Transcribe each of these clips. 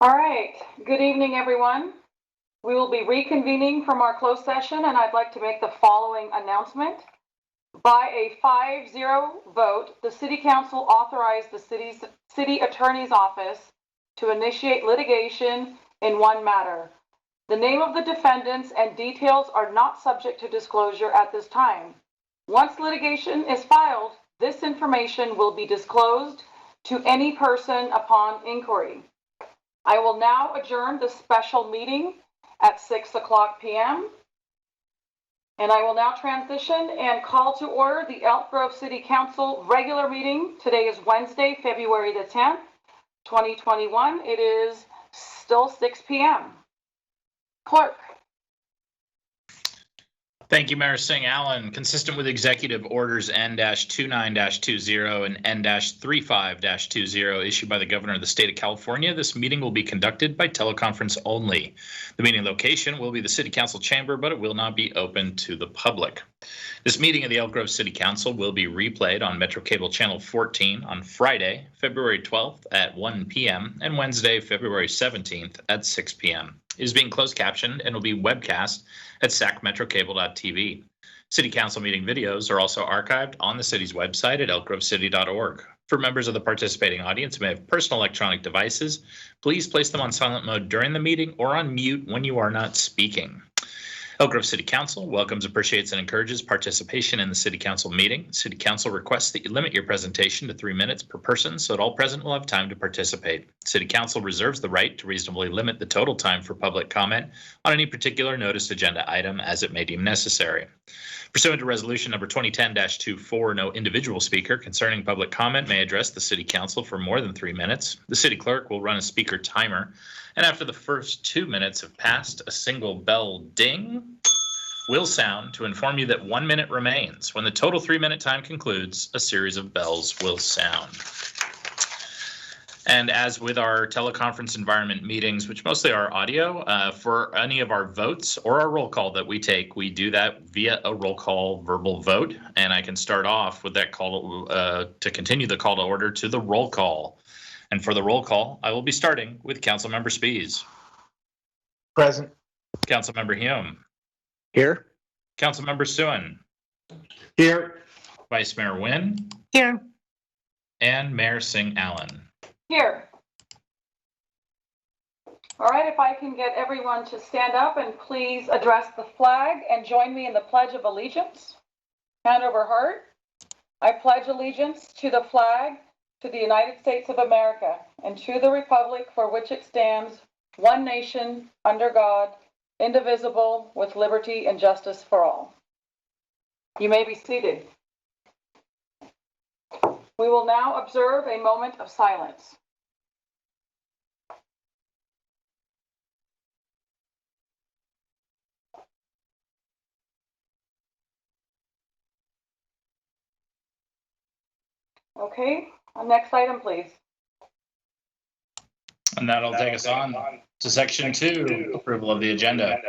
All right, good evening, everyone. We will be reconvening from our closed session, and I'd like to make the following announcement. By a 5-0 vote, the City Council authorized the City Attorney's Office to initiate litigation in one matter. The name of the defendants and details are not subject to disclosure at this time. Once litigation is filed, this information will be disclosed to any person upon inquiry. I will now adjourn the special meeting at 6:00 p.m. And I will now transition and call to order the Elk Grove City Council regular meeting. Today is Wednesday, February the 10th, 2021. It is still 6 p.m. Clerk. Thank you, Mayor Singh Allen. Consistent with Executive Orders N-29-20 and N-35-20 issued by the Governor of the State of California, this meeting will be conducted by teleconference only. The meeting location will be the City Council chamber, but it will not be open to the public. This meeting of the Elk Grove City Council will be replayed on Metro Cable Channel 14 on Friday, February 12th at 1 p.m. and Wednesday, February 17th at 6 p.m. It is being closed captioned and will be webcast at sacmetrocable.tv. City Council meeting videos are also archived on the city's website at elkgrovecity.org. For members of the participating audience who may have personal electronic devices, please place them on silent mode during the meeting or on mute when you are not speaking. Elk Grove City Council welcomes, appreciates, and encourages participation in the City Council meeting. City Council requests that you limit your presentation to 3 minutes per person so that all present will have time to participate. City Council reserves the right to reasonably limit the total time for public comment on any particular noticed agenda item as it may deem necessary. Pursuant to Resolution Number 2010-24, no individual speaker concerning public comment may address the City Council for more than 3 minutes. The City Clerk will run a speaker timer, and after the first 2 minutes have passed, a single bell ding will sound to inform you that 1 minute remains. When the total 3-minute time concludes, a series of bells will sound. And as with our teleconference environment meetings, which mostly are audio, for any of our votes or our roll call that we take, we do that via a roll call verbal vote. And I can start off with that call to continue the call to order to the roll call. And for the roll call, I will be starting with Councilmember Spies. Present. Councilmember Hume. Here. Councilmember Suen. Here. Vice Mayor Nguyen. Here. And Mayor Singh Allen. Here. All right, if I can get everyone to stand up and please address the flag and join me in the Pledge of Allegiance. Hand over heart. I pledge allegiance to the flag, to the United States of America, and to the republic for which it stands, one nation, under God, indivisible, with liberty and justice for all. You may be seated. We will now observe a moment of silence. Okay, next item, please. And that'll take us on to section 2, approval of the agenda.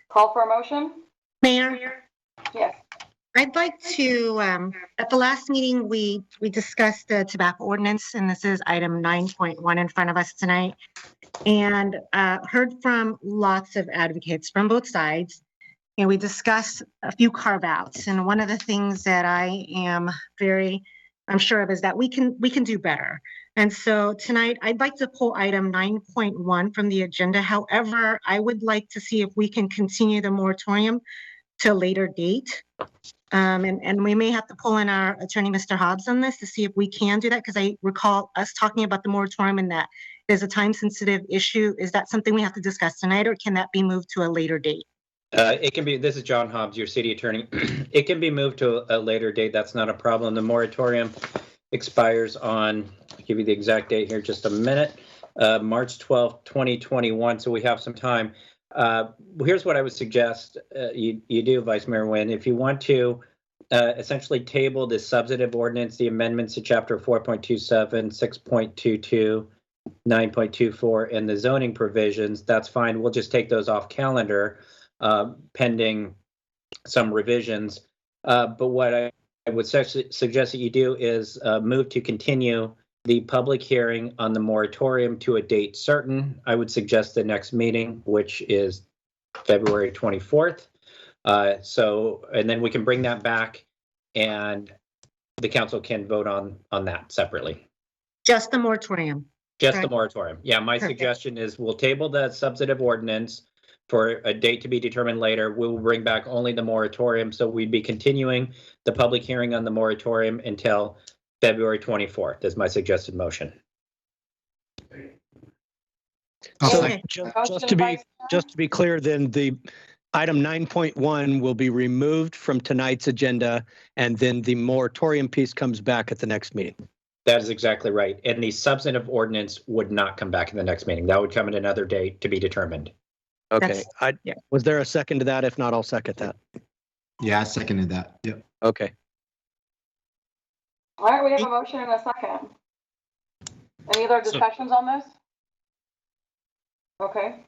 Call for a motion? Mayor, Yes. I'd like to, at the last meeting, we discussed the tobacco ordinance, and this is item 9.1 in front of us tonight. And heard from lots of advocates from both sides. And we discussed a few carve outs. And one of the things that I'm sure of is that we can do better. And so tonight, I'd like to pull item 9.1 from the agenda. However, I would like to see if we can continue the moratorium to a later date. And we may have to pull in our attorney, Mr. Hobbs, on this to see if we can do that, because I recall us talking about the moratorium and that there's a time-sensitive issue. Is that something we have to discuss tonight, or can that be moved to a later date? It can be. This is John Hobbs, your city attorney. It can be moved to a later date. That's not a problem. The moratorium expires on, I'll give you the exact date here, just a minute, March 12th, 2021. So we have some time. Here's what I would suggest you do, Vice Mayor Nguyen. If you want to essentially table this substantive ordinance, the amendments to Chapter 4.27, 6.22, 9.24, and the zoning provisions, that's fine. We'll just take those off calendar pending some revisions. But what I would suggest that you do is move to continue the public hearing on the moratorium to a date certain. I would suggest the next meeting, which is February 24th. And then we can bring that back and the council can vote on that separately. Just the moratorium. Just Okay. the moratorium. Yeah, my Perfect. suggestion is we'll table the substantive ordinance for a date to be determined later. We will bring back only the moratorium. So we'd be continuing the public hearing on the moratorium until February 24th is my suggested motion. So Okay. just to be clear, then the item 9.1 will be removed from tonight's agenda, and then the moratorium piece comes back at the next meeting. That is exactly right. And the substantive ordinance would not come back in the next meeting. That would come at another date to be determined. Okay. Yeah. Was there a second to that? If not, I'll second that. Yeah, I seconded that. Yep. Okay. All right, we have a motion and a second. Any other discussions on this? Okay.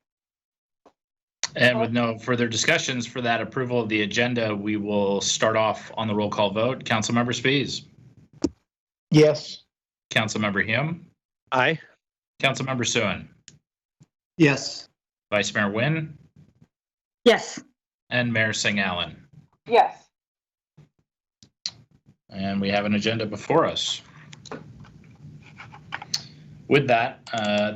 And with no further discussions for that approval of the agenda, we will start off on the roll call vote. Councilmember Spies. Yes. Councilmember Hume. Aye. Councilmember Suen. Yes. Vice Mayor Nguyen. Yes. And Mayor Singh Allen. Yes. And we have an agenda before us. With that,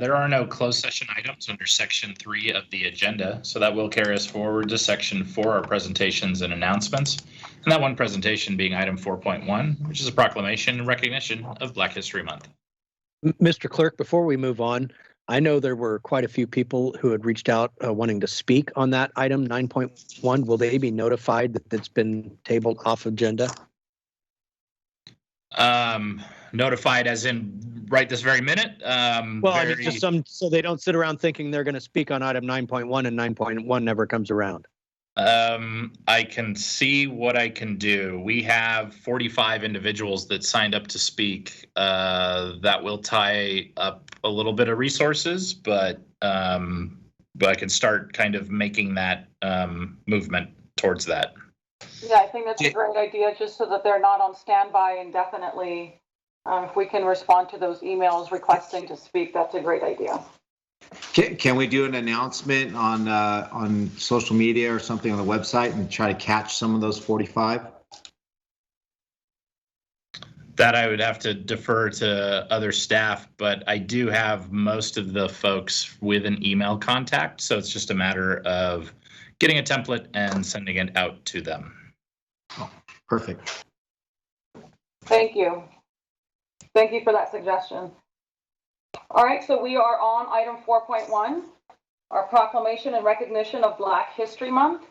there are no closed session items under Section 3 of the agenda, so that will carry us forward to Section 4, our presentations and announcements. And that one presentation being item 4.1, which is a proclamation in recognition of Black History Month. Mr. Clerk, before we move on, I know there were quite a few people who had reached out wanting to speak on that item 9.1. Will they be notified that it's been tabled off agenda? Notified as in right this very minute? Well, I mean, just so they don't sit around thinking they're going to speak on item 9.1 and 9.1 never comes around. I can see what I can do. We have 45 individuals that signed up to speak. That will tie up a little bit of resources, but I can start kind of making that movement towards that. Yeah, I think that's a great idea, just so that they're not on standby indefinitely. If we can respond to those emails requesting to speak, that's a great idea. Can we do an announcement on social media or something on the website and try to catch some of those 45? That I would have to defer to other staff, but I do have most of the folks with an email contact, so it's just a matter of getting a template and sending it out to them. Oh, perfect. Thank you. Thank you for that suggestion. All right, so we are on item 4.1, our proclamation in recognition of Black History Month.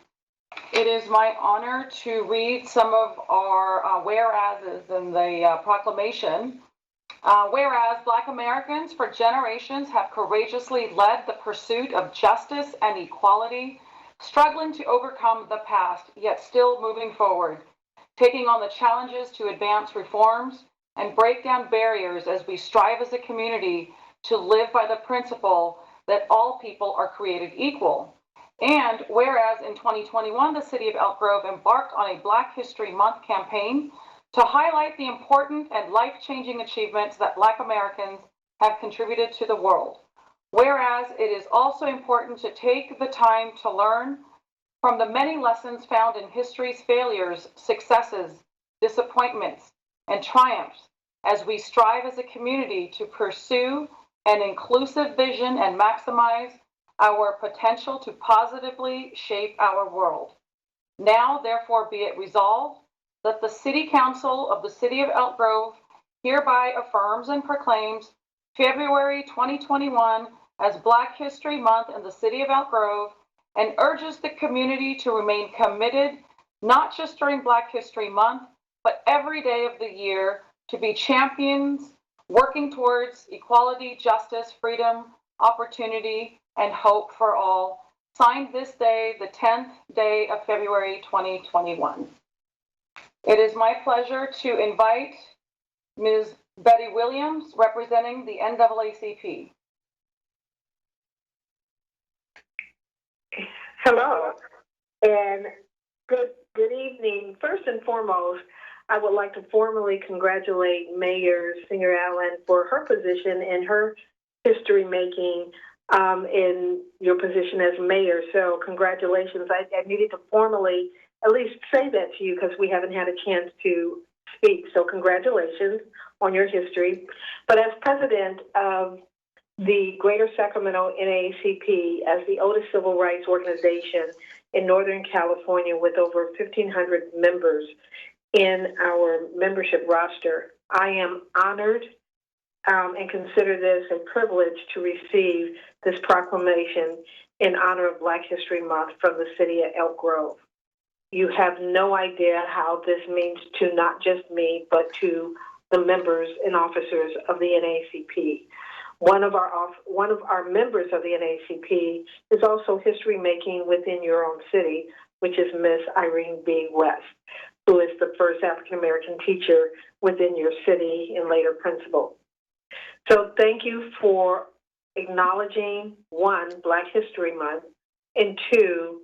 It is my honor to read some of our whereases in the proclamation. Whereas Black Americans for generations have courageously led the pursuit of justice and equality, struggling to overcome the past, yet still moving forward, taking on the challenges to advance reforms and break down barriers as we strive as a community to live by the principle that all people are created equal. And whereas in 2021, the city of Elk Grove embarked on a Black History Month campaign to highlight the important and life-changing achievements that Black Americans have contributed to the world. Whereas it is also important to take the time to learn from the many lessons found in history's failures, successes, disappointments, and triumphs as we strive as a community to pursue an inclusive vision and maximize our potential to positively shape our world. Now, therefore, be it resolved that the City Council of the City of Elk Grove hereby affirms and proclaims February 2021 as Black History Month in the City of Elk Grove and urges the community to remain committed, not just during Black History Month, but every day of the year, to be champions working towards equality, justice, freedom, opportunity, and hope for all. Signed this day, the 10th day of February 2021. It is my pleasure to invite Ms. Betty Williams, representing the NAACP. Hello, and good evening. First and foremost, I would like to formally congratulate Mayor Singer Allen for her position and her history making in your position as mayor. So congratulations. I needed to formally at least say that to you because we haven't had a chance to speak. So congratulations on your history. But as president of the Greater Sacramento NAACP, as the oldest civil rights organization in Northern California with over 1,500 members in our membership roster, I am honored and consider this a privilege to receive this proclamation in honor of Black History Month from the city of Elk Grove. You have no idea how this means to not just me, but to the members and officers of the NAACP. One of our members of the NAACP is also history making within your own city, which is Miss Irene B. West, who is the first African American teacher within your city and later principal. So thank you for acknowledging, one, Black History Month, and two,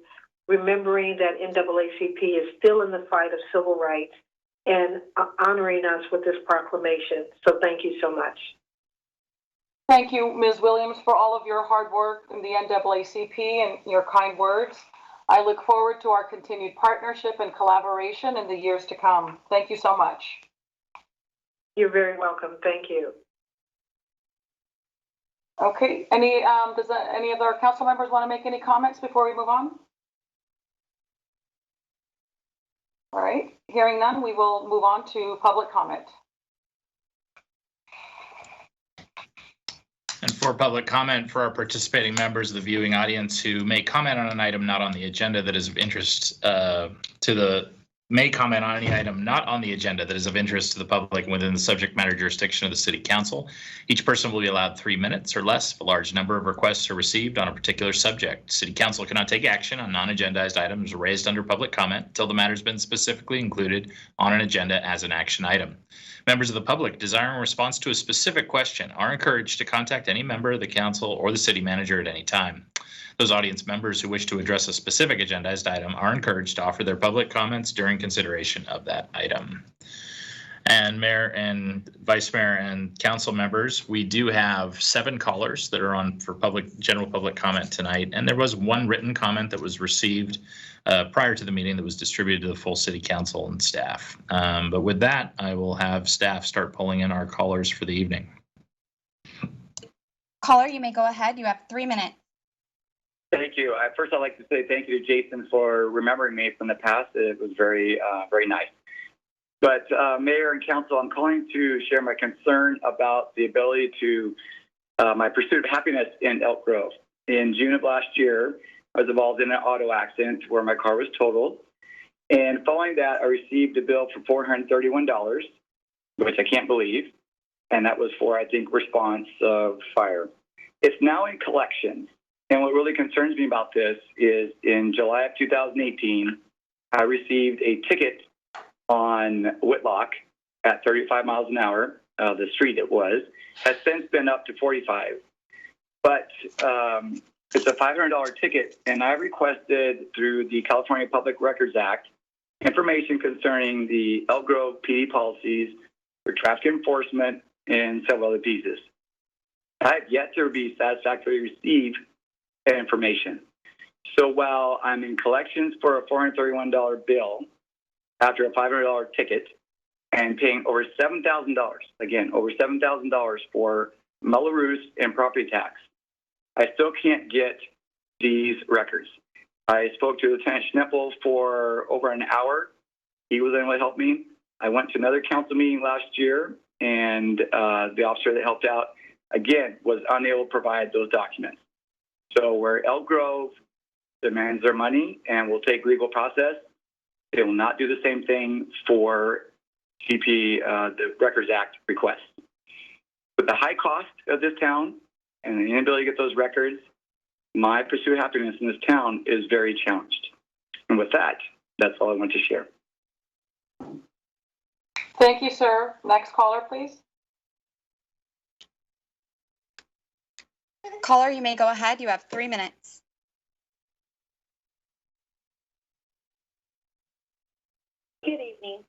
remembering that NAACP is still in the fight of civil rights and honoring us with this proclamation. So thank you so much. Thank you, Ms. Williams, for all of your hard work in the NAACP and your kind words. I look forward to our continued partnership and collaboration in the years to come. Thank you so much. You're very welcome. Thank you. Okay, any other council members want to make any comments before we move on? All right, hearing none, we will move on to public comment. And for public comment, for our participating members of the viewing audience who may comment on an item not on the agenda that is of interest may comment on any item not on the agenda that is of interest to the public within the subject matter jurisdiction of the City Council. Each person will be allowed 3 minutes or less if a large number of requests are received on a particular subject. City Council cannot take action on non-agendized items raised under public comment until the matter has been specifically included on an agenda as an action item. Members of the public desiring a response to a specific question are encouraged to contact any member of the council or the city manager at any time. Those audience members who wish to address a specific agendized item are encouraged to offer their public comments during consideration of that item. And Mayor and Vice Mayor and council members, we do have 7 callers that are on for general public comment tonight. And there was 1 written comment that was received prior to the meeting that was distributed to the full city council and staff. But with that, I will have staff start pulling in our callers for the evening. Caller, you may go ahead. You have 3 minutes. Thank you. First, I'd like to say thank you to Jason for remembering me from the past. It was very, very nice. But Mayor and Council, I'm calling to share my concern about the ability to my pursuit of happiness in Elk Grove. In June of last year, I was involved in an auto accident where my car was totaled. And following that, I received a bill for $431, which I can't believe. And that was for, I think, response of fire. It's now in collections. And what really concerns me about this is in July of 2018, I received a ticket on Whitlock at 35 miles an hour. The street it was has since been up to 45. But it's a $500 ticket, and I requested through the California Public Records Act information concerning the Elk Grove PD policies for traffic enforcement and several other pieces. I have yet to be satisfactorily received information. So while I'm in collections for a $431 bill after a $500 ticket and paying over $7,000, again, over $7,000 for Melrose and property tax, I still can't get these records. I spoke to Lieutenant Schnippel for over an hour. He was able to help me. I went to another council meeting last year, and the officer that helped out, again, was unable to provide those documents. So where Elk Grove demands their money and will take legal process, they will not do the same thing for CP, the Records Act request. With the high cost of this town and the inability to get those records, my pursuit of happiness in this town is very challenged. And with that, that's all I want to share. Thank you, sir. Next caller, please. Caller, you may go ahead. You have 3 minutes. Good evening.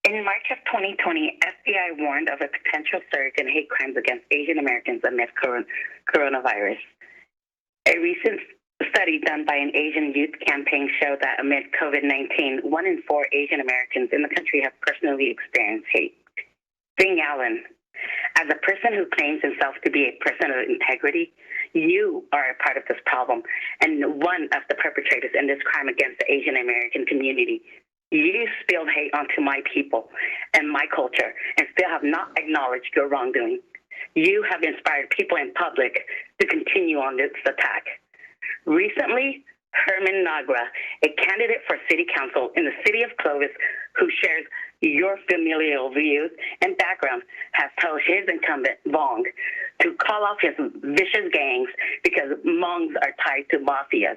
In March of 2020, FBI warned of a potential surge in hate crimes against Asian Americans amid coronavirus. A recent study done by an Asian youth campaign showed that amid COVID-19, 1 in 4 Asian Americans in the country have personally experienced hate. Bing Allen, as a person who claims himself to be a person of integrity, you are a part of this problem and one of the perpetrators in this crime against the Asian American community. You spilled hate onto my people and my culture and still have not acknowledged your wrongdoing. You have inspired people in public to continue on this attack. Recently, Herman Nagra, a candidate for city council in the city of Clovis who shares your familial views and background, has told his incumbent, Vong, to call off his vicious gangs because Mongs are tied to mafias.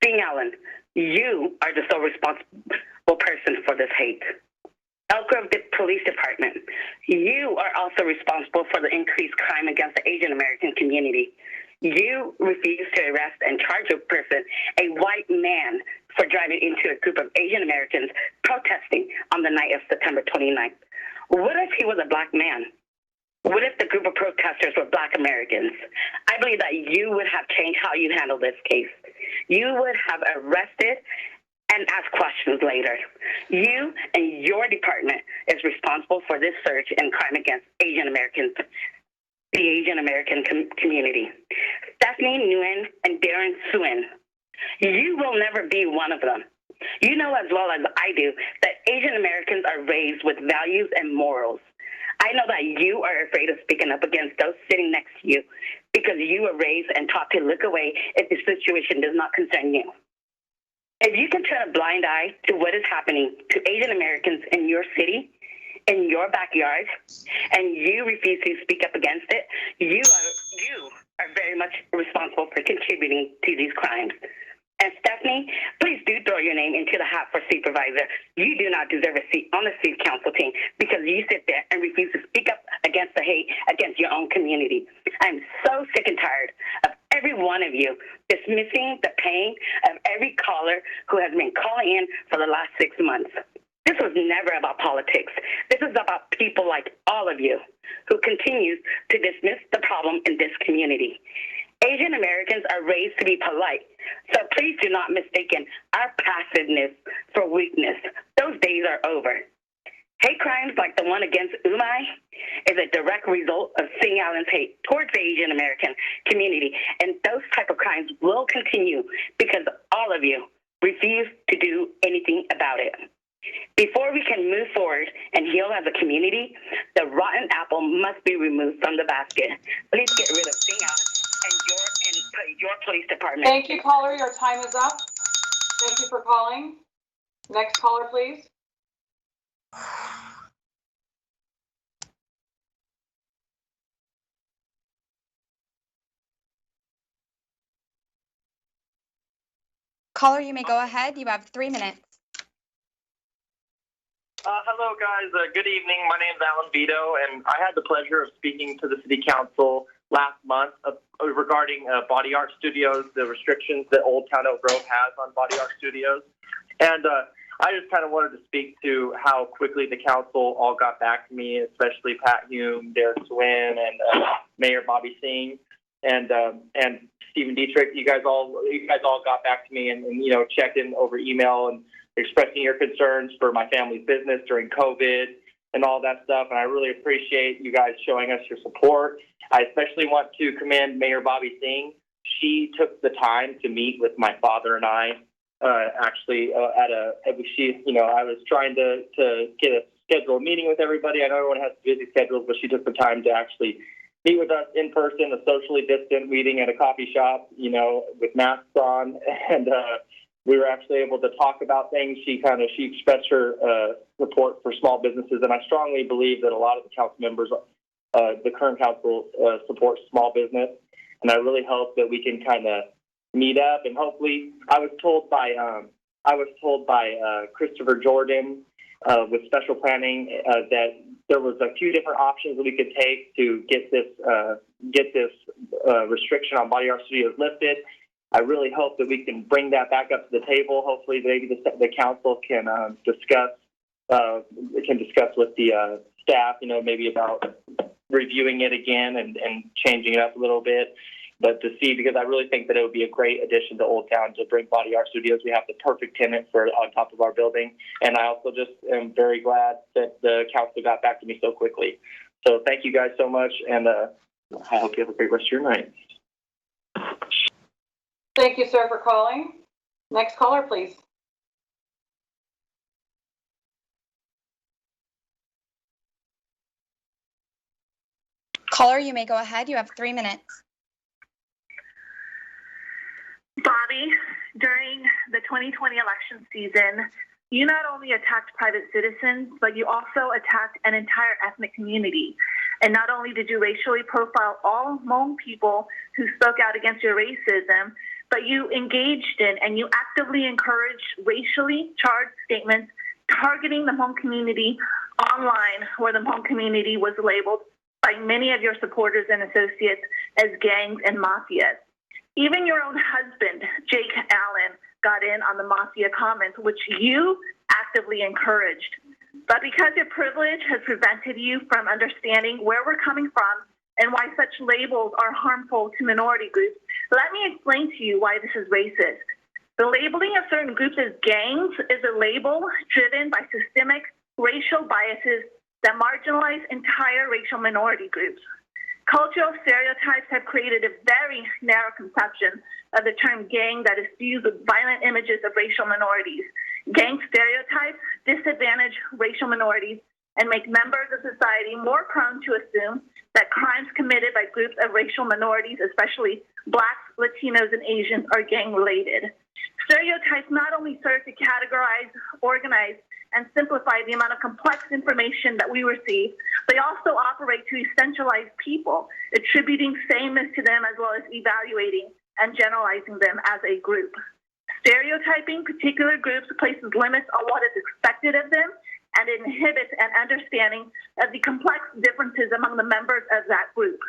Bing Allen, you are the sole responsible person for this hate. Elk Grove Police Department, you are also responsible for the increased crime against the Asian American community. You refuse to arrest and charge a person, a white man, for driving into a group of Asian Americans protesting on the night of September 29th. What if he was a black man? What if the group of protesters were black Americans? I believe that you would have changed how you handle this case. You would have arrested and asked questions later. You and your department is responsible for this surge in crime against Asian Americans, the Asian American community. Stephanie Nguyen and Darren Suen, you will never be one of them. You know as well as I do that Asian Americans are raised with values and morals. I know that you are afraid of speaking up against those sitting next to you because you were raised and taught to look away if the situation does not concern you. If you can turn a blind eye to what is happening to Asian Americans in your city, in your backyard, and you refuse to speak up against it, you are very much responsible for contributing to these crimes. And Stephanie, please do throw your name into the hat for supervisor. You do not deserve a seat on the city council team because you sit there and refuse to speak up against the hate against your own community. I'm so sick and tired of every one of you dismissing the pain of every caller who has been calling in for the last 6 months. This was never about politics. This is about people like all of you who continue to dismiss the problem in this community. Asian Americans are raised to be polite, so please do not mistake our passiveness for weakness. Those days are over. Hate crimes like the one against Umai is a direct result of Bing Allen's hate towards the Asian American community, and those type of crimes will continue because all of you refuse to do anything about it. Before we can move forward and heal as a community, the rotten apple must be removed from the basket. Please get rid of Bing Allen and your police department. Thank you, caller. Your time is up. Thank you for calling. Next caller, please. Caller, you may go ahead. You have 3 minutes. Hello, guys. Good evening. My name is Alan Vito, and I had the pleasure of speaking to the City Council last month regarding body art studios, the restrictions that Old Town Oak Grove has on body art studios. And I just kind of wanted to speak to how quickly the council all got back to me, especially Pat Hume, Derek Swin, and Mayor Bobby Singh, and Stephen Dietrich. You guys all got back to me and checked in over email and expressing your concerns for my family's business during COVID and all that stuff. And I really appreciate you guys showing us your support. I especially want to commend Mayor Bobby Singh. She took the time to meet with my father and I. I was trying to get a scheduled meeting with everybody. I know everyone has busy schedules, but she took the time to actually meet with us in person, a socially distant meeting at a coffee shop, with masks on, and we were actually able to talk about things. She expressed her support for small businesses, and I strongly believe that a lot of the council members, the current council, supports small business, and I really hope that we can kind of meet up. And hopefully, I was told by Christopher Jordan with special planning that there was a few different options that we could take to get this restriction on body art studios lifted. I really hope that we can bring that back up to the table. Hopefully, maybe the council can discuss can discuss with the staff, maybe about reviewing it again and changing it up a little bit. But to see, because I really think that it would be a great addition to Old Town to bring Body Art Studios. We have the perfect tenant for on top of our building. And I also just am very glad that the council got back to me so quickly. So thank you guys so much, and I hope you have a great rest of your night. Thank you, sir, for calling. Next caller, please. Caller, you may go ahead. You have 3 minutes. Bobby, during the 2020 election season, you not only attacked private citizens, but you also attacked an entire ethnic community. And not only did you racially profile all Hmong people who spoke out against your racism, but you engaged in and you actively encouraged racially charged statements targeting the Hmong community online, where the Hmong community was labeled by many of your supporters and associates as gangs and mafias. Even your own husband, Jake Allen, got in on the mafia comments, which you actively encouraged. But because your privilege has prevented you from understanding where we're coming from and why such labels are harmful to minority groups, let me explain to you why this is racist. The labeling of certain groups as gangs is a label driven by systemic racial biases that marginalize entire racial minority groups. Cultural stereotypes have created a very narrow conception of the term gang that is fused with violent images of racial minorities. Gang stereotypes disadvantage racial minorities and make members of society more prone to assume that crimes committed by groups of racial minorities, especially Blacks, Latinos, and Asians, are gang-related. Stereotypes not only serve to categorize, organize, and simplify the amount of complex information that we receive, they also operate to essentialize people, attributing sameness to them as well as evaluating and generalizing them as a group. Stereotyping particular groups places limits on what is expected of them, and it inhibits an understanding of the complex differences among the members of that group.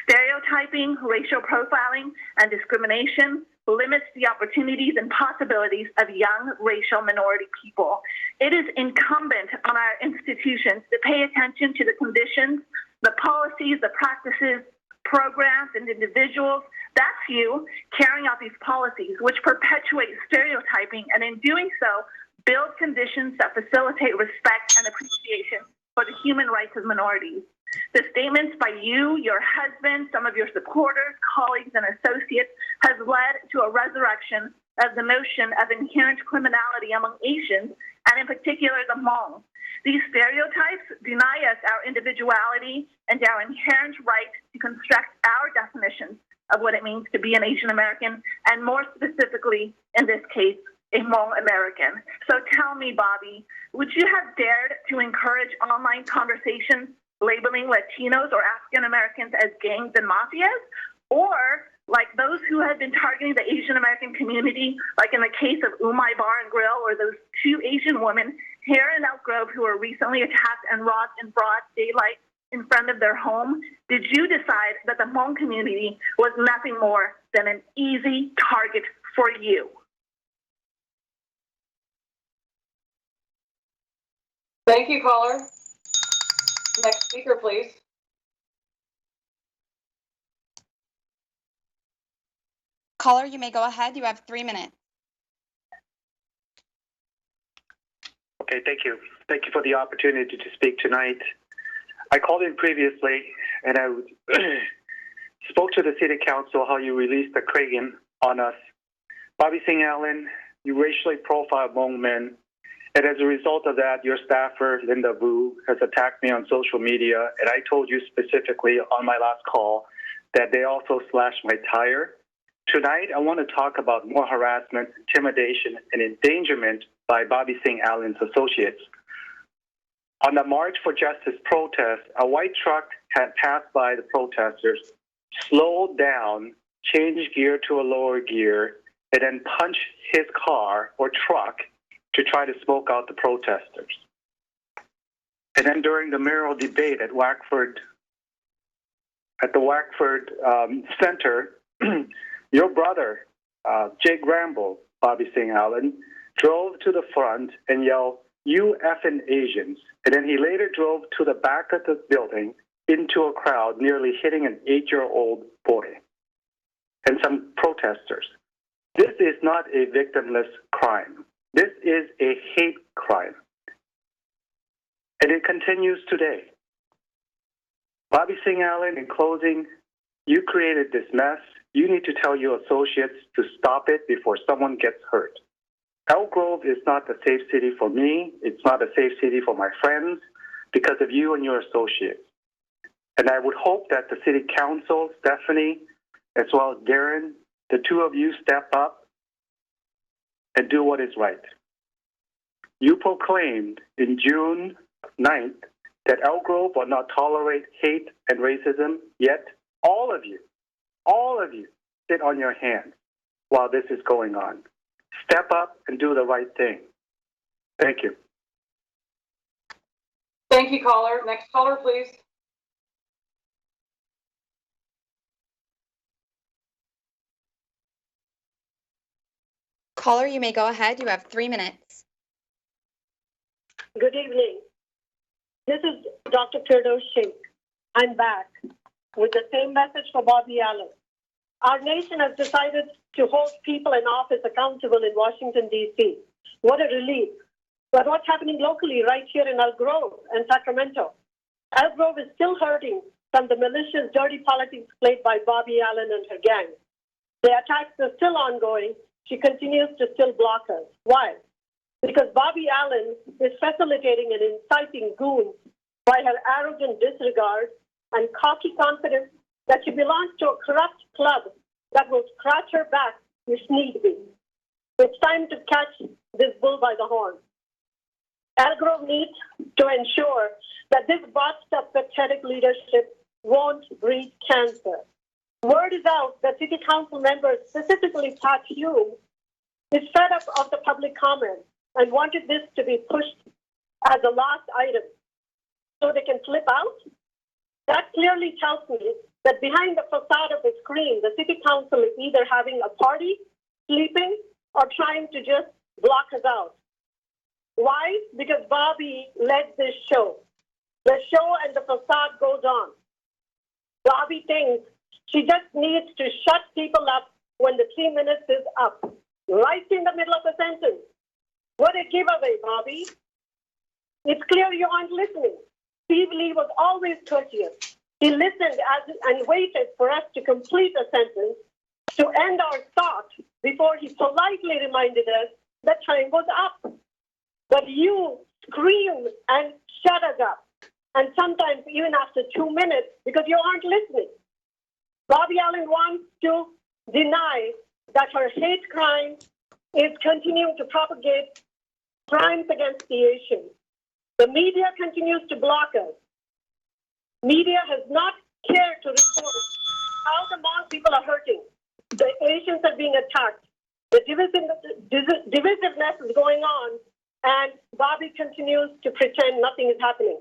Stereotyping, racial profiling, and discrimination limits the opportunities and possibilities of young racial minority people. It is incumbent on our institutions to pay attention to the conditions, the policies, the practices, programs, and individuals, that's you, carrying out these policies, which perpetuate stereotyping, and in doing so, build conditions that facilitate respect and appreciation for the human rights of minorities. The statements by you, your husband, some of your supporters, colleagues, and associates has led to a resurrection of the notion of inherent criminality among Asians, and in particular the Hmong. These stereotypes deny us our individuality and our inherent right to construct our definitions of what it means to be an Asian American, and more specifically, in this case, a Hmong American. So tell me, Bobby, would you have dared to encourage online conversations labeling Latinos or African Americans as gangs and mafias? Or, like those who have been targeting the Asian American community, like in the case of Umai Bar and Grill, or those two Asian women here in Elk Grove who were recently attacked and robbed in broad daylight in front of their home, did you decide that the Hmong community was nothing more than an easy target for you? Thank you, caller. Next speaker, please. Caller, you may go ahead. You have 3 minutes. Okay, thank you. Thank you for the opportunity to speak tonight. I called in previously and I spoke to the City Council how you released the Kragan on us. Bobby Singh Allen, you racially profiled Hmong men, and as a result of that, your staffer, Linda Vu, has attacked me on social media, and I told you specifically on my last call that they also slashed my tire. Tonight, I want to talk about more harassment, intimidation, and endangerment by Bobby Singh Allen's associates. On the March for Justice protest, a white truck had passed by the protesters, slowed down, changed gear to a lower gear, and then punched his car or truck to try to smoke out the protesters. And then during the mayoral debate at the Wackford Center, your brother, Jake Gramble, Bobby Singh Allen, drove to the front and yelled, "You effing Asians." And then he later drove to the back of the building into a crowd, nearly hitting an 8-year-old boy and some protesters. This is not a victimless crime. This is a hate crime. And it continues today. Bobby Singh Allen, in closing, you created this mess. You need to tell your associates to stop it before someone gets hurt. Elk Grove is not a safe city for me. It's not a safe city for my friends because of you and your associates. And I would hope that the city council, Stephanie, as well as Darren, the two of you step up and do what is right. You proclaimed in June 9th that Elk Grove will not tolerate hate and racism, yet all of you sit on your hands while this is going on. Step up and do the right thing. Thank you. Thank you, caller. Next caller, please. Caller, you may go ahead. You have 3 minutes. Good evening. This is Dr. Firdaus Sheikh. I'm back with the same message for Bobby Allen. Our nation has decided to hold people in office accountable in Washington, D.C. What a relief. But what's happening locally right here in Elk Grove and Sacramento? Elk Grove is still hurting from the malicious, dirty politics played by Bobby Allen and her gang. The attacks are still ongoing. She continues to still block us. Why? Because Bobby Allen is facilitating and inciting goons by her arrogant disregard and cocky confidence that she belongs to a corrupt club that will scratch her back if need be. It's time to catch this bull by the horn. Elk Grove needs to ensure that this botched-up, pathetic leadership won't breed cancer. Word is out that City Council members, specifically Pat Hume, is fed up of the public comment and wanted this to be pushed as a last item so they can flip out. That clearly tells me that behind the facade of the screen, the City Council is either having a party, sleeping, or trying to just block us out. Why? Because Bobby led this show. The show and the facade goes on. Bobby thinks she just needs to shut people up when the 3 minutes is up, right in the middle of a sentence. What a giveaway, Bobby. It's clear you aren't listening. Steve Lee was always courteous. He listened and waited for us to complete a sentence to end our thought before he politely reminded us that time was up. But you scream and shut us up, and sometimes even after 2 minutes because you aren't listening. Bobby Allen wants to deny that her hate crime is continuing to propagate crimes against the Asians. The media continues to block us. Media has not cared to report how the Hmong people are hurting. The Asians are being attacked. The divisiveness is going on, and Bobby continues to pretend nothing is happening.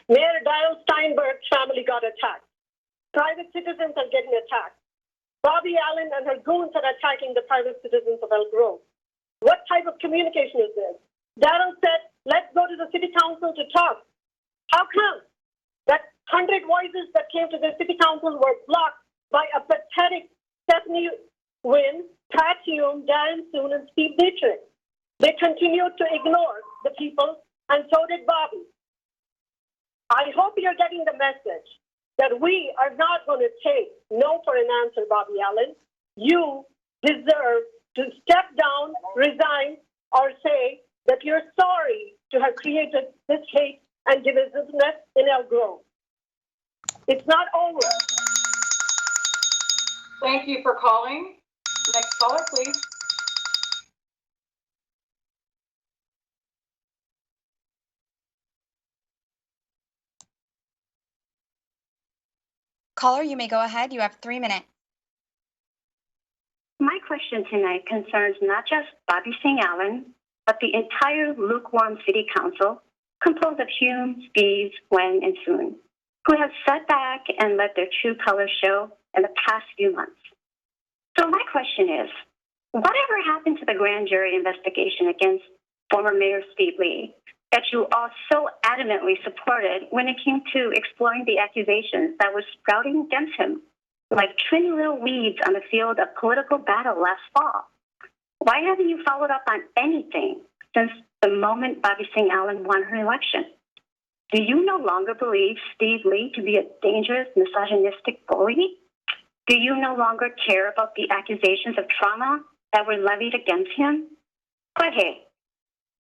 Mayor Dial Steinberg's family got attacked. Private citizens are getting attacked. Bobby Allen and her goons are attacking the private citizens of Elk Grove. What type of communication is this? Darrell said, let's go to the city council to talk. How come that 100 voices that came to the city council were blocked by a pathetic Stephanie Wynn, Pat Hume, Darren Soon, and Steve Dietrich? They continued to ignore the people, and so did Bobby. I hope you're getting the message that we are not going to take no for an answer, Bobby Allen. You deserve to step down, resign, or say that you're sorry to have created this hate and divisiveness in Elk Grove. It's not over. Thank you for calling. Next caller, please. Caller, you may go ahead. You have 3 minutes. My question tonight concerns not just Bobby Singh Allen, but the entire lukewarm city council composed of Hume, Steve, Wen, and Soon, who have sat back and let their true colors show in the past few months. So my question is, whatever happened to the grand jury investigation against former Mayor Steve Lee, that you all so adamantly supported when it came to exploring the accusations that were sprouting against him, like tiny little weeds on the field of political battle last fall. Why haven't you followed up on anything since the moment Bobby Singh Allen won her election? Do you no longer believe Steve Lee to be a dangerous, misogynistic bully? Do you no longer care about the accusations of trauma that were levied against him? But hey,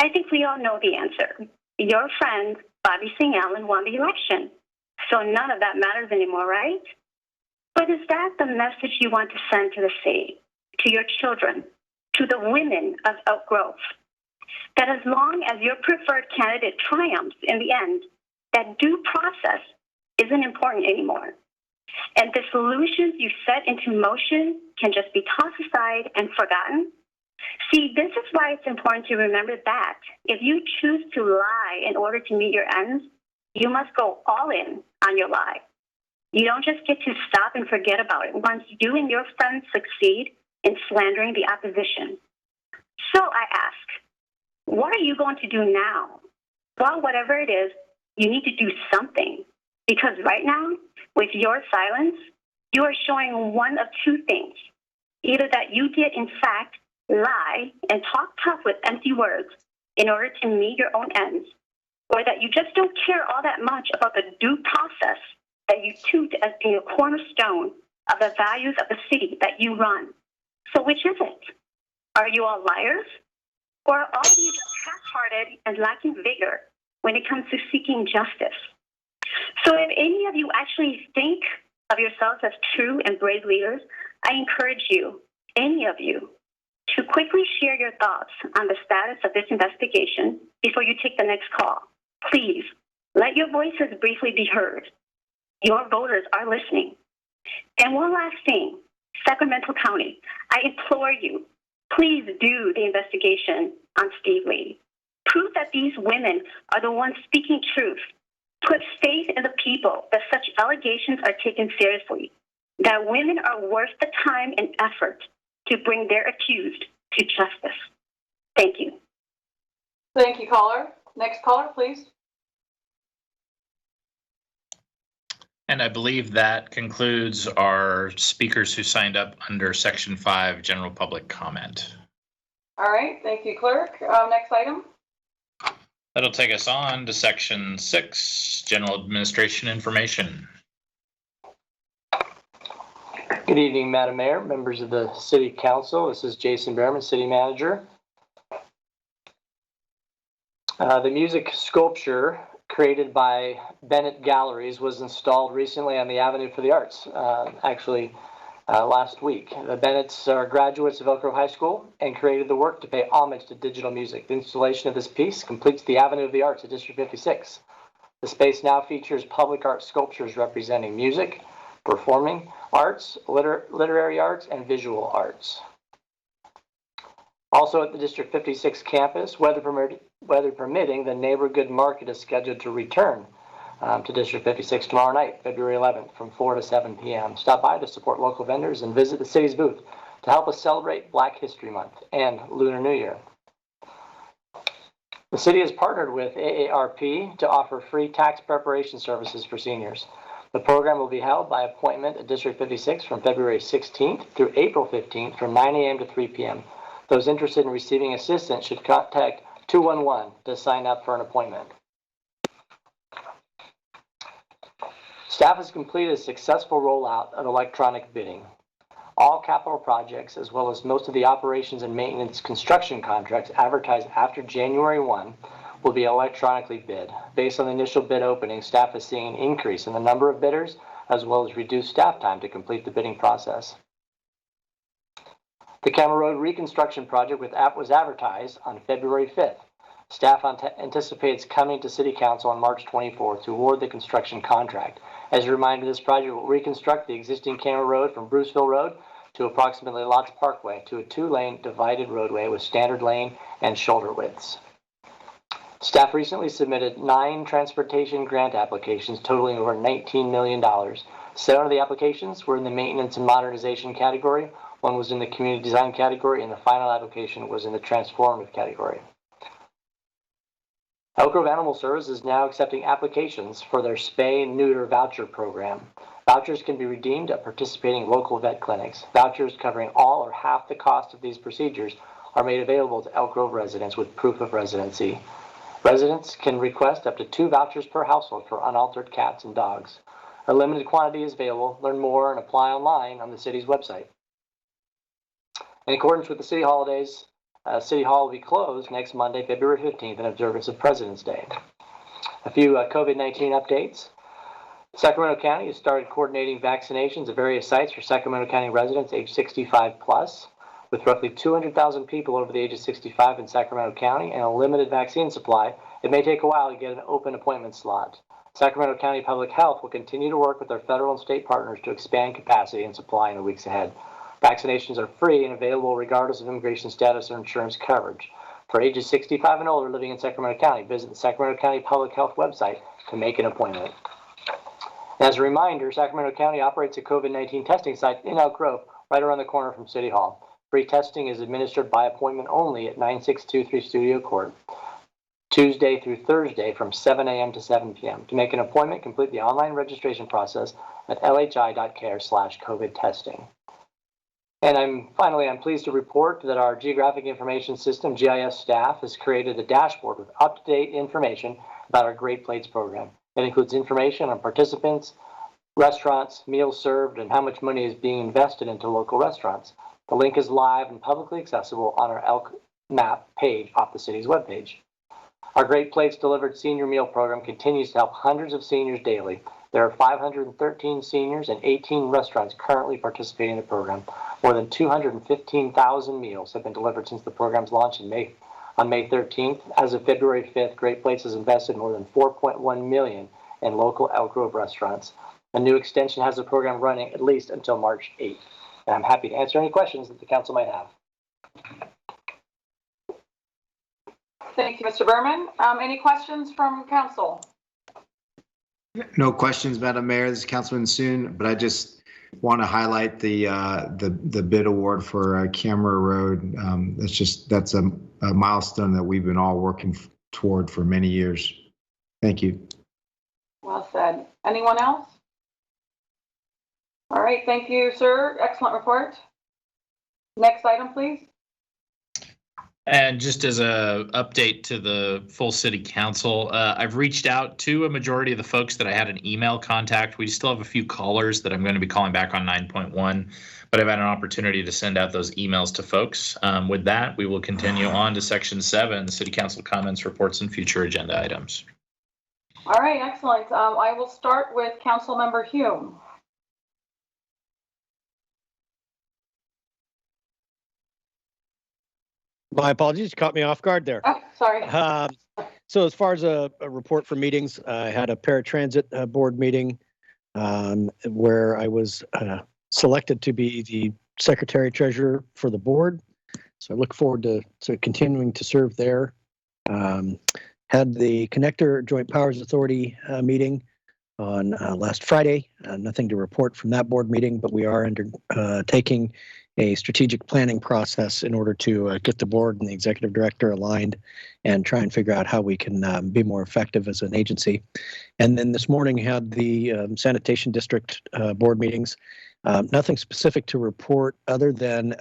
I think we all know the answer. Your friend, Bobby Singh Allen, won the election. So none of that matters anymore, right? But is that the message you want to send to the city, to your children, to the women of Elk Grove? That as long as your preferred candidate triumphs in the end, that due process isn't important anymore. And the solutions you set into motion can just be tossed aside and forgotten? See, this is why it's important to remember that if you choose to lie in order to meet your ends, you must go all in on your lie. You don't just get to stop and forget about it once you and your friends succeed in slandering the opposition. So I ask, what are you going to do now? Well, whatever it is, you need to do something. Because right now, with your silence, you are showing one of two things. Either that you did, in fact, lie and talk tough with empty words in order to meet your own ends, or that you just don't care all that much about the due process that you toot as being a cornerstone of the values of the city that you run. So which is it? Are you all liars? Or are all of you just half-hearted and lacking vigor when it comes to seeking justice? So if any of you actually think of yourselves as true and brave leaders, I encourage you, any of you, to quickly share your thoughts on the status of this investigation before you take the next call. Please, let your voices briefly be heard. Your voters are listening. And one last thing, Sacramento County, I implore you, please do the investigation on Steve Lee. Prove that these women are the ones speaking truth. Put faith in the people that such allegations are taken seriously, that women are worth the time and effort to bring their accused to justice. Thank you. Thank you, caller. Next caller, please. And I believe that concludes our speakers who signed up under Section 5, General Public Comment. All right, thank you, clerk. Next item. That'll take us on to Section 6, General Administration Information. Good evening, Madam Mayor, members of the City Council. This is Jason Behrman, City Manager. The music sculpture created by Bennett Galleries was installed recently on the Avenue for the Arts, last week. The Bennetts are graduates of Elk Grove High School and created the work to pay homage to digital music. The installation of this piece completes the Avenue of the Arts at District 56. The space now features public art sculptures representing music, performing arts, literary arts, and visual arts. Also at the District 56 campus, weather permitting, the neighborhood market is scheduled to return to District 56 tomorrow night, February 11th, from 4 to 7 p.m. Stop by to support local vendors and visit the city's booth to help us celebrate Black History Month and Lunar New Year. The city has partnered with AARP to offer free tax preparation services for seniors. The program will be held by appointment at District 56 from February 16th through April 15th from 9 a.m. to 3 p.m. Those interested in receiving assistance should contact 211 to sign up for an appointment. Staff has completed a successful rollout of electronic bidding. All capital projects, as well as most of the operations and maintenance construction contracts advertised after January 1, will be electronically bid. Based on the initial bid opening, staff is seeing an increase in the number of bidders, as well as reduced staff time to complete the bidding process. The Camel Road reconstruction project was advertised on February 5th. Staff anticipates coming to City Council on March 24th to award the construction contract. As a reminder, this project will reconstruct the existing Camel Road from Bruceville Road to approximately Lots Parkway to a 2-lane divided roadway with standard lane and shoulder widths. Staff recently submitted 9 transportation grant applications totaling over $19 million. 7 of the applications were in the maintenance and modernization category, 1 was in the community design category, and the final application was in the transformative category. Elk Grove Animal Service is now accepting applications for their spay and neuter voucher program. Vouchers can be redeemed at participating local vet clinics. Vouchers covering all or half the cost of these procedures are made available to Elk Grove residents with proof of residency. Residents can request up to 2 vouchers per household for unaltered cats and dogs. A limited quantity is available. Learn more and apply online on the city's website. In accordance with the city holidays, City Hall will be closed next Monday, February 15th, in observance of President's Day. A few COVID-19 updates. Sacramento County has started coordinating vaccinations at various sites for Sacramento County residents age 65 plus. With roughly 200,000 people over the age of 65 in Sacramento County and a limited vaccine supply, it may take a while to get an open appointment slot. Sacramento County Public Health will continue to work with their federal and state partners to expand capacity and supply in the weeks ahead. Vaccinations are free and available regardless of immigration status or insurance coverage. For ages 65 and older living in Sacramento County, visit the Sacramento County Public Health website to make an appointment. As a reminder, Sacramento County operates a COVID-19 testing site in Elk Grove, right around the corner from City Hall. Free testing is administered by appointment only at 9623 Studio Court, Tuesday through Thursday from 7 a.m. to 7 p.m. To make an appointment, complete the online registration process at lhi.care/COVID testing. And I'm pleased to report that our Geographic Information System, GIS staff, has created a dashboard with up-to-date information about our Great Plates program. It includes information on participants, restaurants, meals served, and how much money is being invested into local restaurants. The link is live and publicly accessible on our Elk map page off the city's webpage. Our Great Plates Delivered Senior Meal Program continues to help hundreds of seniors daily. There are 513 seniors and 18 restaurants currently participating in the program. More than 215,000 meals have been delivered since the program's launch on May 13th. As of February 5th, Great Plates has invested more than $4.1 million in local Elk Grove restaurants. A new extension has the program running at least until March 8th. And I'm happy to answer any questions that the council might have. Thank you, Mr. Berman. Any questions from council? No questions, Madam Mayor. This is Councilman Soon, but I just want to highlight the bid award for Camera Road. That's a milestone that we've been all working toward for many years. Thank you. Well said. Anyone else? All right, thank you, sir. Excellent report. Next item, please. And just as a update to the full city council, I've reached out to a majority of the folks that I had an email contact. We still have a few callers that I'm going to be calling back on 9.1, but I've had an opportunity to send out those emails to folks. With that, we will continue on to section 7, the city council comments, reports, and future agenda items. All right, excellent. I will start with Council Member Hume. My apologies, you caught me off guard there. Oh, sorry. So as far as a report for meetings, I had a paratransit board meeting where I was selected to be the secretary treasurer for the board. So I look forward to continuing to serve there. Had the Connector Joint Powers Authority meeting on last Friday. Nothing to report from that board meeting, but we are undertaking a strategic planning process in order to get the board and the executive director aligned and try and figure out how we can be more effective as an agency. And then this morning had the sanitation district board meetings. Nothing specific to report other than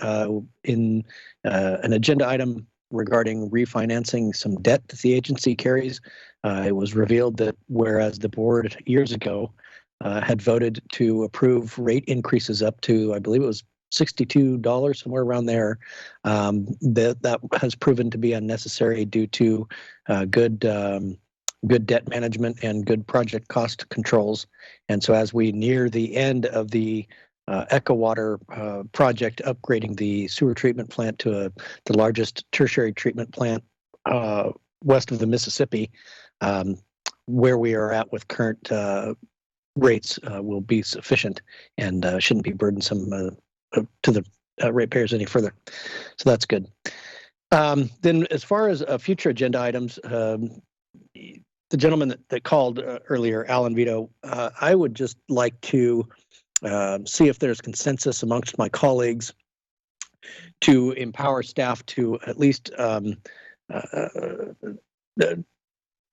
in an agenda item regarding refinancing some debt that the agency carries. It was revealed that whereas the board years ago had voted to approve rate increases up to, I believe it was $62, somewhere around there, that has proven to be unnecessary due to good debt management and good project cost controls. And so as we near the end of the Echo Water project, upgrading the sewer treatment plant to the largest tertiary treatment plant west of the Mississippi, where we are at with current rates will be sufficient and shouldn't be burdensome to the ratepayers any further. So that's good. Then as far as future agenda items, the gentleman that called earlier, Alan Vito, I would just like to see if there's consensus amongst my colleagues to empower staff to at least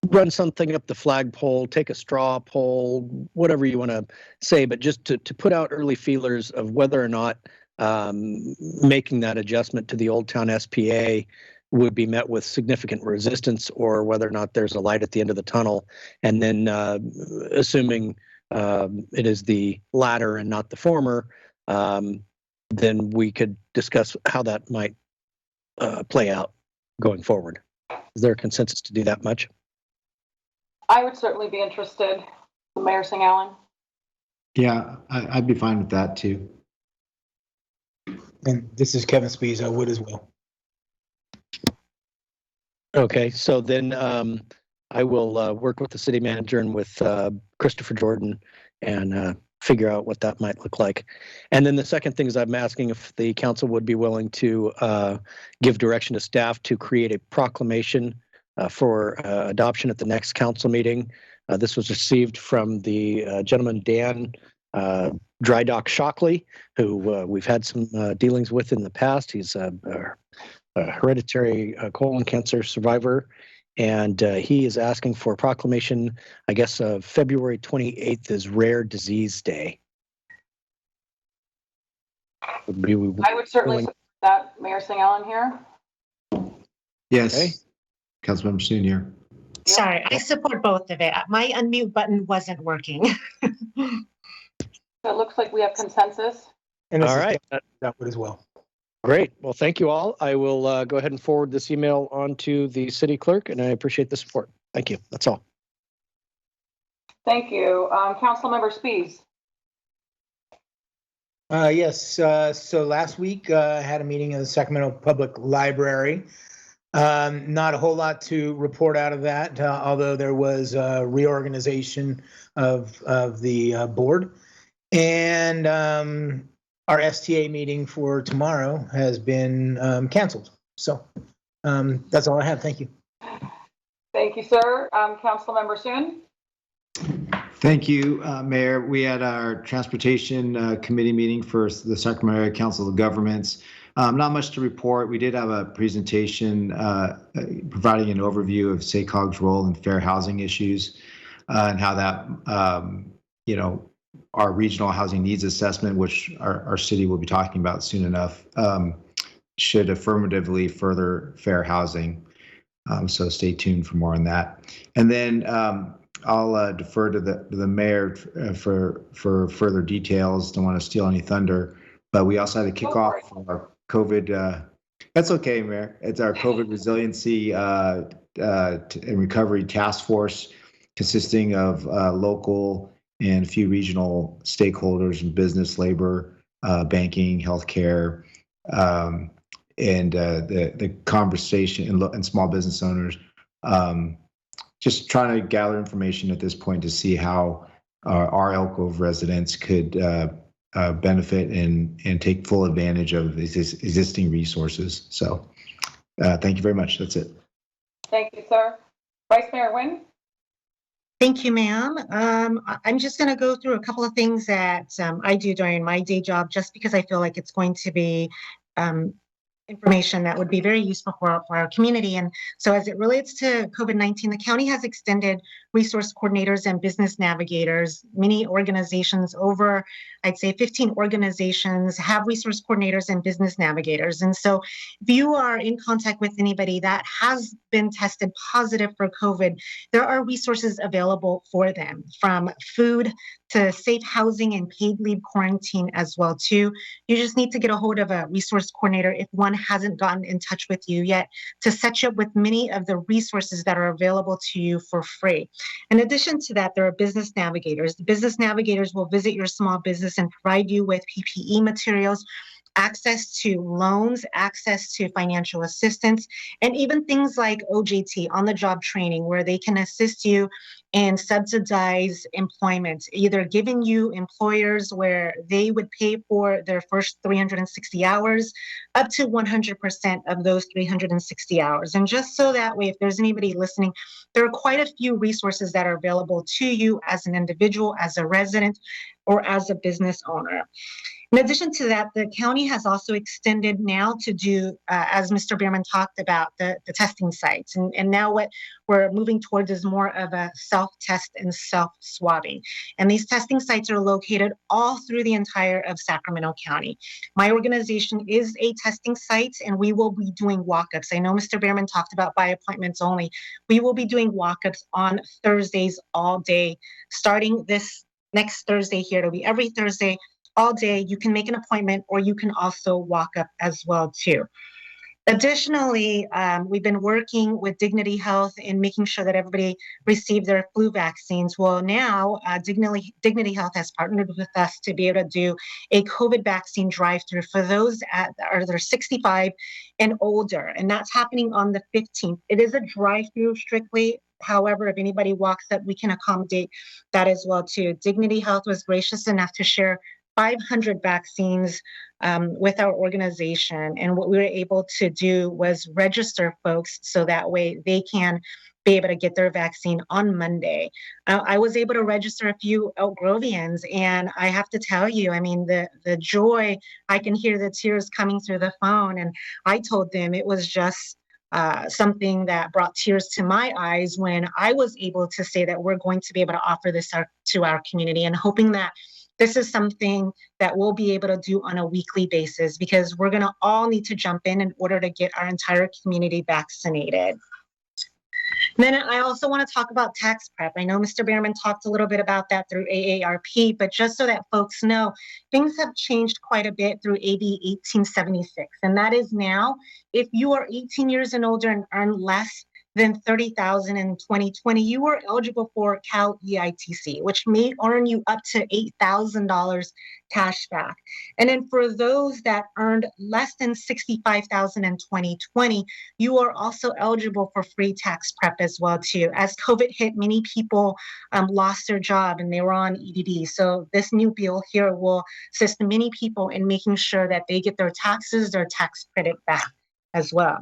run something up the flagpole, take a straw poll, whatever you want to say, but just to put out early feelers of whether or not making that adjustment to the Old Town SPA would be met with significant resistance, or whether or not there's a light at the end of the tunnel. And then assuming it is the latter and not the former, then we could discuss how that might play out going forward. Is there a consensus to do that much? I would certainly be interested. Mayor Singh Allen. Yeah, I'd be fine with that too. And this is Kevin Spees. I would as well. Okay, so then I will work with the city manager and with Christopher Jordan and figure out what that might look like. And then the second thing is I'm asking if the council would be willing to give direction to staff to create a proclamation for adoption at the next council meeting. This was received from the gentleman, Dan Drydock Shockley, who we've had some dealings with in the past. He's a hereditary colon cancer survivor, and he is asking for a proclamation, I guess February 28th is Rare Disease Day. I would certainly support that, Mayor Singh Allen here. Yes, okay. Councilmember Soon here. Sorry, I support both of it. My unmute button wasn't working. So it looks like we have consensus. And this All is right. that would as well. Great. Well, thank you all. I will go ahead and forward this email on to the city clerk, and I appreciate the support. Thank you. That's all. Thank you. Councilmember Spees. Yes. So last week I had a meeting in the Sacramento Public Library. Not a whole lot to report out of that, although there was a reorganization of the board. And our STA meeting for tomorrow has been canceled. So that's all I have. Thank you. Thank you, sir. Councilmember Soon. Thank you, Mayor. We had our transportation committee meeting for the Sacramento Area Council of Governments. Not much to report. We did have a presentation providing an overview of SACOG's role in fair housing issues and how that, our regional housing needs assessment, which our city will be talking about soon enough, should affirmatively further fair housing. So stay tuned for more on that. And then I'll defer to the mayor for further details. Don't want to steal any thunder, but we also had a kickoff for our COVID. That's okay, Mayor. It's our COVID resiliency and recovery task force, consisting of local and a few regional stakeholders in business, labor, banking, healthcare, and the conversation and small business owners. Just trying to gather information at this point to see how our Elk Grove residents could benefit and take full advantage of existing resources. So thank you very much. That's it. Thank you, sir. Vice Mayor Nguyen. Thank you, ma'am. I'm just going to go through a couple of things that I do during my day job, just because I feel like it's going to be information that would be very useful for our community. And so as it relates to COVID-19, the county has extended resource coordinators and business navigators. Many organizations, over, I'd say 15 organizations, have resource coordinators and business navigators. And so if you are in contact with anybody that has been tested positive for COVID, there are resources available for them, from food to safe housing and paid leave quarantine as well too. You just need to get a hold of a resource coordinator if one hasn't gotten in touch with you yet, to set you up with many of the resources that are available to you for free. In addition to that, there are business navigators. The business navigators will visit your small business and provide you with PPE materials, access to loans, access to financial assistance, and even things like OJT, on-the-job training, where they can assist you and subsidize employment, either giving you employers where they would pay for their first 360 hours up to 100% of those 360 hours. And just so that way, if there's anybody listening, there are quite a few resources that are available to you as an individual, as a resident, or as a business owner. In addition to that, the county has also extended now to do, as Mr. Bierman talked about, the testing sites. And now what we're moving towards is more of a self-test and self-swabbing. And these testing sites are located all through the entire of Sacramento County. My organization is a testing site, and we will be doing walk-ups. I know Mr. Bierman talked about by appointments only. We will be doing walk-ups on Thursdays all day, starting this next Thursday here. It'll be every Thursday all day. You can make an appointment, or you can also walk up as well too. Additionally, we've been working with Dignity Health in making sure that everybody received their flu vaccines. Well, now Dignity Health has partnered with us to be able to do a COVID vaccine drive-through for those they're 65 and older, and that's happening on the 15th. It is a drive-through strictly. However, if anybody walks up, we can accommodate that as well too. Dignity Health was gracious enough to share 500 vaccines with our organization. And what we were able to do was register folks so that way they can be able to get their vaccine on Monday. I was able to register a few Elk Grovians, and I have to tell you, I mean, the joy, I can hear the tears coming through the phone. And I told them it was just something that brought tears to my eyes when I was able to say that we're going to be able to offer this to our community, and hoping that this is something that we'll be able to do on a weekly basis, because we're going to all need to jump in order to get our entire community vaccinated. And then I also want to talk about tax prep. I know Mr. Bierman talked a little bit about that through AARP, but just so that folks know, things have changed quite a bit through AB 1876. And that is now, if you are 18 years and older and earn less than $30,000 in 2020, you are eligible for Cal EITC, which may earn you up to $8,000 cash back. And then for those that earned less than $65,000 in 2020, you are also eligible for free tax prep as well too. As COVID hit, many people lost their job and they were on EDD. So this new bill here will assist many people in making sure that they get their taxes, their tax credit back as well.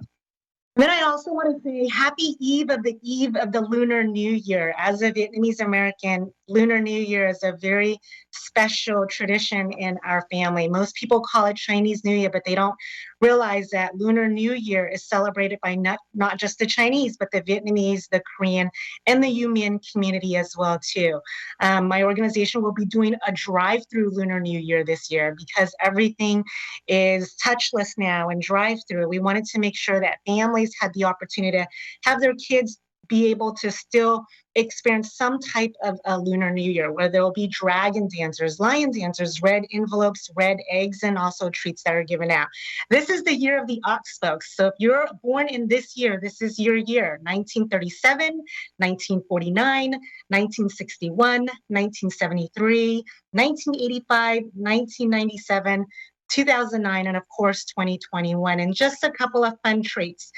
Then I also want to say happy eve of the Lunar New Year. As a Vietnamese American, Lunar New Year is a very special tradition in our family. Most people call it Chinese New Year, but they don't realize that Lunar New Year is celebrated by not just the Chinese, but the Vietnamese, the Korean, and the Yu Minh community as well too. My organization will be doing a drive-through Lunar New Year this year, because everything is touchless now and drive-through. We wanted to make sure that families had the opportunity to have their kids be able to still experience some type of a Lunar New Year, where there will be dragon dancers, lion dancers, red envelopes, red eggs, and also treats that are given out. This is the year of the ox, folks. So if you're born in this year, this is your year: 1937, 1949, 1961, 1973, 1985, 1997, 2009, and of course 2021. And just a couple of fun traits.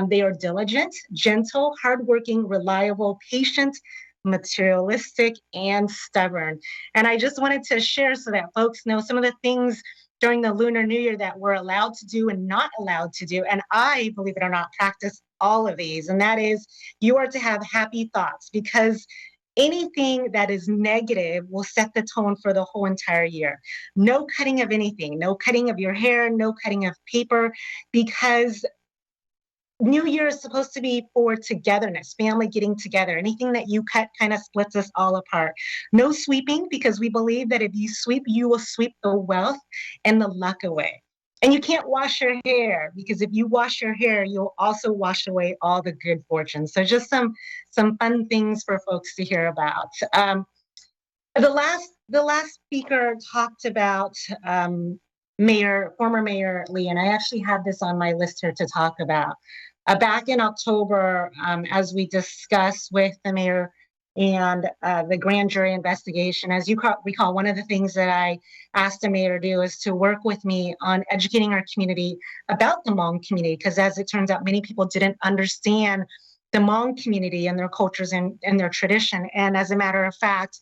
They are diligent, gentle, hardworking, reliable, patient, materialistic, and stubborn. And I just wanted to share so that folks know some of the things during the Lunar New Year that we're allowed to do and not allowed to do. And I, believe it or not, practice all of these. And that is, you are to have happy thoughts, because anything that is negative will set the tone for the whole entire year. No cutting of anything, no cutting of your hair, no cutting of paper, because New Year is supposed to be for togetherness, family getting together. Anything that you cut kind of splits us all apart. No sweeping, because we believe that if you sweep, you will sweep the wealth and the luck away. And you can't wash your hair, because if you wash your hair, you'll also wash away all the good fortune. So just some fun things for folks to hear about. The last speaker talked about former Mayor Lee, and I actually have this on my list here to talk about. Back in October, as we discussed with the mayor and the grand jury investigation, as you recall, one of the things that I asked the mayor to do is to work with me on educating our community about the Hmong community, because as it turns out, many people didn't understand the Hmong community and their cultures and their tradition. And as a matter of fact,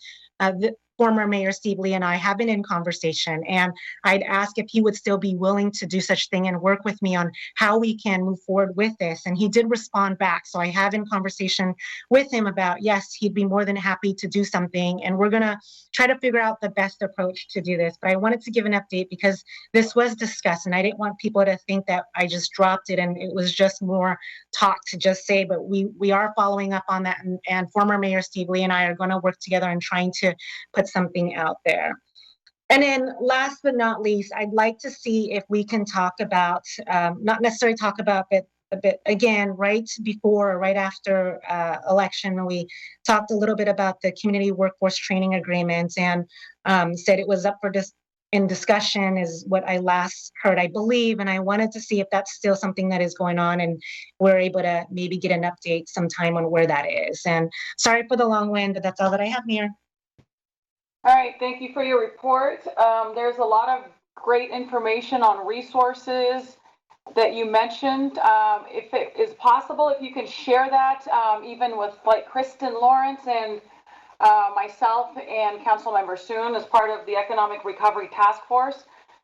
former Mayor Steve Lee and I have been in conversation, and I'd ask if he would still be willing to do such thing and work with me on how we can move forward with this. And he did respond back. So I have in conversation with him about, yes, he'd be more than happy to do something. And we're going to try to figure out the best approach to do this. But I wanted to give an update because this was discussed, and I didn't want people to think that I just dropped it and it was just more talk to just say, but we are following up on that. And former Mayor Steve Lee and I are going to work together and trying to put something out there. And then last but not least, I'd like to see if we can talk about, not necessarily talk about, but a bit again, right before or right after election, we talked a little bit about the community workforce training agreements and said it was up for in discussion is what I last heard, I believe. And I wanted to see if that's still something that is going on and we're able to maybe get an update sometime on where that is. And sorry for the long wind, but that's all that I have, Mayor. All right, thank you for your report. There's a lot of great information on resources that you mentioned. If it is possible, if you can share that even with like Kristen Lawrence and myself and Councilmember Soon as part of the Economic Recovery Task Force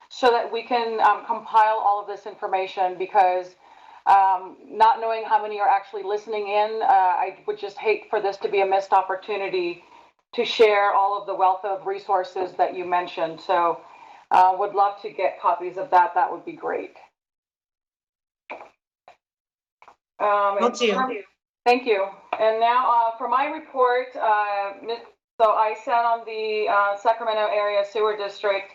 so that we can compile all of this information because not knowing how many are actually listening in, I would just hate for this to be a missed opportunity to share all of the wealth of resources that you mentioned. So would love to get copies of that. That would be great. Thank you. And now for my report, so I sat on the Sacramento Area Sewer District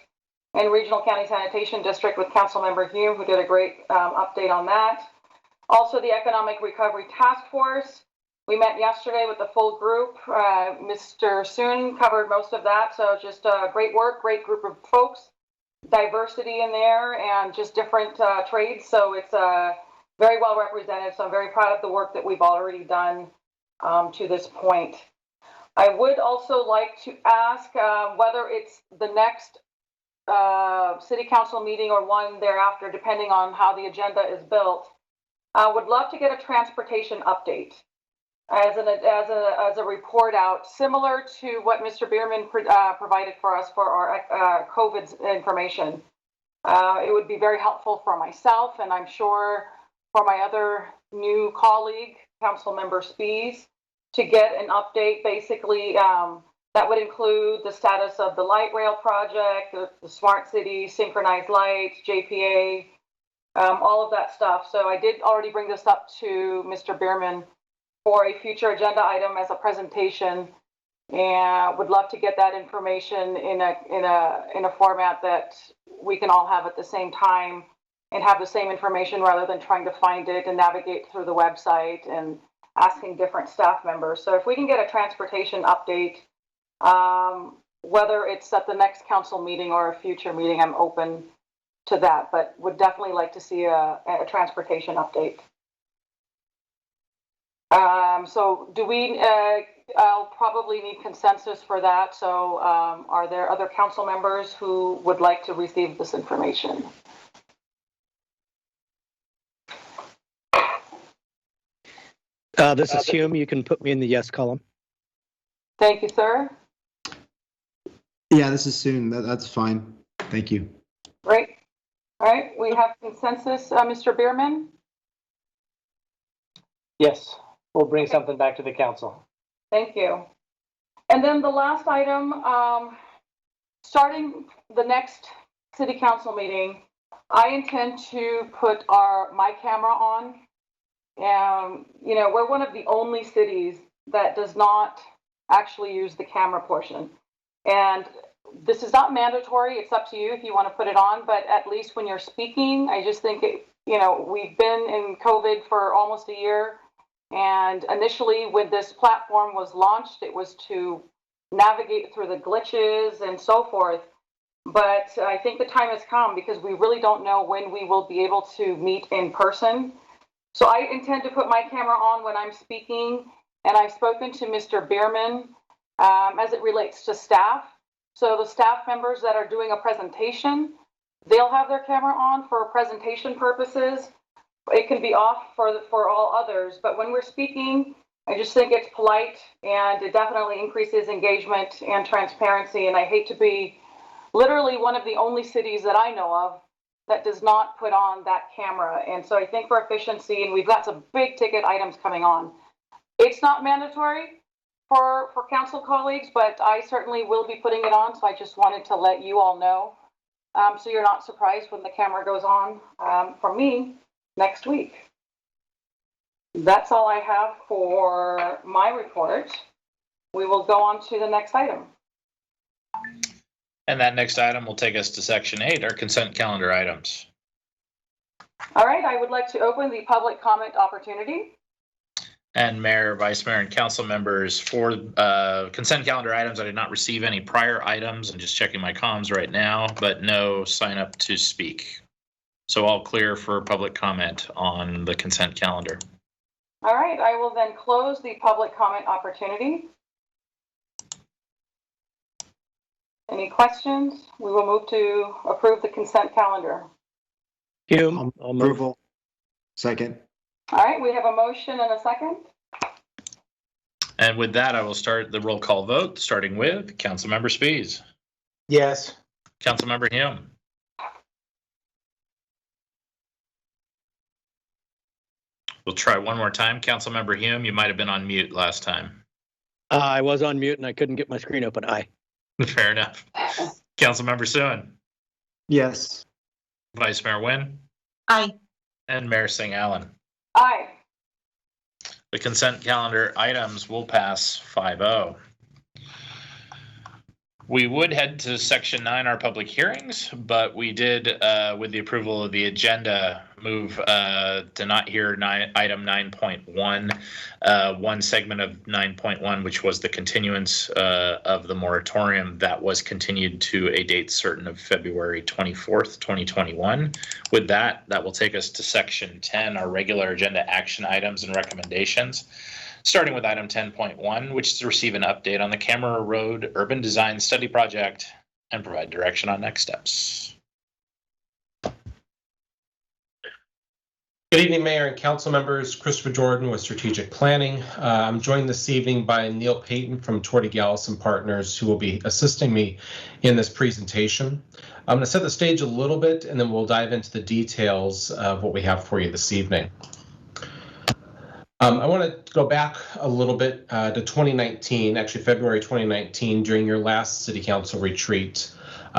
and Regional County Sanitation District with Councilmember Hume, who did a great update on that. Also the Economic Recovery Task Force. We met yesterday with the full group. Mr. Soon covered most of that. So just great work, great group of folks, diversity in there and just different trades. So it's very well represented. So I'm very proud of the work that we've already done to this point. I would also like to ask whether it's the next city council meeting or one thereafter, depending on how the agenda is built. I would love to get a transportation update as a report out, similar to what Mr. Bierman provided for us for our COVID information. It would be very helpful for myself, and I'm sure for my other new colleague, Councilmember Spies, to get an update. Basically, that would include the status of the light rail project, the smart city, synchronized lights, JPA, all of that stuff. So I did already bring this up to Mr. Bierman for a future agenda item as a presentation, and would love to get that information in a format that we can all have at the same time and have the same information rather than trying to find it and navigate through the website and asking different staff members. So if we can get a transportation update, whether it's at the next council meeting or a future meeting, I'm open to that, but would definitely like to see a transportation update. So do we, I'll probably need consensus for that. So are there other council members who would like to receive this information? This is Hume. You can put me in the yes column. Thank you, sir. Yeah, this is Soon. That's fine. Thank you. Great. All right, we have consensus. Mr. Bierman? Yes, we'll bring something back to the council. Thank you. And then the last item, starting the next city council meeting, I intend to put my camera on. You know, we're one of the only cities that does not actually use the camera portion. And this is not mandatory. It's up to you if you want to put it on, but at least when you're speaking, I just think you know, we've been in COVID for almost a year. And initially when this platform was launched, it was to navigate through the glitches and so forth. But I think the time has come because we really don't know when we will be able to meet in person. So I intend to put my camera on when I'm speaking, and I've spoken to Mr. Bierman as it relates to staff. So the staff members that are doing a presentation, they'll have their camera on for presentation purposes. It can be off for all others, but when we're speaking, I just think it's polite and it definitely increases engagement and transparency. And I hate to be literally one of the only cities that I know of that does not put on that camera. And so I think for efficiency, and we've got some big ticket items coming on, it's not mandatory for council colleagues, but I certainly will be putting it on. So I just wanted to let you all know. So you're not surprised when the camera goes on from me next week. That's all I have for my report. We will go on to the next item. And that next item will take us to section 8, our consent calendar items. All right, I would like to open the public comment opportunity. And Mayor, Vice Mayor, and council members, for consent calendar items, I did not receive any prior items. I'm just checking my comms right now, but no sign up to speak. So all clear for public comment on the consent calendar. All right, I will then close the public comment opportunity. Any questions? We will move to approve the consent calendar. Hume, I'll move. Approval. Second. All right, we have a motion and a second. And with that, I will start the roll call vote, starting with Councilmember Spies. Yes. Councilmember Hume. We'll try one more time. Councilmember Hume, you might have been on mute last time. I was on mute and I couldn't get my screen open. Aye. Fair enough. Councilmember Suen. Yes. Vice Mayor Nguyen. Aye. And Mayor Singh Allen. Aye. The consent calendar items will pass 5-0. We would head to section 9, our public hearings, but we did, with the approval of the agenda, move to not hear item 9.1, one segment of 9.1, which was the continuance of the moratorium that was continued to a date certain of February 24th, 2021. With that, that will take us to section 10, our regular agenda action items and recommendations. Starting with item 10.1, which is to receive an update on the Camera Road Urban Design Study Project and provide direction on next steps. Good evening, Mayor and Council members. Christopher Jordan with Strategic Planning. I'm joined this evening by Neil Payton from Torty Gallison Partners, who will be assisting me in this presentation. I'm going to set the stage a little bit, and then we'll dive into the details of what we have for you this evening. I want to go back a little bit to 2019, actually February 2019, during your last City Council retreat.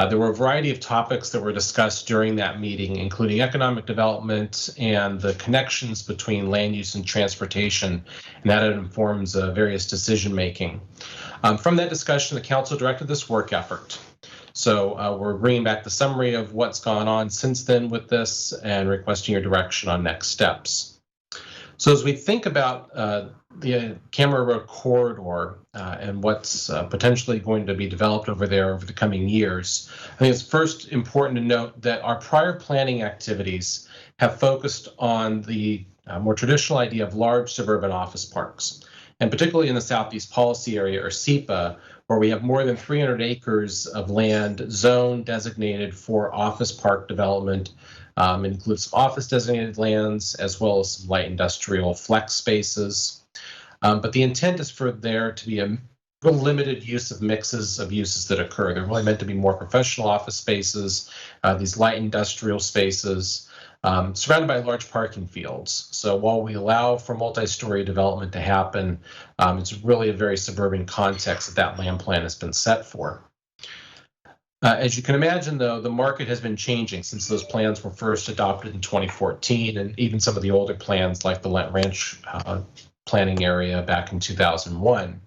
There were a variety of topics that were discussed during that meeting, including economic development and the connections between land use and transportation, and that informs various decision making. From that discussion, the council directed this work effort. So we're bringing back the summary of what's gone on since then with this and requesting your direction on next steps. So as we think about the Camera Road corridor and what's potentially going to be developed over there over the coming years, I think it's first important to note that our prior planning activities have focused on the more traditional idea of large suburban office parks, and particularly in the Southeast Policy Area, or SEPA, where we have more than 300 acres of land zoned designated for office park development. It includes office designated lands as well as some light industrial flex spaces. But the intent is for there to be a real limited use of mixes of uses that occur. They're really meant to be more professional office spaces, these light industrial spaces, surrounded by large parking fields. So while we allow for multi-story development to happen, it's really a very suburban context that land plan has been set for. As you can imagine, though, the market has been changing since those plans were first adopted in 2014, and even some of the older plans like the Lent Ranch planning area back in 2001.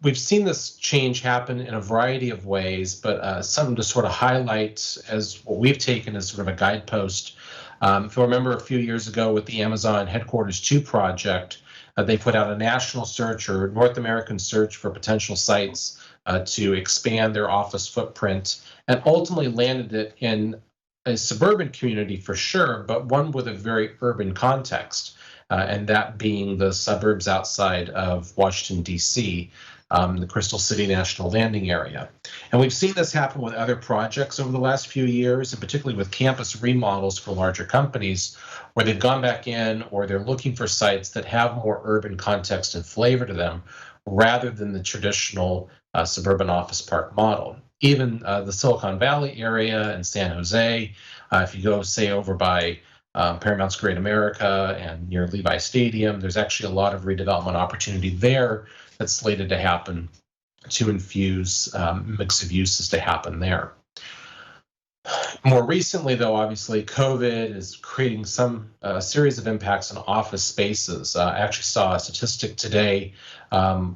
We've seen this change happen in a variety of ways, but something to sort of highlight as what we've taken as sort of a guidepost. If you remember a few years ago with the Amazon Headquarters 2 project, they put out a national search or North American search for potential sites to expand their office footprint, and ultimately landed it in a suburban community for sure, but one with a very urban context, and that being the suburbs outside of Washington, D.C., the Crystal City National Landing area. And we've seen this happen with other projects over the last few years, and particularly with campus remodels for larger companies, where they've gone back in or they're looking for sites that have more urban context and flavor to them, rather than the traditional suburban office park model. Even the Silicon Valley area and San Jose, if you go, say, over by Paramount's Great America and near Levi Stadium, there's actually a lot of redevelopment opportunity there that's slated to happen to infuse mix of uses to happen there. More recently, though, obviously, COVID is creating some series of impacts on office spaces. I actually saw a statistic today.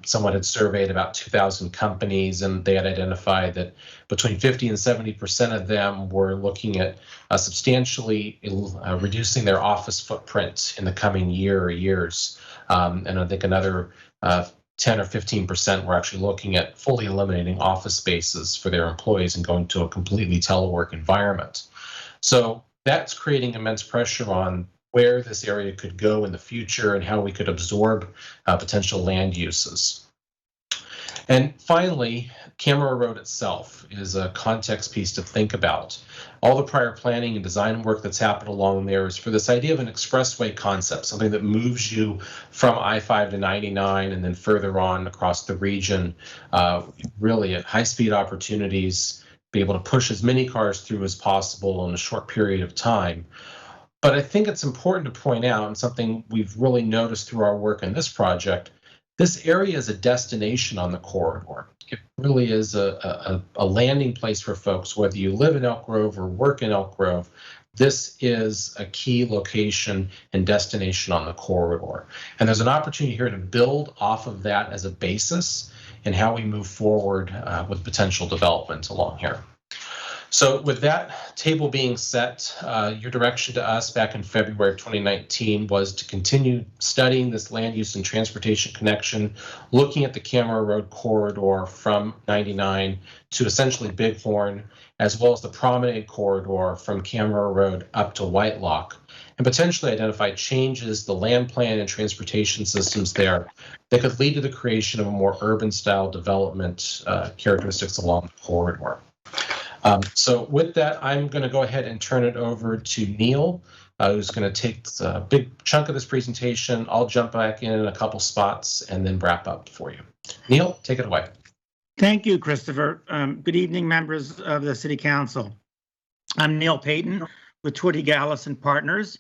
Someone had surveyed about 2,000 companies, and they had identified that between 50 and 70% of them were looking at substantially reducing their office footprint in the coming year or years. And I think another 10 or 15% were actually looking at fully eliminating office spaces for their employees and going to a completely telework environment. So that's creating immense pressure on where this area could go in the future and how we could absorb potential land uses. And finally, Camera Road itself is a context piece to think about. All the prior planning and design work that's happened along there is for this idea of an expressway concept, something that moves you from I-5 to 99 and then further on across the region, really at high-speed opportunities, be able to push as many cars through as possible in a short period of time. But I think it's important to point out, and something we've really noticed through our work in this project, this area is a destination on the corridor. It really is a landing place for folks, whether you live in Elk Grove or work in Elk Grove. This is a key location and destination on the corridor. And there's an opportunity here to build off of that as a basis in how we move forward with potential development along here. So with that table being set, your direction to us back in February of 2019 was to continue studying this land use and transportation connection, looking at the Camera Road corridor from 99 to essentially Bighorn, as well as the Promenade corridor from Camera Road up to Whitelock, and potentially identify changes, the land plan and transportation systems there that could lead to the creation of a more urban style development characteristics along the corridor. So with that, I'm going to go ahead and turn it over to Neil, who's going to take a big chunk of this presentation. I'll jump back in a couple spots and then wrap up for you. Neil, take it away. Thank you, Christopher. Good evening, members of the City Council. I'm Neil Payton with Twitty Gallus and Partners,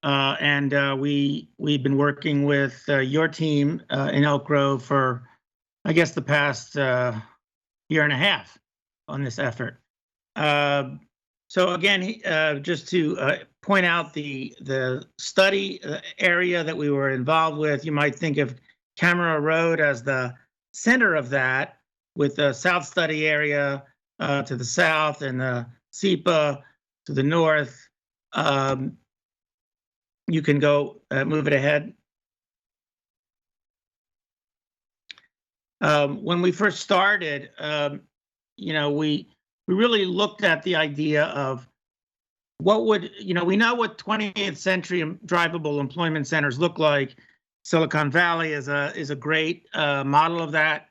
and we've been working with your team in Elk Grove for, I guess, the past year and a half on this effort. So again, just to point out the study area that we were involved with, you might think of Camera Road as the center of that, with the South Study area to the south and the SEPA to the north. You can go move it ahead. When we first started, we really looked at the idea of what would, we know what 20th century drivable employment centers look like. Silicon Valley is a great model of that.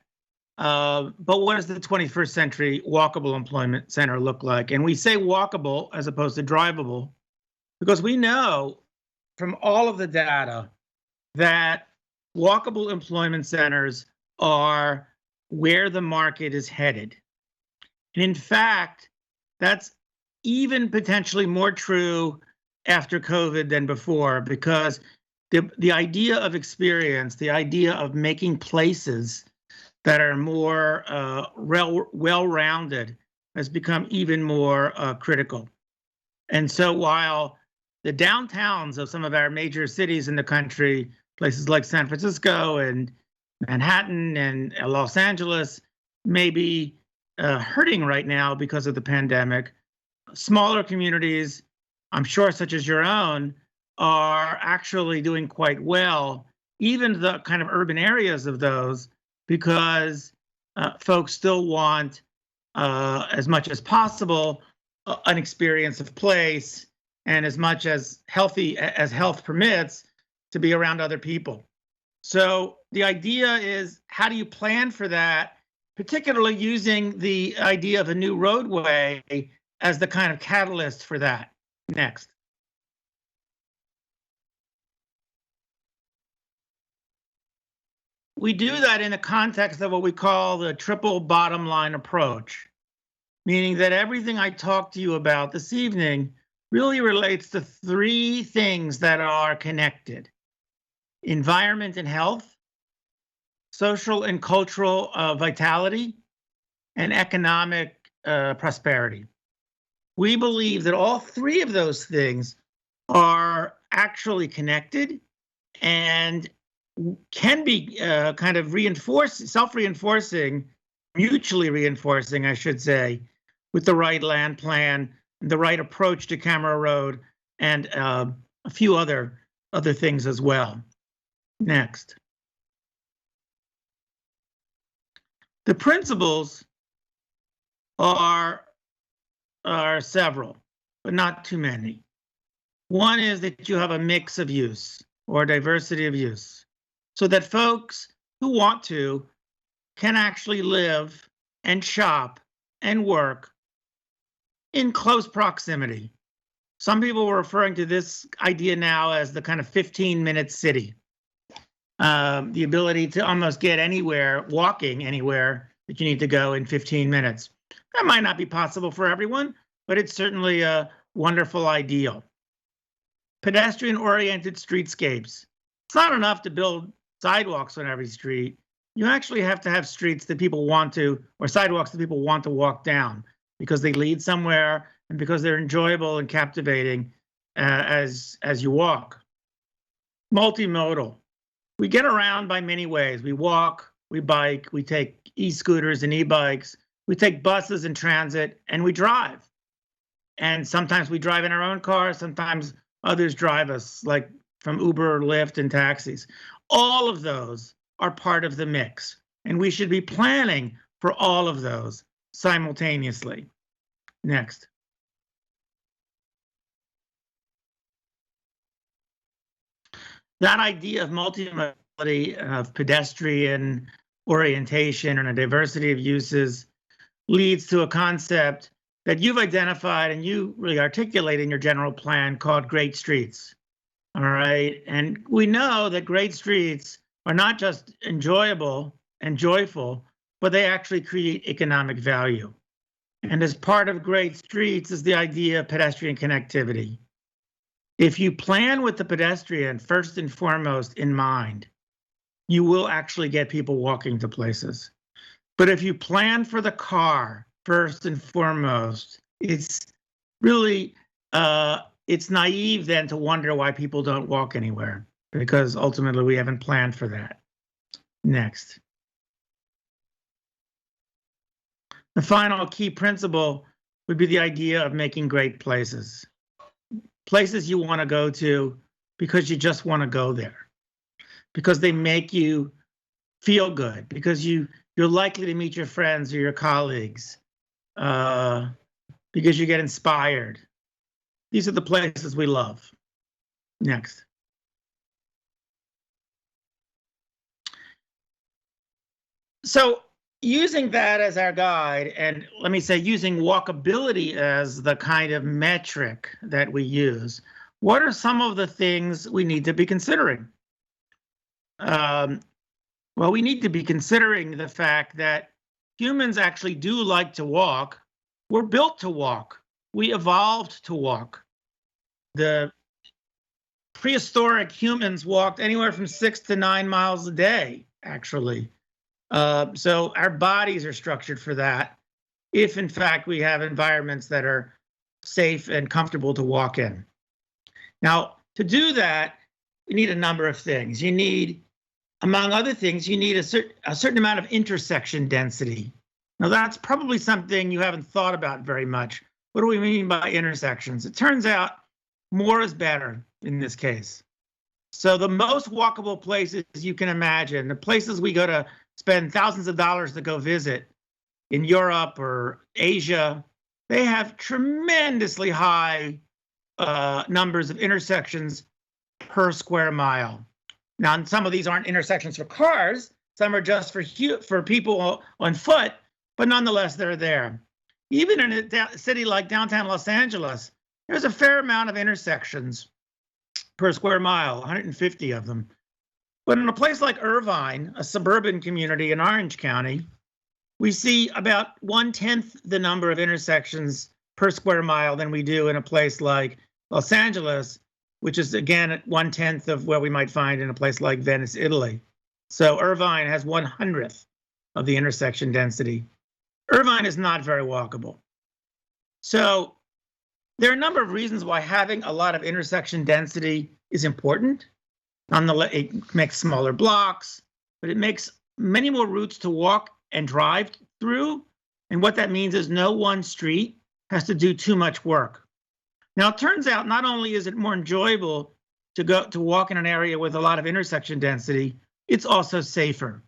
But what does the 21st century walkable employment center look like? And we say walkable as opposed to drivable because we know from all of the data that walkable employment centers are where the market is headed. And in fact, that's even potentially more true after COVID than before, because the idea of experience, the idea of making places that are more well-rounded has become even more critical. And so while the downtowns of some of our major cities in the country, places like San Francisco and Manhattan and Los Angeles, may be hurting right now because of the pandemic, smaller communities, I'm sure such as your own, are actually doing quite well, even the kind of urban areas of those, because folks still want, as much as possible, an experience of place, and as much as health permits, to be around other people. So the idea is, how do you plan for that, particularly using the idea of a new roadway as the kind of catalyst for that? Next. We do that in the context of what we call the triple bottom line approach, meaning that everything I talked to you about this evening really relates to three things that are connected: environment and health, social and cultural vitality, and economic prosperity. We believe that all three of those things are actually connected and can be kind of reinforced, self-reinforcing, mutually reinforcing, I should say, with the right land plan, the right approach to Camera Road, and a few other things as well. Next. The principles are several, but not too many. One is that you have a mix of use or diversity of use, so that folks who want to can actually live and shop and work in close proximity. Some people were referring to this idea now as the kind of 15-minute city. The ability to almost get anywhere, walking anywhere that you need to go in 15 minutes. That might not be possible for everyone, but it's certainly a wonderful ideal. Pedestrian-oriented streetscapes. It's not enough to build sidewalks on every street. You actually have to have streets that people want to, or sidewalks that people want to walk down, because they lead somewhere and because they're enjoyable and captivating as you walk. Multimodal. We get around by many ways. We walk, we bike, we take e-scooters and e-bikes, we take buses and transit, and we drive. And sometimes we drive in our own cars, sometimes others drive us, like from Uber, Lyft, and taxis. All of those are part of the mix, and we should be planning for all of those simultaneously. Next. That idea of multimodality, of pedestrian orientation and a diversity of uses leads to a concept that you've identified and you really articulate in your general plan called great streets. All right, and we know that great streets are not just enjoyable and joyful, but they actually create economic value. And as part of great streets is the idea of pedestrian connectivity. If you plan with the pedestrian first and foremost in mind, you will actually get people walking to places. But if you plan for the car first and foremost, it's really, it's naive then to wonder why people don't walk anywhere, because ultimately we haven't planned for that. Next. The final key principle would be the idea of making great places. Places you want to go to because you just want to go there, because they make you feel good, because you're likely to meet your friends or your colleagues, because you get inspired. These are the places we love. Next. So using that as our guide, and let me say using walkability as the kind of metric that we use, what are some of the things we need to be considering? Well, we need to be considering the fact that humans actually do like to walk. We're built to walk. We evolved to walk. The prehistoric humans walked anywhere from 6 to 9 miles a day, actually. So our bodies are structured for that, if in fact we have environments that are safe and comfortable to walk in. Now, to do that, we need a number of things. You need, among other things, you need a certain amount of intersection density. Now, that's probably something you haven't thought about very much. What do we mean by intersections? It turns out more is better in this case. So the most walkable places you can imagine, the places we go to spend thousands of dollars to go visit in Europe or Asia, they have tremendously high numbers of intersections per square mile. Now, some of these aren't intersections for cars. Some are just for people on foot, but nonetheless, they're there. Even in a city like downtown Los Angeles, there's a fair amount of intersections per square mile, 150 of them. But in a place like Irvine, a suburban community in Orange County, we see about 1/10 the number of intersections per square mile than we do in a place like Los Angeles, which is again at 1/10 of what we might find in a place like Venice, Italy. So Irvine has 1/100th of the intersection density. Irvine is not very walkable. So there are a number of reasons why having a lot of intersection density is important. It makes smaller blocks, but it makes many more routes to walk and drive through. And what that means is no one street has to do too much work. Now, it turns out not only is it more enjoyable to walk in an area with a lot of intersection density, it's also safer.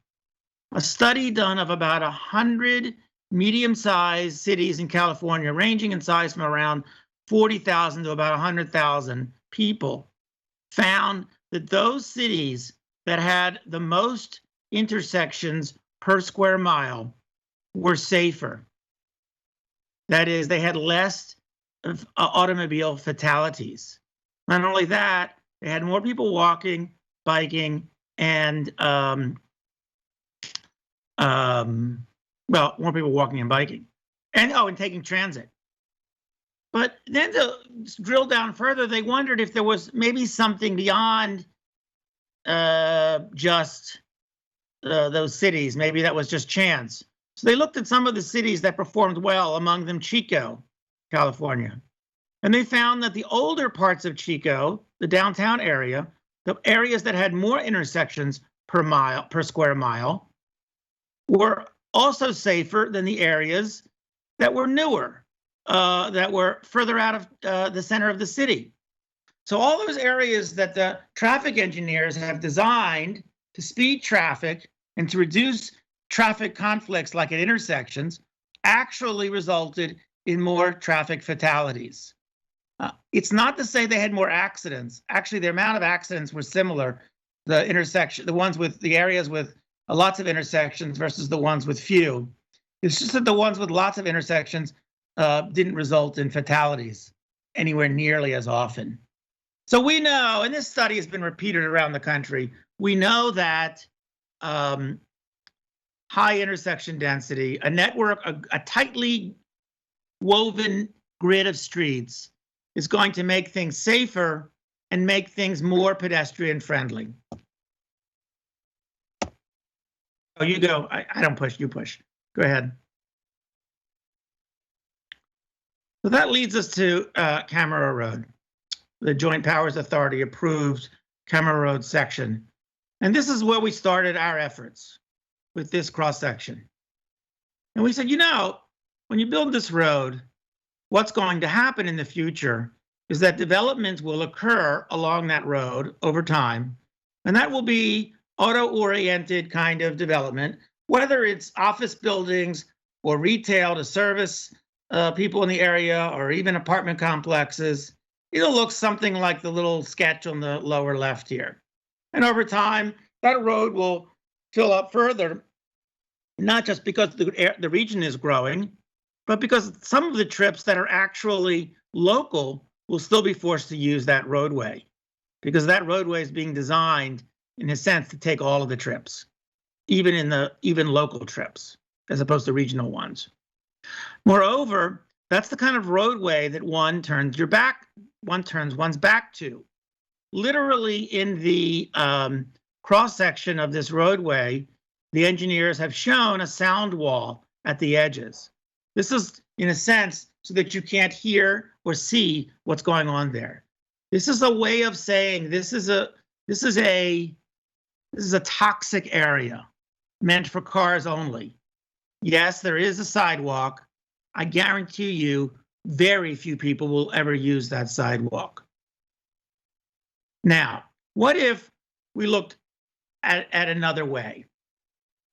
A study done of about 100 medium-sized cities in California, ranging in size from around 40,000 to about 100,000 people, found that those cities that had the most intersections per square mile were safer. That is, they had less of automobile fatalities. Not only that, they had more people walking, biking, and more people walking and biking, and taking transit. But then to drill down further, they wondered if there was maybe something beyond just those cities. Maybe that was just chance. So they looked at some of the cities that performed well, among them Chico, California. And they found that the older parts of Chico, the downtown area, the areas that had more intersections per square mile, were also safer than the areas that were newer, that were further out of the center of the city. So all those areas that the traffic engineers have designed to speed traffic and to reduce traffic conflicts like at intersections actually resulted in more traffic fatalities. It's not to say they had more accidents. Actually, the amount of accidents were similar. The areas with lots of intersections versus the ones with few. It's just that the ones with lots of intersections didn't result in fatalities anywhere nearly as often. So we know, and this study has been repeated around the country, we know that high intersection density, a network, a tightly woven grid of streets is going to make things safer and make things more pedestrian friendly. Oh, you go. I don't push, you push. Go ahead. So that leads us to Camera Road. The Joint Powers Authority approved Camera Road section. And this is where we started our efforts with this cross section. And we said, when you build this road, what's going to happen in the future is that developments will occur along that road over time. And that will be auto-oriented kind of development, whether it's office buildings or retail to service people in the area, or even apartment complexes. It'll look something like the little sketch on the lower left here. And over time, that road will fill up further, not just because the region is growing, but because some of the trips that are actually local will still be forced to use that roadway, because that roadway is being designed, in a sense, to take all of the trips, even local trips, as opposed to regional ones. Moreover, that's the kind of roadway that one turns one's back to. Literally, in the cross section of this roadway, the engineers have shown a sound wall at the edges. This is, in a sense, so that you can't hear or see what's going on there. This is a way of saying this is a toxic area meant for cars only. Yes, there is a sidewalk. I guarantee you very few people will ever use that sidewalk. Now, what if we looked at another way?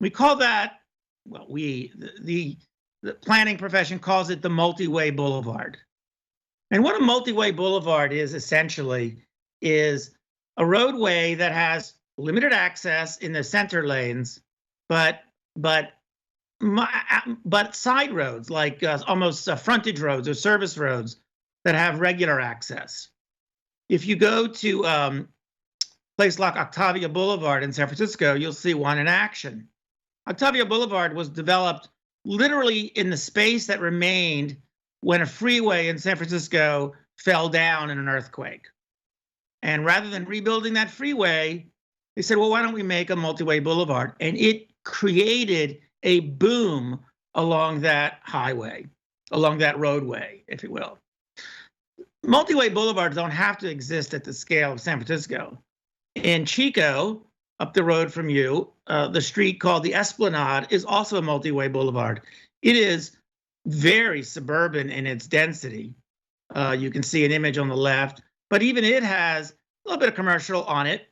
We call that, well, the planning profession calls it the multi-way boulevard. And what a multi-way boulevard is essentially is a roadway that has limited access in the center lanes, but side roads, like almost frontage roads or service roads that have regular access. If you go to a place like Octavia Boulevard in San Francisco, you'll see one in action. Octavia Boulevard was developed literally in the space that remained when a freeway in San Francisco fell down in an earthquake. And rather than rebuilding that freeway, they said, well, why don't we make a multi-way boulevard? And it created a boom along that highway, along that roadway, if you will. Multi-way boulevards don't have to exist at the scale of San Francisco. In Chico, up the road from you, the street called the Esplanade is also a multi-way boulevard. It is very suburban in its density. You can see an image on the left, but even it has a little bit of commercial on it.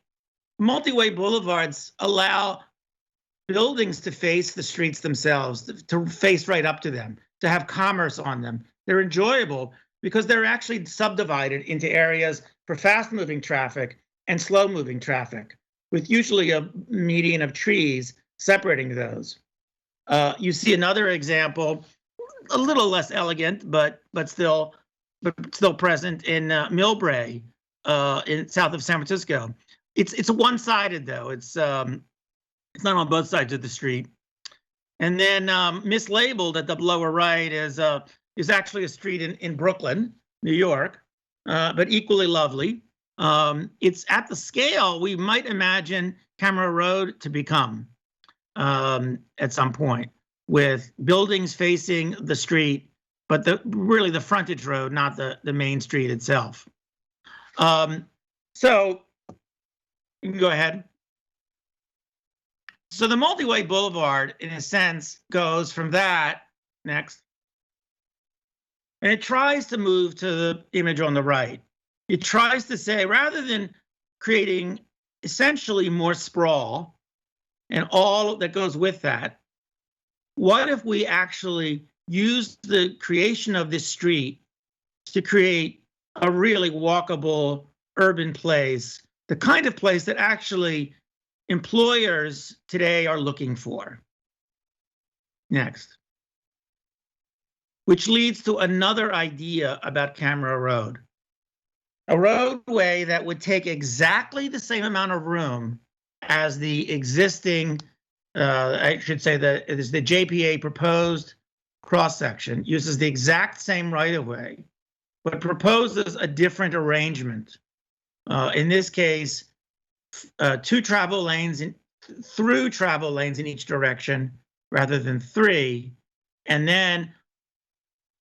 Multi-way boulevards allow buildings to face the streets themselves, to face right up to them, to have commerce on them. They're enjoyable because they're actually subdivided into areas for fast-moving traffic and slow-moving traffic, with usually a median of trees separating those. You see another example, a little less elegant, but still present in Millbrae, in south of San Francisco. It's one-sided though. It's not on both sides of the street. And then mislabeled at the lower right is actually a street in Brooklyn, New York, but equally lovely. It's at the scale we might imagine Camera Road to become at some point, with buildings facing the street, but really the frontage road, not the main street itself. So you can go ahead. So the multi-way boulevard, in a sense, goes from that, next, and it tries to move to the image on the right. It tries to say, rather than creating essentially more sprawl and all that goes with that, what if we actually use the creation of this street to create a really walkable urban place, the kind of place that actually employers today are looking for? Next. Which leads to another idea about Camera Road. A roadway that would take exactly the same amount of room as the existing, I should say that it is the JPA proposed cross-section, uses the exact same right-of-way, but proposes a different arrangement. In this case, through travel lanes in each direction rather than three, and then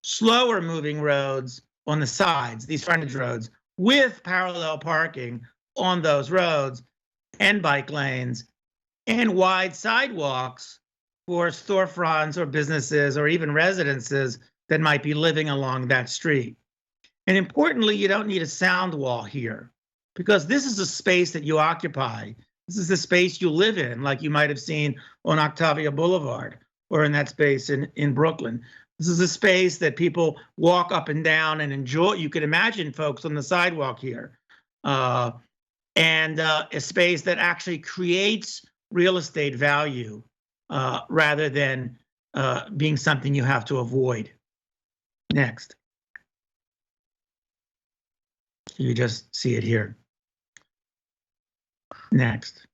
slower moving roads on the sides, these frontage roads, with parallel parking on those roads and bike lanes and wide sidewalks for storefronts or businesses or even residences that might be living along that street. And importantly, you don't need a sound wall here, because this is a space that you occupy. This is the space you live in, like you might have seen on Octavia Boulevard or in that space in Brooklyn. This is a space that people walk up and down and enjoy. You can imagine folks on the sidewalk here. And a space that actually creates real estate value rather than being something you have to avoid. Next. You just see it here. Next.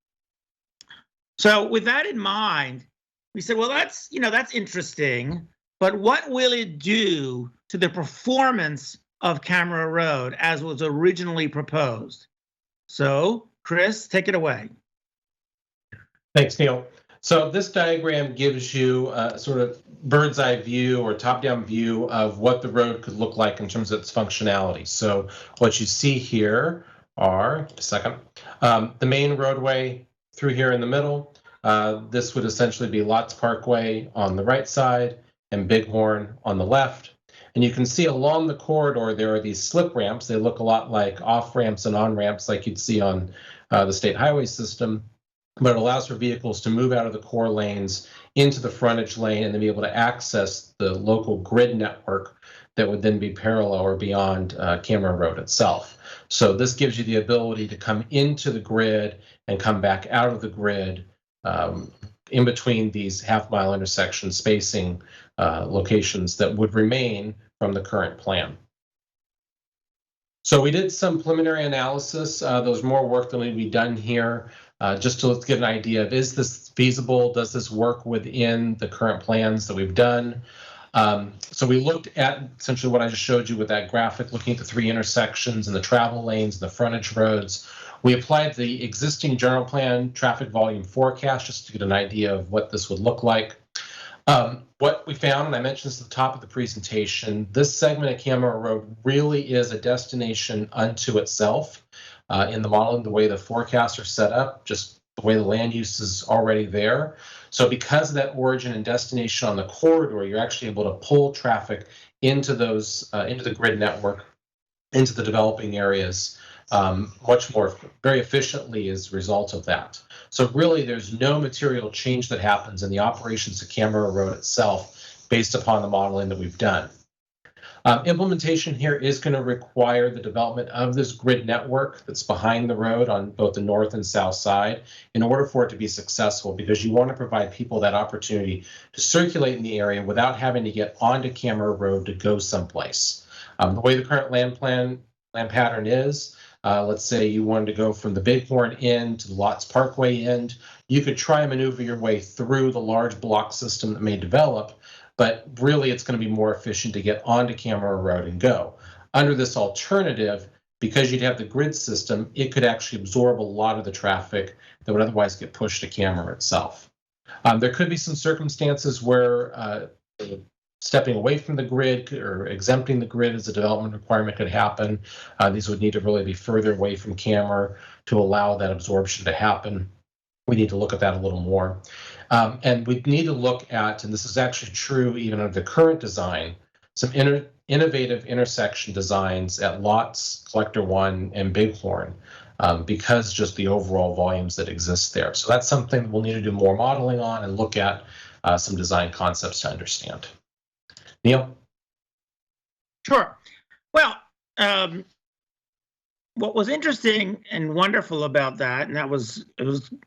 So with that in mind, we said, well, that's interesting, but what will it do to the performance of Camera Road as was originally proposed? So, Chris, take it away. Thanks, Neil. So this diagram gives you a sort of bird's eye view or top-down view of what the road could look like in terms of its functionality. So what you see here are, the main roadway through here in the middle. This would essentially be Lots Parkway on the right side and Bighorn on the left. And you can see along the corridor, there are these slip ramps. They look a lot like off ramps and on ramps like you'd see on the state highway system, but it allows for vehicles to move out of the core lanes into the frontage lane and then be able to access the local grid network that would then be parallel or beyond Camera Road itself. So this gives you the ability to come into the grid and come back out of the grid in between these half-mile intersection spacing locations that would remain from the current plan. So we did some preliminary analysis. There's more work that need to be done here. Just to let's get an idea of, is this feasible? Does this work within the current plans that we've done? So we looked at essentially what I just showed you with that graphic, looking at the 3 intersections and the travel lanes, the frontage roads. We applied the existing general plan traffic volume forecast just to get an idea of what this would look like. What we found, and I mentioned this at the top of the presentation, this segment of Camera Road really is a destination unto itself in the modeling, the way the forecasts are set up, just the way the land use is already there. So because of that origin and destination on the corridor, you're actually able to pull traffic into those, into the grid network, into the developing areas much more, very efficiently as a result of that. So really there's no material change that happens in the operations of Camera Road itself based upon the modeling that we've done. Implementation here is going to require the development of this grid network that's behind the road on both the north and south side in order for it to be successful, because you want to provide people that opportunity to circulate in the area without having to get onto Camera Road to go someplace. The way the current land pattern is, let's say you wanted to go from the Bighorn end to the Lots Parkway end, you could try and maneuver your way through the large block system that may develop, but really it's going to be more efficient to get onto Camera Road and go. Under this alternative, because you'd have the grid system, it could actually absorb a lot of the traffic that would otherwise get pushed to Camera itself. There could be some circumstances where stepping away from the grid or exempting the grid as a development requirement could happen. These would need to really be further away from Camera to allow that absorption to happen. We need to look at that a little more. And we need to look at, and this is actually true even under the current design, some innovative intersection designs at Lots, Collector 1, and Bighorn, because just the overall volumes that exist there. So that's something we'll need to do more modeling on and look at some design concepts to understand. Neil? Sure. Well, what was interesting and wonderful about that, and it was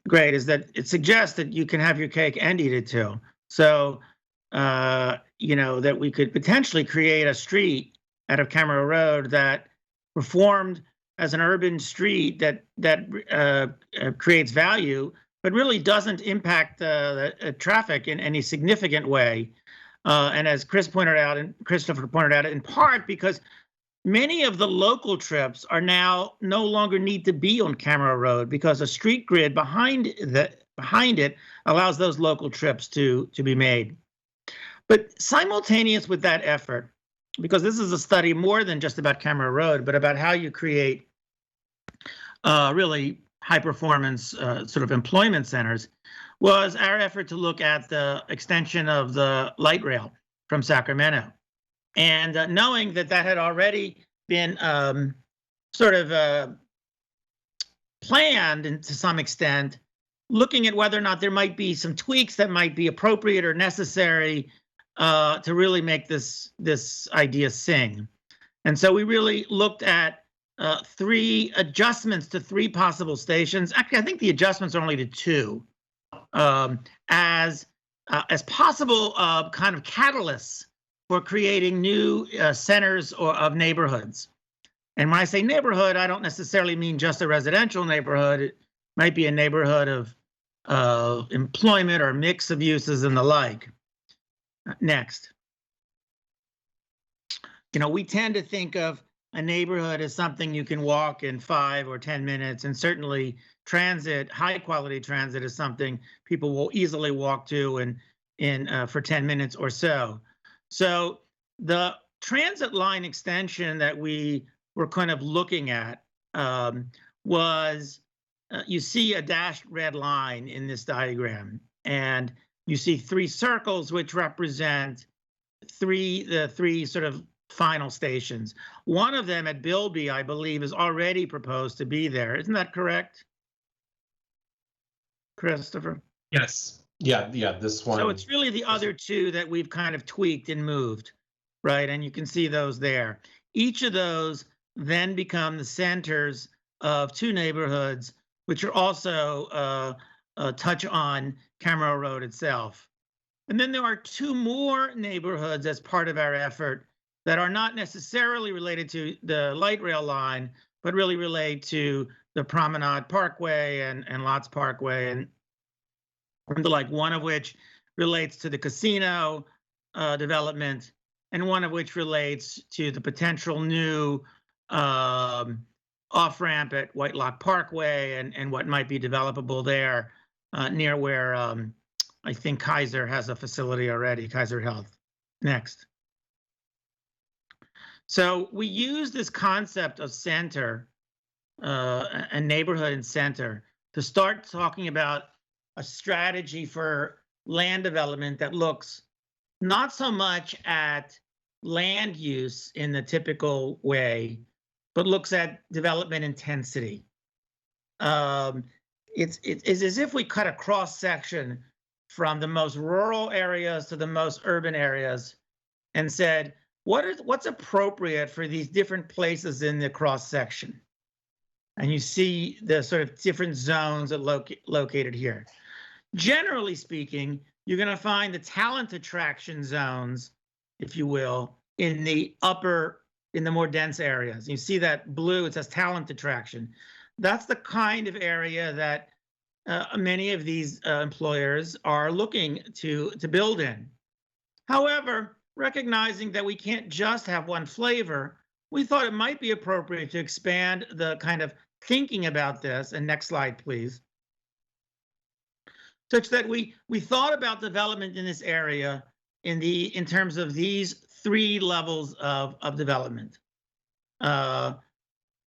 great, is that it suggests that you can have your cake and eat it too. So, you know, that we could potentially create a street out of Camera Road that performed as an urban street that creates value, but really doesn't impact the traffic in any significant way. And as Chris pointed out, and Christopher pointed out, in part because many of the local trips are now no longer need to be on Camera Road because a street grid behind it allows those local trips to be made. But simultaneous with that effort, because this is a study more than just about Camera Road, but about how you create really high performance sort of employment centers, was our effort to look at the extension of the light rail from Sacramento. And knowing that that had already been sort of planned and to some extent, looking at whether or not there might be some tweaks that might be appropriate or necessary to really make this idea sing. And so we really looked at 3 adjustments to 3 possible stations. Actually, I think the adjustments are only to 2. As possible kind of catalysts for creating new centers of neighborhoods. And when I say neighborhood, I don't necessarily mean just a residential neighborhood. It might be a neighborhood of employment or mix of uses and the like. Next. You know, we tend to think of a neighborhood as something you can walk in 5 or 10 minutes, and certainly transit, high quality transit, is something people will easily walk to for 10 minutes or so. So the transit line extension that we were kind of looking at was, you see a dashed red line in this diagram, and you see 3 circles which represent the 3 sort of final stations. One of them at Bilby, I believe, is already proposed to be there. Isn't that correct, Christopher? Yes. Yeah, this one. So it's really the other 2 that we've kind of tweaked and moved. right? And you can see those there. Each of those then become the centers of two neighborhoods, which are also touch on Camera Road itself. And then there are two more neighborhoods as part of our effort that are not necessarily related to the light rail line, but really relate to the Promenade Parkway and Lots Parkway and the like, one of which relates to the casino development, and one of which relates to the potential new off-ramp at Whitelock Parkway and what might be developable there near where I think Kaiser has a facility already, Kaiser Health. Next. So we use this concept of center, a neighborhood and center, to start talking about a strategy for land development that looks not so much at land use in the typical way, but looks at development intensity. It's as if we cut a cross section from the most rural areas to the most urban areas and said, what's appropriate for these different places in the cross section? And you see the sort of different zones that located here. Generally speaking, you're going to find the talent attraction zones, if you will, in the more dense areas. You see that blue, it says talent attraction. That's the kind of area that many of these employers are looking to build in. However, recognizing that we can't just have one flavor, we thought it might be appropriate to expand the kind of thinking about this, and next slide, please, such that we thought about development in this area in terms of these three levels of development.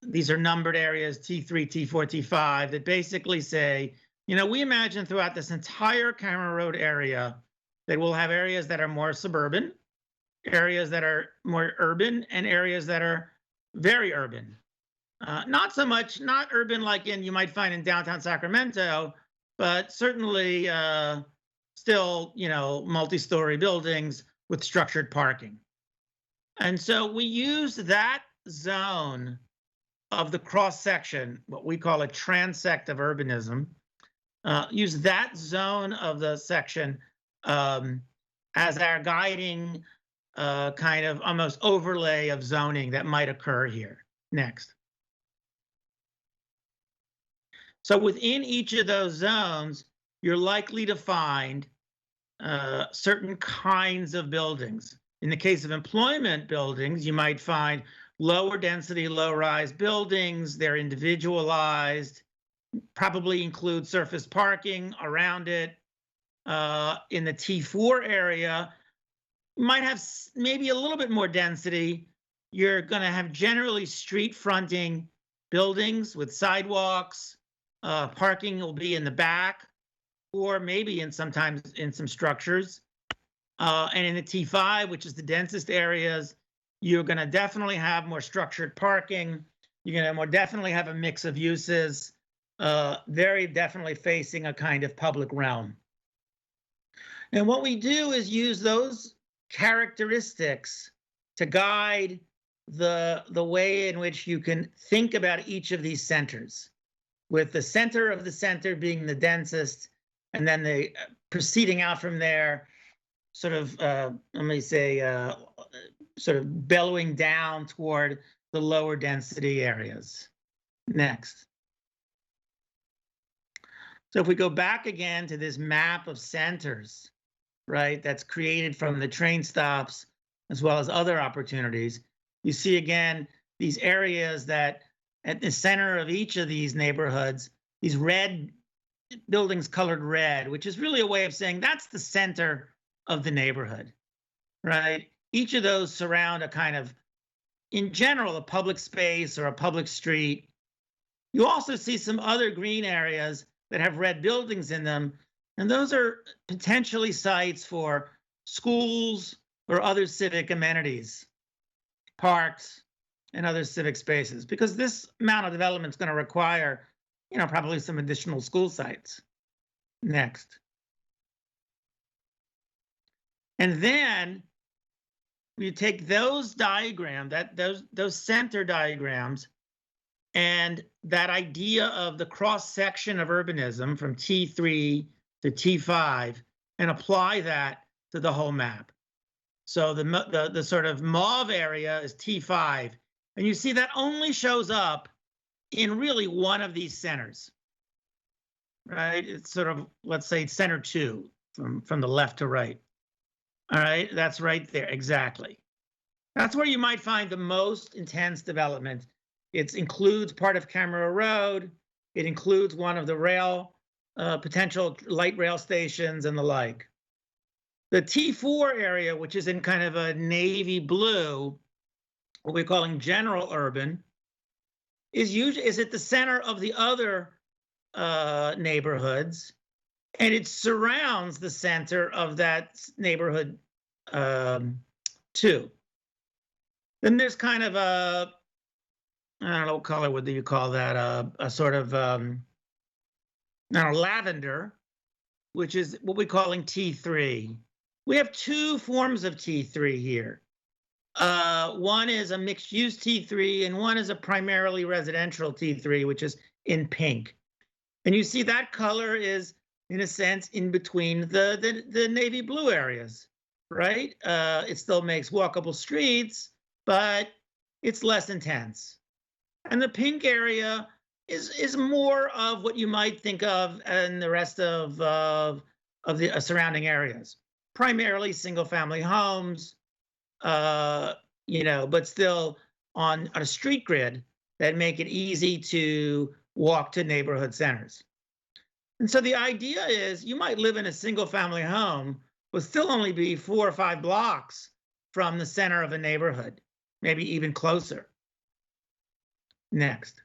These are numbered areas, T3, T4, T5, that basically say, we imagine throughout this entire Camera Road area that we'll have areas that are more suburban, areas that are more urban, and areas that are very urban. Not urban like you might find in downtown Sacramento, but certainly still, multi-story buildings with structured parking. And so we use that zone of the cross section, what we call a transect of urbanism, use that zone of the section as our guiding kind of almost overlay of zoning that might occur here. Next. So within each of those zones, you're likely to find certain kinds of buildings. In the case of employment buildings, you might find lower density, low-rise buildings. They're individualized, probably include surface parking around it. In the T4 area, you might have maybe a little bit more density. You're going to have generally street fronting buildings with sidewalks. Parking will be in the back, or maybe sometimes in some structures. And in the T5, which is the densest areas, you're going to definitely have more structured parking. You're going to more definitely have a mix of uses, very definitely facing a kind of public realm. And what we do is use those characteristics to guide the way in which you can think about each of these centers, with the center of the center being the densest, and then the proceeding out from there, sort of, sort of bellowing down toward the lower density areas. Next. So if we go back again to this map of centers, right, that's created from the train stops as well as other opportunities, you see again these areas that at the center of each of these neighborhoods, these red buildings colored red, which is really a way of saying that's the center of the neighborhood, right? Each of those surround a kind of, in general, a public space or a public street. You also see some other green areas that have red buildings in them, and those are potentially sites for schools or other civic amenities, parks, and other civic spaces, because this amount of development is going to require, probably some additional school sites. Next. And then you take those diagrams, those center diagrams, and that idea of the cross section of urbanism from T3 to T5, and apply that to the whole map. So the sort of mauve area is T5, and you see that only shows up in really one of these centers, right? It's sort of, let's say, center 2 from the left to right. All right, that's right there, exactly. That's where you might find the most intense development. It includes part of Camera Road. It includes one of the rail, potential light rail stations and the like. The T4 area, which is in kind of a navy blue, what we're calling general urban, is at the center of the other neighborhoods, and it surrounds the center of that neighborhood too. Then there's kind of a, I don't know what color would you call that, a sort of lavender, which is what we're calling T3. We have two forms of T3 here. One is a mixed-use T3, and one is a primarily residential T3, which is in pink. And you see that color is, in a sense, in between the navy blue areas, right? It still makes walkable streets, but it's less intense. And the pink area is more of what you might think of in the rest of the surrounding areas. Primarily single-family homes, but still on a street grid that make it easy to walk to neighborhood centers. And so the idea is you might live in a single-family home, but still only be 4 or 5 blocks from the center of a neighborhood, maybe even closer. Next.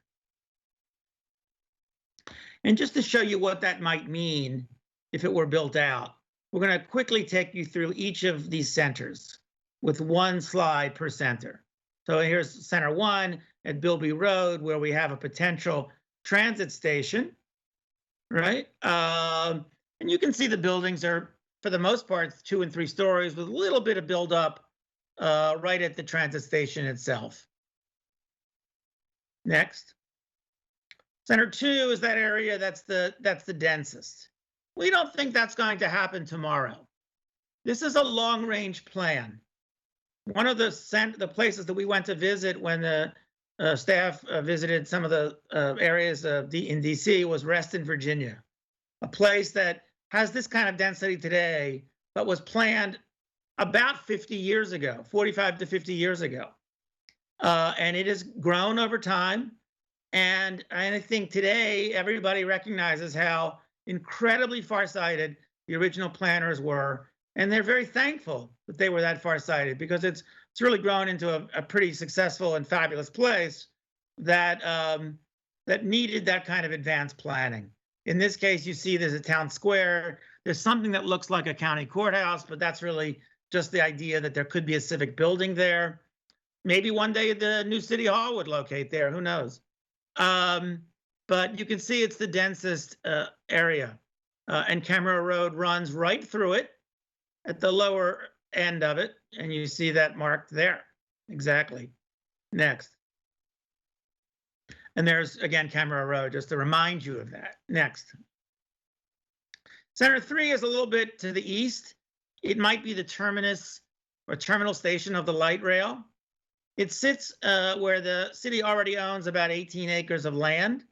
And just to show you what that might mean if it were built out, we're going to quickly take you through each of these centers with one slide per center. So here's center 1 at Bilby Road, where we have a potential transit station, right? And you can see the buildings are, for the most part, 2 and 3 stories with a little bit of buildup right at the transit station itself. Next. Center 2 is that area that's the densest. We don't think that's going to happen tomorrow. This is a long-range plan. One of the places that we went to visit when the staff visited some of the areas in DC was Reston, Virginia, a place that has this kind of density today, but was planned about 50 years ago, 45 to 50 years ago. And it has grown over time. And I think today everybody recognizes how incredibly farsighted the original planners were, and they're very thankful that they were that farsighted, because it's really grown into a pretty successful and fabulous place that that needed that kind of advanced planning. In this case, you see there's a town square. There's something that looks like a county courthouse, but that's really just the idea that there could be a civic building there. Maybe one day the new city hall would locate there, who knows? But you can see it's the densest area, and Camera Road runs right through it at the lower end of it, and you see that marked there. Exactly. Next. And there's, again, Camera Road, just to remind you of that. Next. Center 3 is a little bit to the east. It might be the terminus or terminal station of the light rail. It sits where the city already owns about 18 acres of land.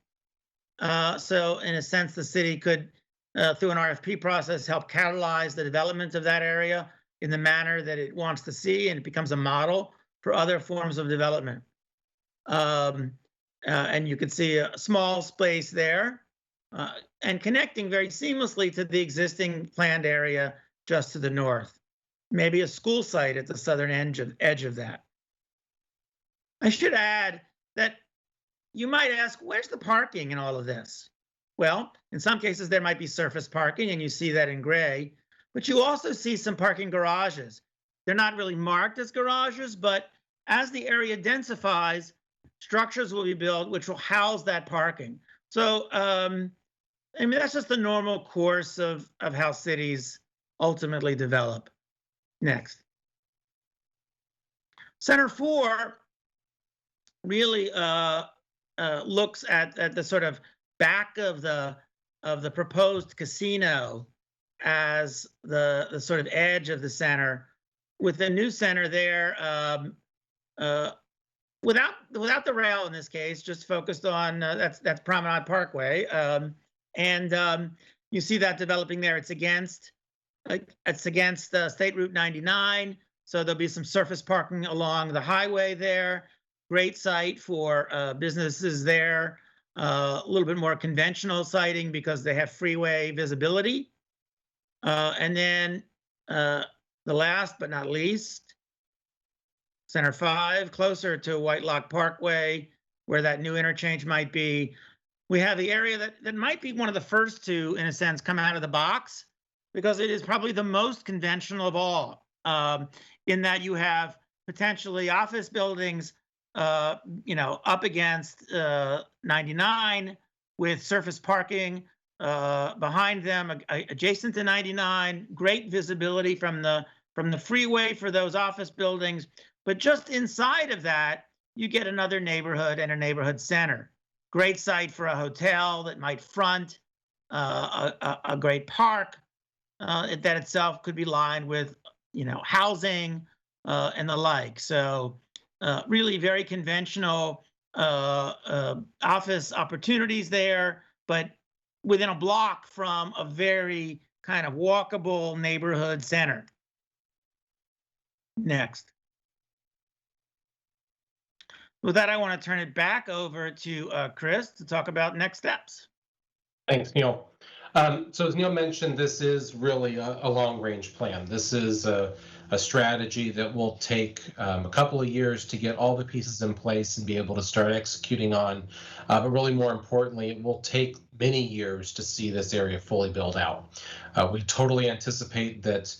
So in a sense, the city could, through an RFP process, help catalyze the development of that area in the manner that it wants to see, and it becomes a model for other forms of development. And you can see a small space there, and connecting very seamlessly to the existing planned area just to the north. Maybe a school site at the southern edge of that. I should add that you might ask, where's the parking in all of this? Well, in some cases, there might be surface parking, and you see that in gray, but you also see some parking garages. They're not really marked as garages, but as the area densifies, structures will be built which will house that parking. So, I mean, that's just the normal course of how cities ultimately develop. Next. Center 4 really looks at the sort of back of the proposed casino as the sort of edge of the center, with the new center there without the rail in this case, just focused on that's Promenade Parkway, and you see that developing there. It's against State Route 99, so there'll be some surface parking along the highway there. Great site for businesses there. A little bit more conventional siting because they have freeway visibility. And then the last but not least, Center 5, closer to Whitelock Parkway, where that new interchange might be. We have the area that might be one of the first to, in a sense, come out of the box, because it is probably the most conventional of all, in that you have potentially office buildings, up against 99 with surface parking behind them, adjacent to 99, great visibility from the freeway for those office buildings. But just inside of that, you get another neighborhood and a neighborhood center. Great site for a hotel that might front a great park that itself could be lined with, housing and the like. So really very conventional office opportunities there, but within a block from a very kind of walkable neighborhood center. Next. With that, I want to turn it back over to Chris to talk about next steps. Thanks, Neil. So as Neil mentioned, this is really a long-range plan. This is a strategy that will take a couple of years to get all the pieces in place and be able to start executing on. But really more importantly, it will take many years to see this area fully built out. We totally anticipate that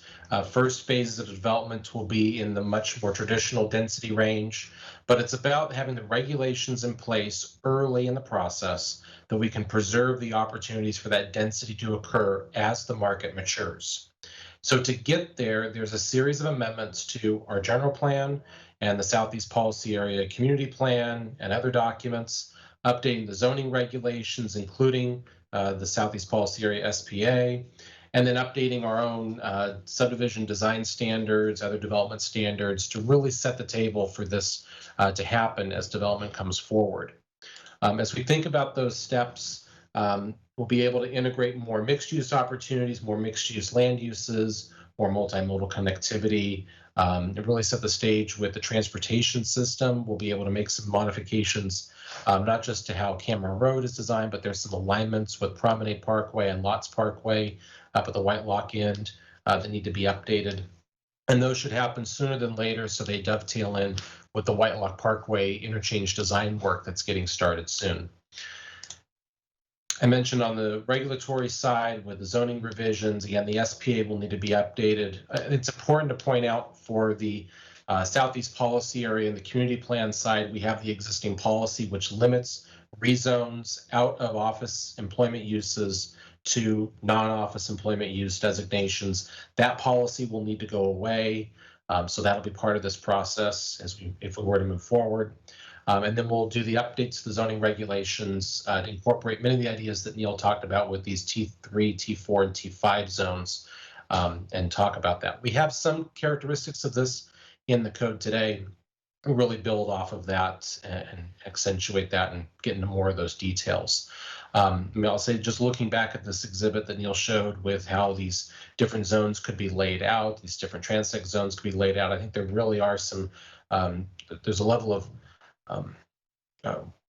first phases of development will be in the much more traditional density range, but it's about having the regulations in place early in the process that we can preserve the opportunities for that density to occur as the market matures. So to get there, there's a series of amendments to our general plan and the Southeast Policy Area Community Plan and other documents, updating the zoning regulations, including the Southeast Policy Area SPA, and then updating our own subdivision design standards, other development standards to really set the table for this to happen as development comes forward. As we think about those steps, we'll be able to integrate more mixed-use opportunities, more mixed-use land uses, more multimodal connectivity, and really set the stage with the transportation system. We'll be able to make some modifications, not just to how Cameron Road is designed, but there's some alignments with Promenade Parkway and Lots Parkway up at the Whitelock end that need to be updated. And those should happen sooner than later, so they dovetail in with the Whitelock Parkway interchange design work that's getting started soon. I mentioned on the regulatory side with the zoning revisions, again, the SPA will need to be updated. It's important to point out for the Southeast Policy Area and the community plan side, we have the existing policy which limits rezones out of office employment uses to non-office employment use designations. That policy will need to go away. So that'll be part of this process if we were to move forward. And then we'll do the updates to the zoning regulations to incorporate many of the ideas that Neil talked about with these T3, T4, and T5 zones and talk about that. We have some characteristics of this in the code today. We really build off of that and accentuate that and get into more of those details. I'll say just looking back at this exhibit that Neil showed with how these different zones could be laid out, these different transect zones could be laid out, I think there really are some, there's a level of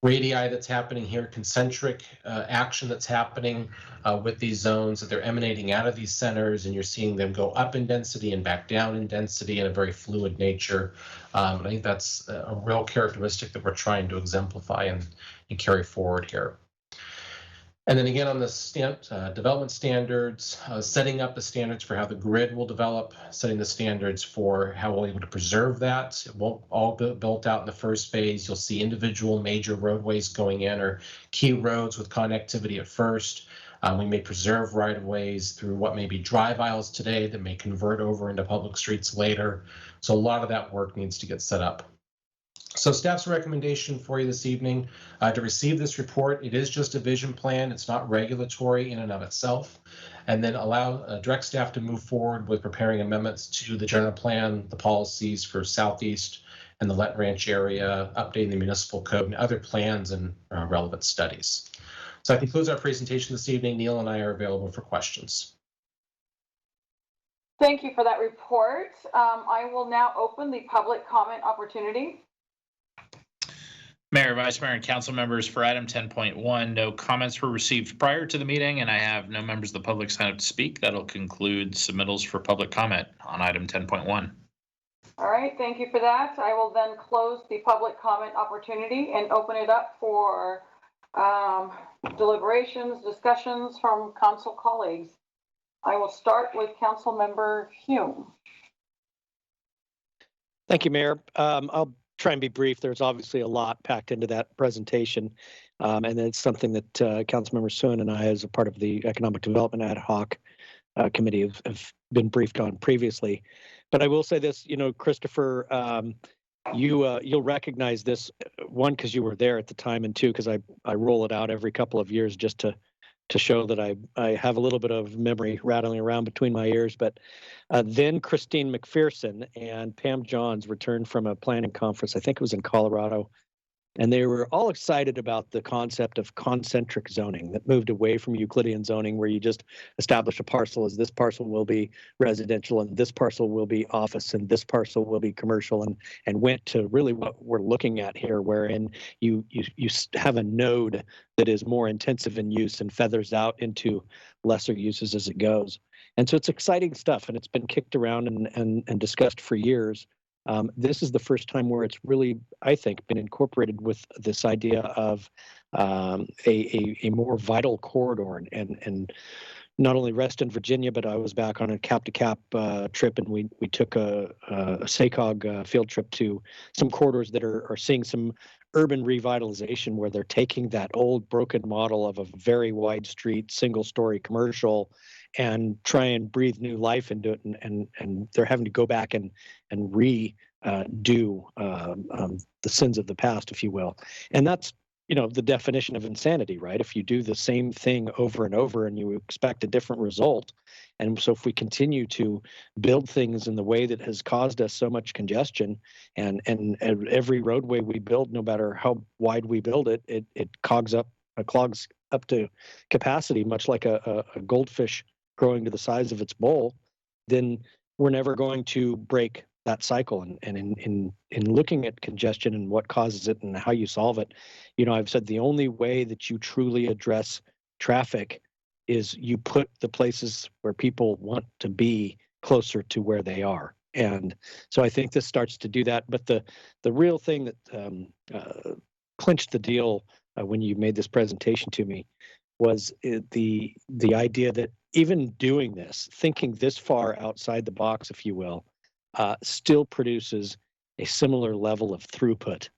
radii that's happening here, concentric action that's happening with these zones, that they're emanating out of these centers, and you're seeing them go up in density and back down in density in a very fluid nature. I think that's a real characteristic that we're trying to exemplify and carry forward here. And then again on the development standards, setting up the standards for how the grid will develop, setting the standards for how we'll be able to preserve that. It won't all be built out in the first phase. You'll see individual major roadways going in or key roads with connectivity at first. We may preserve right-of-ways through what may be drive aisles today that may convert over into public streets later. So a lot of that work needs to get set up. So staff's recommendation for you this evening to receive this report. It is just a vision plan. It's not regulatory in and of itself. And then allow direct staff to move forward with preparing amendments to the general plan, the policies for Southeast and the Let Ranch area, updating the municipal code and other plans and relevant studies. So that concludes our presentation this evening. Neil and I are available for questions. Thank you for that report. I will now open the public comment opportunity. Mayor, Vice Mayor, and council members, for item 10.1, no comments were received prior to the meeting, and I have no members of the public sign up to speak. That'll conclude submittals for public comment on item 10.1. All right, thank you for that. I will then close the public comment opportunity and open it up for deliberations, discussions from council colleagues. I will start with Council Member Hume. Thank you, Mayor. I'll try and be brief. There's obviously a lot packed into that presentation. And it's something that Councilmember Soon and I, as a part of the Economic Development Ad Hoc Committee, have been briefed on previously. But I will say this, Christopher, you'll recognize this, one, because you were there at the time, and two, because I roll it out every couple of years just to show that I have a little bit of memory rattling around between my ears. But then Christine McPherson and Pam Johns returned from a planning conference, I think it was in Colorado, and they were all excited about the concept of concentric zoning that moved away from Euclidean zoning, where you just establish a parcel as this parcel will be residential and this parcel will be office and this parcel will be commercial, and went to really what we're looking at here, wherein you have a node that is more intensive in use and feathers out into lesser uses as it goes. And so it's exciting stuff, and it's been kicked around and discussed for years. This is the first time where it's really, I think, been incorporated with this idea of a more vital corridor, and not only rest in Virginia, but I was back on a cap-to-cap trip, and we took a SACOG field trip to some corridors that are seeing some urban revitalization, where they're taking that old broken model of a very wide street, single-story commercial, and try and breathe new life into it, and they're having to go back and redo the sins of the past, if you will. And that's the definition of insanity, right? If you do the same thing over and over and you expect a different result. And so if we continue to build things in the way that has caused us so much congestion, and every roadway we build, no matter how wide we build it, it clogs up to capacity, much like a goldfish growing to the size of its bowl, then we're never going to break that cycle. And in looking at congestion and what causes it and how you solve it, I've said the only way that you truly address traffic is you put the places where people want to be closer to where they are. And so I think this starts to do that. But the real thing that clinched the deal when you made this presentation to me was the idea that even doing this, thinking this far outside the box, if you will, still produces a similar level of throughput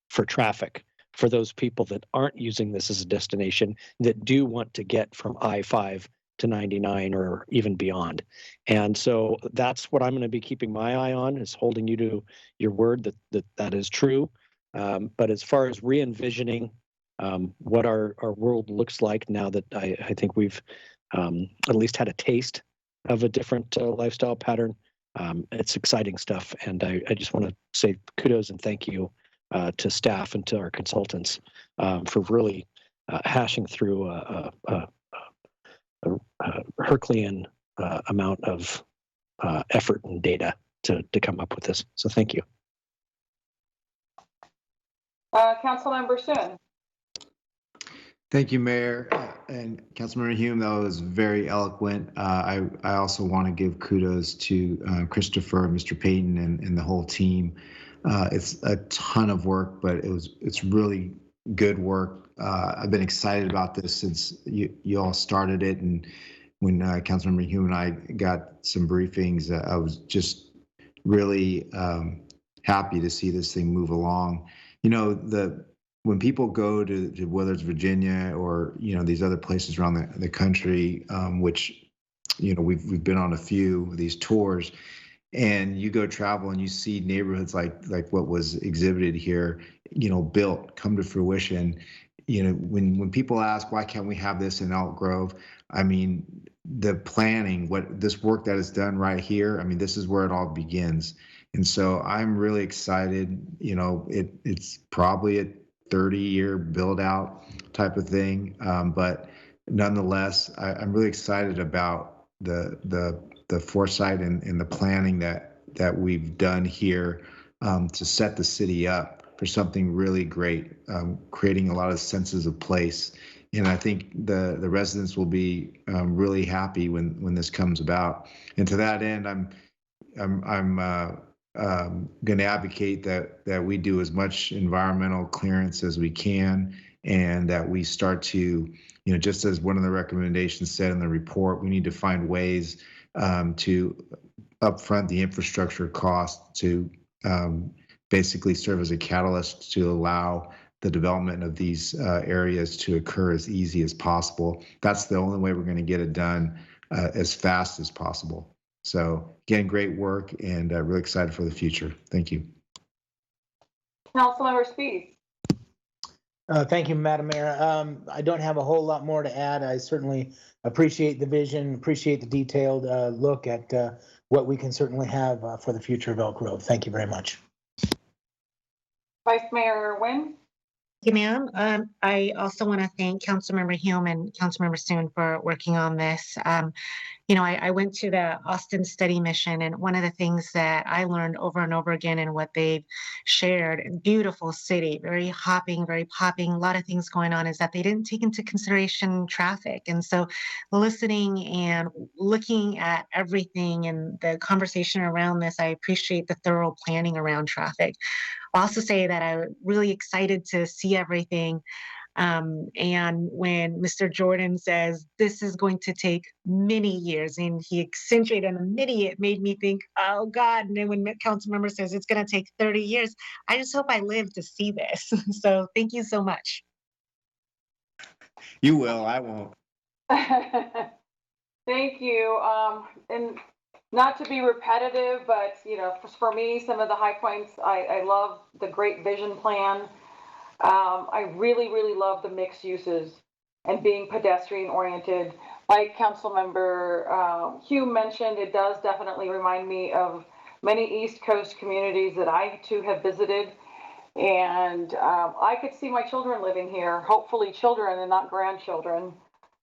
for traffic for those people that aren't using this as a destination, that do want to get from I-5 to 99 or even beyond. And so that's what I'm going to be keeping my eye on, is holding you to your word that is true. But as far as re-envisioning what our world looks like now that I think we've at least had a taste of a different lifestyle pattern, it's exciting stuff. And I just want to say kudos and thank you to staff and to our consultants for really hashing through a Herculean amount of effort and data to come up with this. So thank you. Councilmember Soon. Thank you, Mayor and Councilmember Hume. That was very eloquent. I also want to give kudos to Christopher, Mr. Payton, and the whole team. It's a ton of work, but it's really good work. I've been excited about this since you all started it, and when Councilmember Hume and I got some briefings, I was just really happy to see this thing move along. when people go to whether it's Virginia or, these other places around the country, which, we've been on a few of these tours, and you go travel and you see neighborhoods like what was exhibited here, built, come to fruition. When people ask, why can't we have this in Elk Grove? I mean, the planning, this work that is done right here, I mean, this is where it all begins. And so I'm really excited. It's probably a 30-year build out type of thing. But nonetheless, I'm really excited about the foresight and the planning that we've done here to set the city up for something really great, creating a lot of senses of place. And I think the residents will be really happy when this comes about. And to that end, I'm going to advocate that we do as much environmental clearance as we can, and that we start to, just as one of the recommendations said in the report, we need to find ways to upfront the infrastructure cost to basically serve as a catalyst to allow the development of these areas to occur as easy as possible. That's the only way we're going to get it done as fast as possible. So again, great work, and really excited for the future. Thank you. Councilmember Spies. Thank you, Madam Mayor. I don't have a whole lot more to add. I certainly appreciate the vision, appreciate the detailed look at what we can certainly have for the future of Elk Grove. Thank you very much. Vice Mayor Nguyen. Thank you, ma'am. I also want to thank Councilmember Hume and Councilmember Soon for working on this. I went to the Austin study mission, and one of the things that I learned over and over again in what they've shared, beautiful city, very hopping, very popping, a lot of things going on, is that they didn't take into consideration traffic. And so listening and looking at everything and the conversation around this, I appreciate the thorough planning around traffic. I'll also say that I'm really excited to see everything. And when Mr. Jordan says this is going to take many years, and he accentuated on many, it made me think, oh God. And then when council member says it's going to take 30 years, I just hope I live to see this. So thank you so much. You will, I won't. Thank you. And not to be repetitive, but for me, some of the high points, I love the great vision plan. I really, really love the mixed uses and being pedestrian oriented. Like Councilmember Hume mentioned, it does definitely remind me of many East Coast communities that I too have visited. And I could see my children living here, hopefully children and not grandchildren,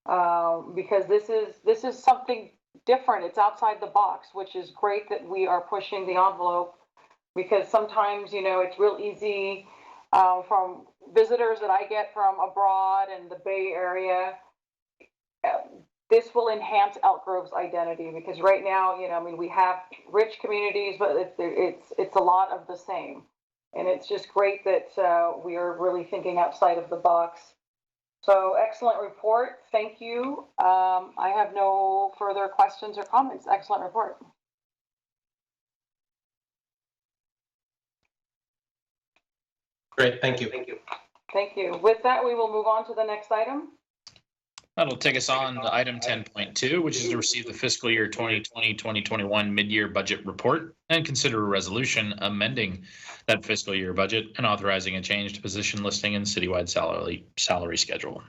because this is something different. It's outside the box, which is great that we are pushing the envelope, because sometimes, it's real easy from visitors that I get from abroad and the Bay Area. This will enhance Elk Grove's identity, because right now, we have rich communities, but it's a lot of the same. And it's just great that we are really thinking outside of the box. So excellent report. Thank you. I have no further questions or comments. Excellent report. Great, thank you. Thank you. With that, we will move on to the next item. That'll take us on to item 10.2, which is to receive the fiscal year 2020-2021 mid-year budget report and consider a resolution amending that fiscal year budget and authorizing a change to position listing and citywide salary schedule.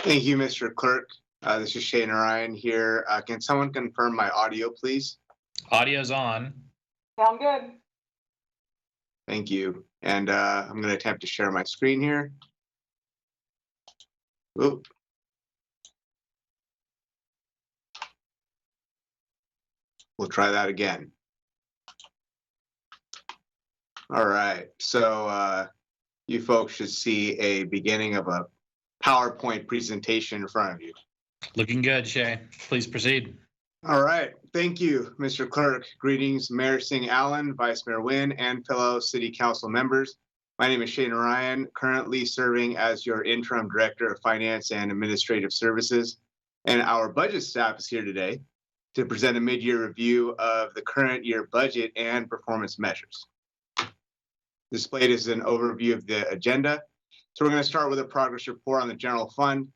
Thank you, Mr. Clerk. This is Shane Ryan here. Can someone confirm my audio, please? Audio's on. Sound good. Thank you. And I'm going to attempt to share my screen here. Oop. We'll try that again. All right, so you folks should see a beginning of a PowerPoint presentation in front of you. Looking good, Shay. Please proceed. All right, thank you, Mr. Clerk. Greetings, Mayor Singh Allen, Vice Mayor Nguyen, and fellow City Council members. My name is Shane Ryan, currently serving as your Interim Director of Finance and Administrative Services. And our budget staff is here today to present a mid-year review of the current year budget and performance measures. Displayed is an overview of the agenda. So we're going to start with a progress report on the general fund,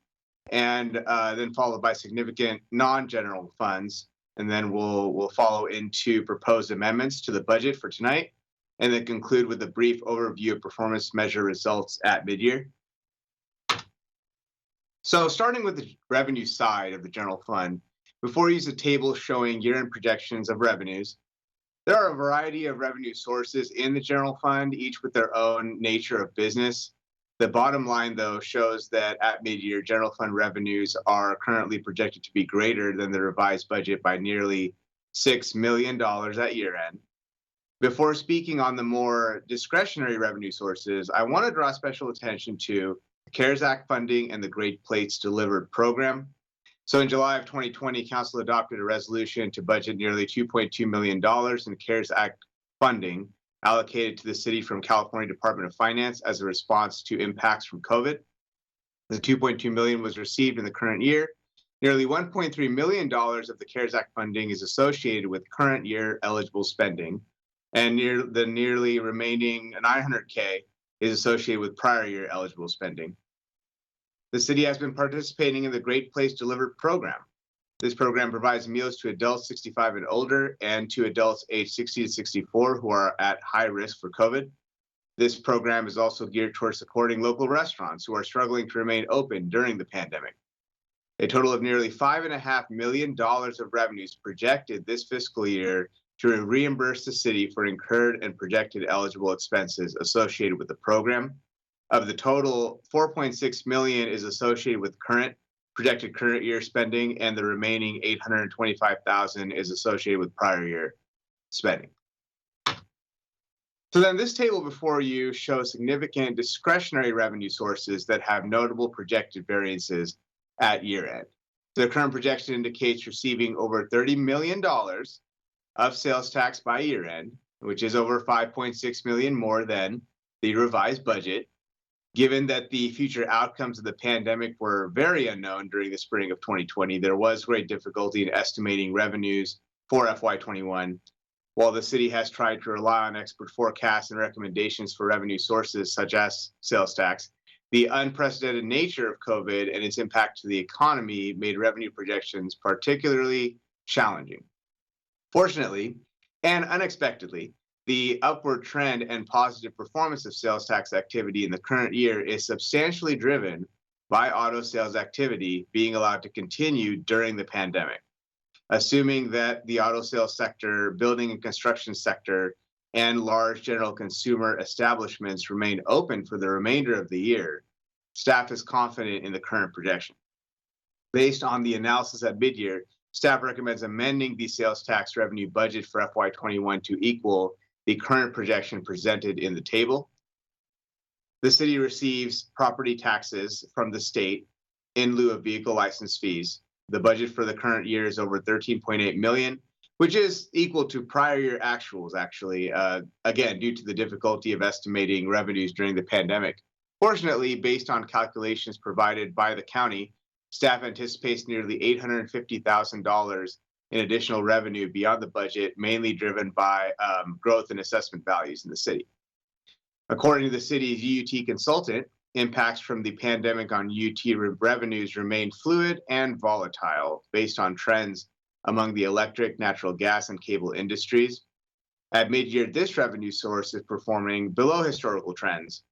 and then followed by significant non-general funds. And then we'll follow into proposed amendments to the budget for tonight, and then conclude with a brief overview of performance measure results at midyear. So starting with the revenue side of the general fund, before we use a table showing year-end projections of revenues, there are a variety of revenue sources in the general fund, each with their own nature of business. The bottom line, though, shows that at mid-year, general fund revenues are currently projected to be greater than the revised budget by nearly $6 million at year-end. Before speaking on the more discretionary revenue sources, I want to draw special attention to the CARES Act funding and the Great Plates Delivered program. So in July of 2020, Council adopted a resolution to budget nearly $2.2 million in CARES Act funding allocated to the city from California Department of Finance as a response to impacts from COVID. The $2.2 million was received in the current year. Nearly $1.3 million of the CARES Act funding is associated with current year eligible spending, and nearly remaining $900K is associated with prior year eligible spending. The city has been participating in the Great Place Delivered program. This program provides meals to adults 65 and older and to adults aged 60 to 64 who are at high risk for COVID. This program is also geared towards supporting local restaurants who are struggling to remain open during the pandemic. A total of nearly $5.5 million of revenues projected this fiscal year to reimburse the city for incurred and projected eligible expenses associated with the program. Of the total, $4.6 million is associated with projected current year spending, and the remaining $825,000 is associated with prior year spending. So then this table before you shows significant discretionary revenue sources that have notable projected variances at year end. The current projection indicates receiving over $30 million of sales tax by year end, which is over $5.6 million more than the revised budget. Given that the future outcomes of the pandemic were very unknown during the spring of 2020, there was great difficulty in estimating revenues for FY21. While the city has tried to rely on expert forecasts and recommendations for revenue sources such as sales tax, the unprecedented nature of COVID and its impact to the economy made revenue projections particularly challenging. Fortunately, and unexpectedly, the upward trend and positive performance of sales tax activity in the current year is substantially driven by auto sales activity being allowed to continue during the pandemic. Assuming that the auto sales sector, building and construction sector, and large general consumer establishments remain open for the remainder of the year, staff is confident in the current projection. Based on the analysis at mid-year, staff recommends amending the sales tax revenue budget for FY21 to equal the current projection presented in the table. The city receives property taxes from the state in lieu of vehicle license fees. The budget for the current year is over $13.8 million, which is equal to prior year actuals, actually, again, due to the difficulty of estimating revenues during the pandemic. Fortunately, based on calculations provided by the county, staff anticipates nearly $850,000 in additional revenue beyond the budget, mainly driven by growth in assessment values in the city. According to the city's UUT consultant, impacts from the pandemic on UUT revenues remain fluid and volatile based on trends among the electric, natural gas, and cable industries. At mid-year, this revenue source is performing below historical trends.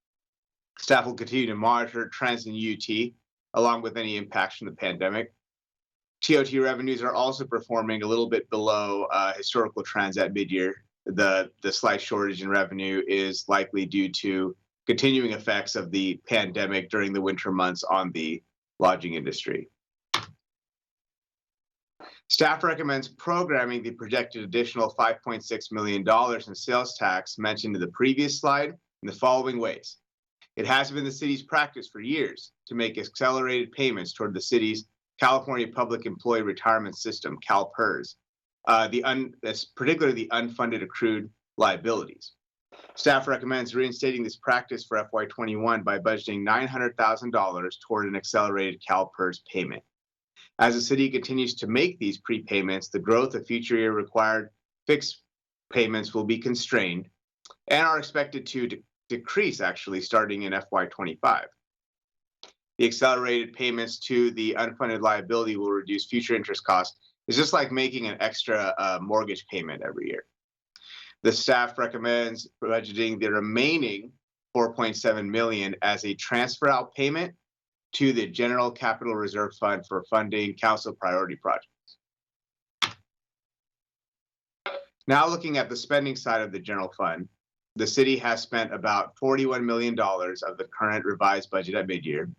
Staff will continue to monitor trends in UUT along with any impacts from the pandemic. TOT revenues are also performing a little bit below historical trends at mid-year. The slight shortage in revenue is likely due to continuing effects of the pandemic during the winter months on the lodging industry. Staff recommends programming the projected additional $5.6 million in sales tax mentioned in the previous slide in the following ways. It has been the city's practice for years to make accelerated payments toward the city's California Public Employee Retirement System, CalPERS, particularly the unfunded accrued liabilities. Staff recommends reinstating this practice for FY21 by budgeting $900,000 toward an accelerated CalPERS payment. As the city continues to make these prepayments, the growth of future year required fixed payments will be constrained and are expected to decrease actually starting in FY25. The accelerated payments to the unfunded liability will reduce future interest costs. It's just like making an extra mortgage payment every year. The staff recommends budgeting the remaining $4.7 million as a transfer out payment to the General Capital Reserve Fund for funding council priority projects. Now looking at the spending side of the general fund, the city has spent about $41 million of the current revised budget at mid-year.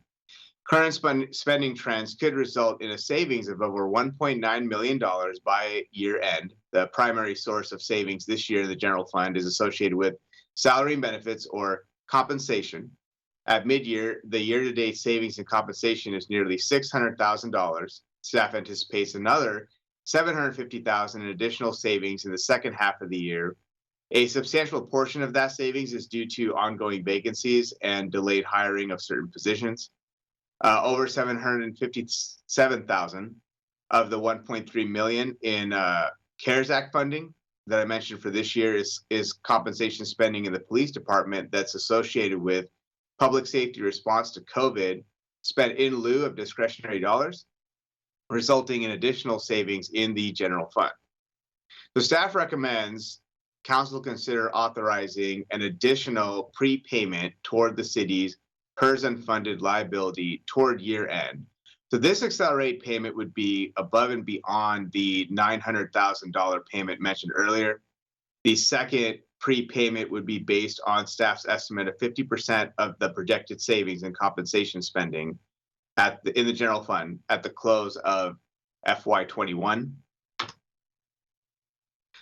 Current spending trends could result in a savings of over $1.9 million by year end. The primary source of savings this year in the general fund is associated with salary and benefits or compensation. At mid-year, the year-to-date savings in compensation is nearly $600,000. Staff anticipates another $750,000 in additional savings in the second half of the year. A substantial portion of that savings is due to ongoing vacancies and delayed hiring of certain positions. Over $757,000 of the $1.3 million in CARES Act funding that I mentioned for this year is compensation spending in the police department that's associated with public safety response to COVID spent in lieu of discretionary dollars, resulting in additional savings in the general fund. The staff recommends council consider authorizing an additional prepayment toward the city's PERS unfunded liability toward year end. So this accelerated payment would be above and beyond the $900,000 payment mentioned earlier. The second prepayment would be based on staff's estimate of 50% of the projected savings and compensation spending in the general fund at the close of FY21.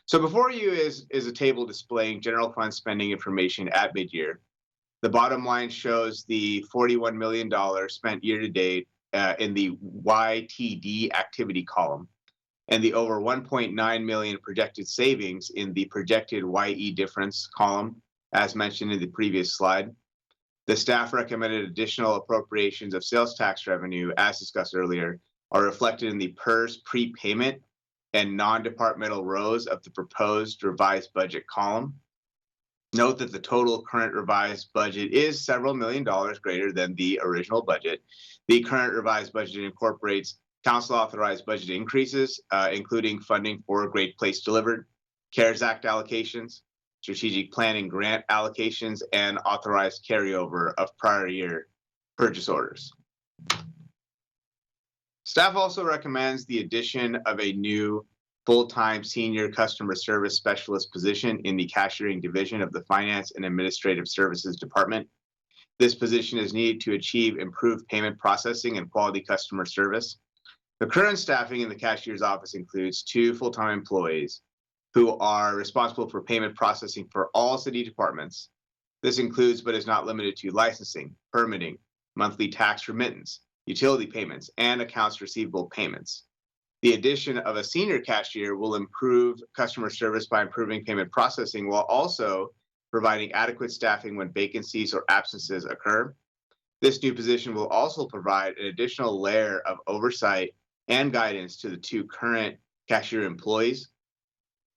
So before you is a table displaying general fund spending information at mid-year. The bottom line shows the $41 million spent year to date in the YTD activity column, and the over $1.9 million projected savings in the projected YE difference column, as mentioned in the previous slide. The staff recommended additional appropriations of sales tax revenue, as discussed earlier, are reflected in the PERS prepayment and non-departmental rows of the proposed revised budget column. Note that the total current revised budget is several million dollars greater than the original budget. The current revised budget incorporates council authorized budget increases, including funding for Great Place Delivered, CARES Act allocations, strategic planning grant allocations, and authorized carryover of prior year purchase orders. Staff also recommends the addition of a new full-time senior customer service specialist position in the cashiering division of the Finance and Administrative Services Department. This position is needed to achieve improved payment processing and quality customer service. The current staffing in the cashier's office includes 2 full-time employees who are responsible for payment processing for all city departments. This includes, but is not limited to, licensing, permitting, monthly tax remittance, utility payments, and accounts receivable payments. The addition of a senior cashier will improve customer service by improving payment processing while also providing adequate staffing when vacancies or absences occur. This new position will also provide an additional layer of oversight and guidance to the 2 current cashier employees.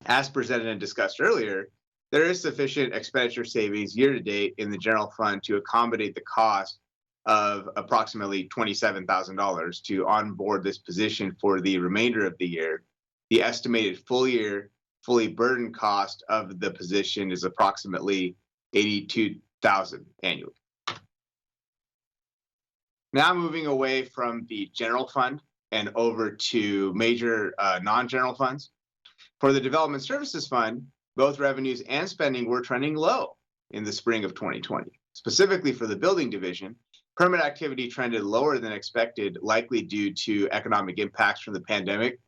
As presented and discussed earlier, there is sufficient expenditure savings year to date in the general fund to accommodate the cost of approximately $27,000 to onboard this position for the remainder of the year. The estimated fully burdened cost of the position is approximately $82,000 annually. Now moving away from the general fund and over to major non-general funds. For the Development Services Fund, both revenues and spending were trending low in the spring of 2020. Specifically for the building division, permit activity trended lower than expected, likely due to economic impacts from the pandemic.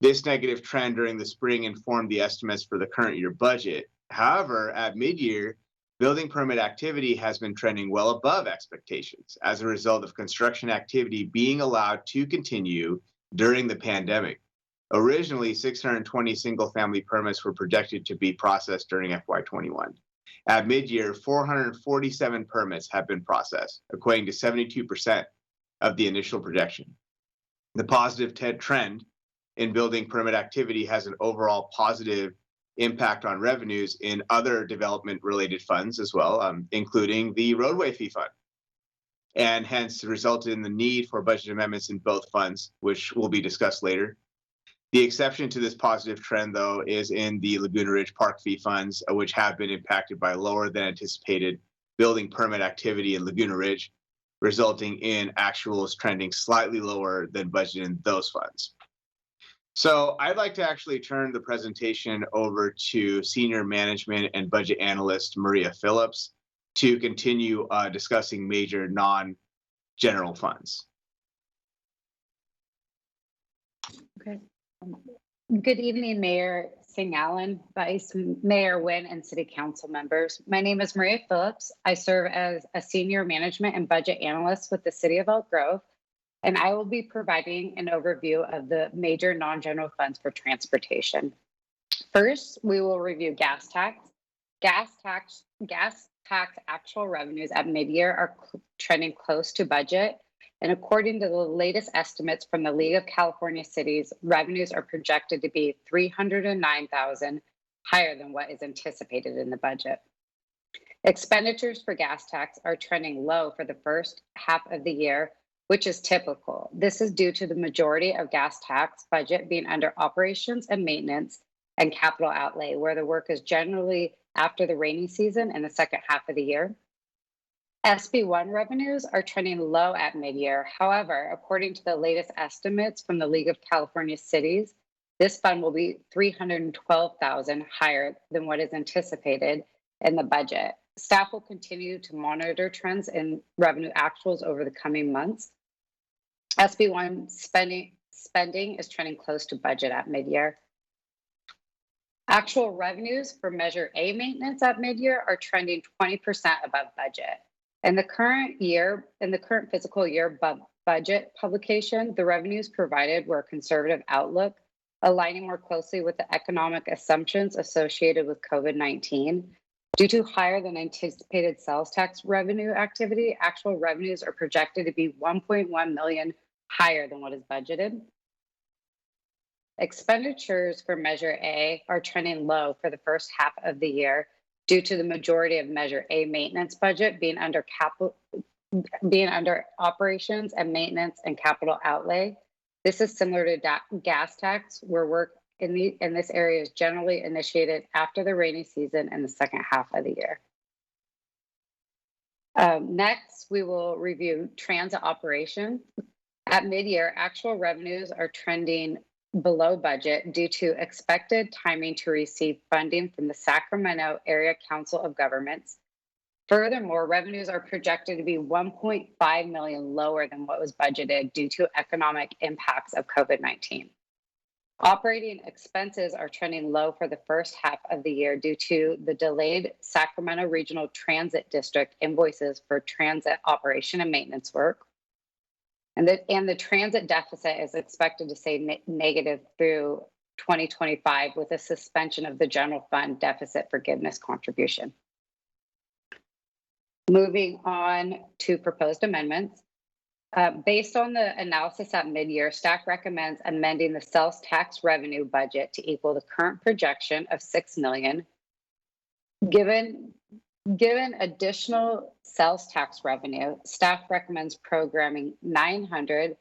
This negative trend during the spring informed the estimates for the current year budget. However, at mid-year, building permit activity has been trending well above expectations as a result of construction activity being allowed to continue during the pandemic. Originally, 620 single-family permits were projected to be processed during FY21. At mid-year, 447 permits have been processed, equating to 72% of the initial projection. The positive trend in building permit activity has an overall positive impact on revenues in other development-related funds as well, including the roadway fee fund, and hence resulted in the need for budget amendments in both funds, which will be discussed later. The exception to this positive trend, though, is in the Laguna Ridge Park fee funds, which have been impacted by lower than anticipated building permit activity in Laguna Ridge, resulting in actuals trending slightly lower than budgeted in those funds. So I'd like to actually turn the presentation over to Senior Management and Budget Analyst Maria Phillips to continue discussing major non-general funds. Okay. Good evening, Mayor Singh Allen, Vice Mayor Nguyen, and City Council members. My name is Maria Phillips. I serve as a Senior Management and Budget Analyst with the City of Elk Grove, and I will be providing an overview of the major non-general funds for transportation. First, we will review gas tax. Gas tax actual revenues at mid-year are trending close to budget. And according to the latest estimates from the League of California Cities, revenues are projected to be $309,000 higher than what is anticipated in the budget. Expenditures for gas tax are trending low for the first half of the year, which is typical. This is due to the majority of gas tax budget being under operations and maintenance and capital outlay, where the work is generally after the rainy season in the second half of the year. SB1 revenues are trending low at mid-year. However, according to the latest estimates from the League of California Cities, this fund will be $312,000 higher than what is anticipated in the budget. Staff will continue to monitor trends in revenue actuals over the coming months. SB1 spending is trending close to budget at mid-year. Actual revenues for Measure A maintenance at mid-year are trending 20% above budget. In the current fiscal year budget publication, the revenues provided were a conservative outlook, aligning more closely with the economic assumptions associated with COVID-19. Due to higher than anticipated sales tax revenue activity, actual revenues are projected to be $1.1 million higher than what is budgeted. Expenditures for Measure A are trending low for the first half of the year due to the majority of Measure A maintenance budget being under operations and maintenance and capital outlay. This is similar to gas tax, where work in this area is generally initiated after the rainy season in the second half of the year. Next, we will review transit operations. At mid-year, actual revenues are trending below budget due to expected timing to receive funding from the Sacramento Area Council of Governments. Furthermore, revenues are projected to be $1.5 million lower than what was budgeted due to economic impacts of COVID-19. Operating expenses are trending low for the first half of the year due to the delayed Sacramento Regional Transit District invoices for transit operation and maintenance work. And the transit deficit is expected to stay negative through 2025 with a suspension of the general fund deficit forgiveness contribution. Moving on to proposed amendments. Based on the analysis at mid-year, staff recommends amending the sales tax revenue budget to equal the current projection of $6 million. Given additional sales tax revenue, staff recommends programming $900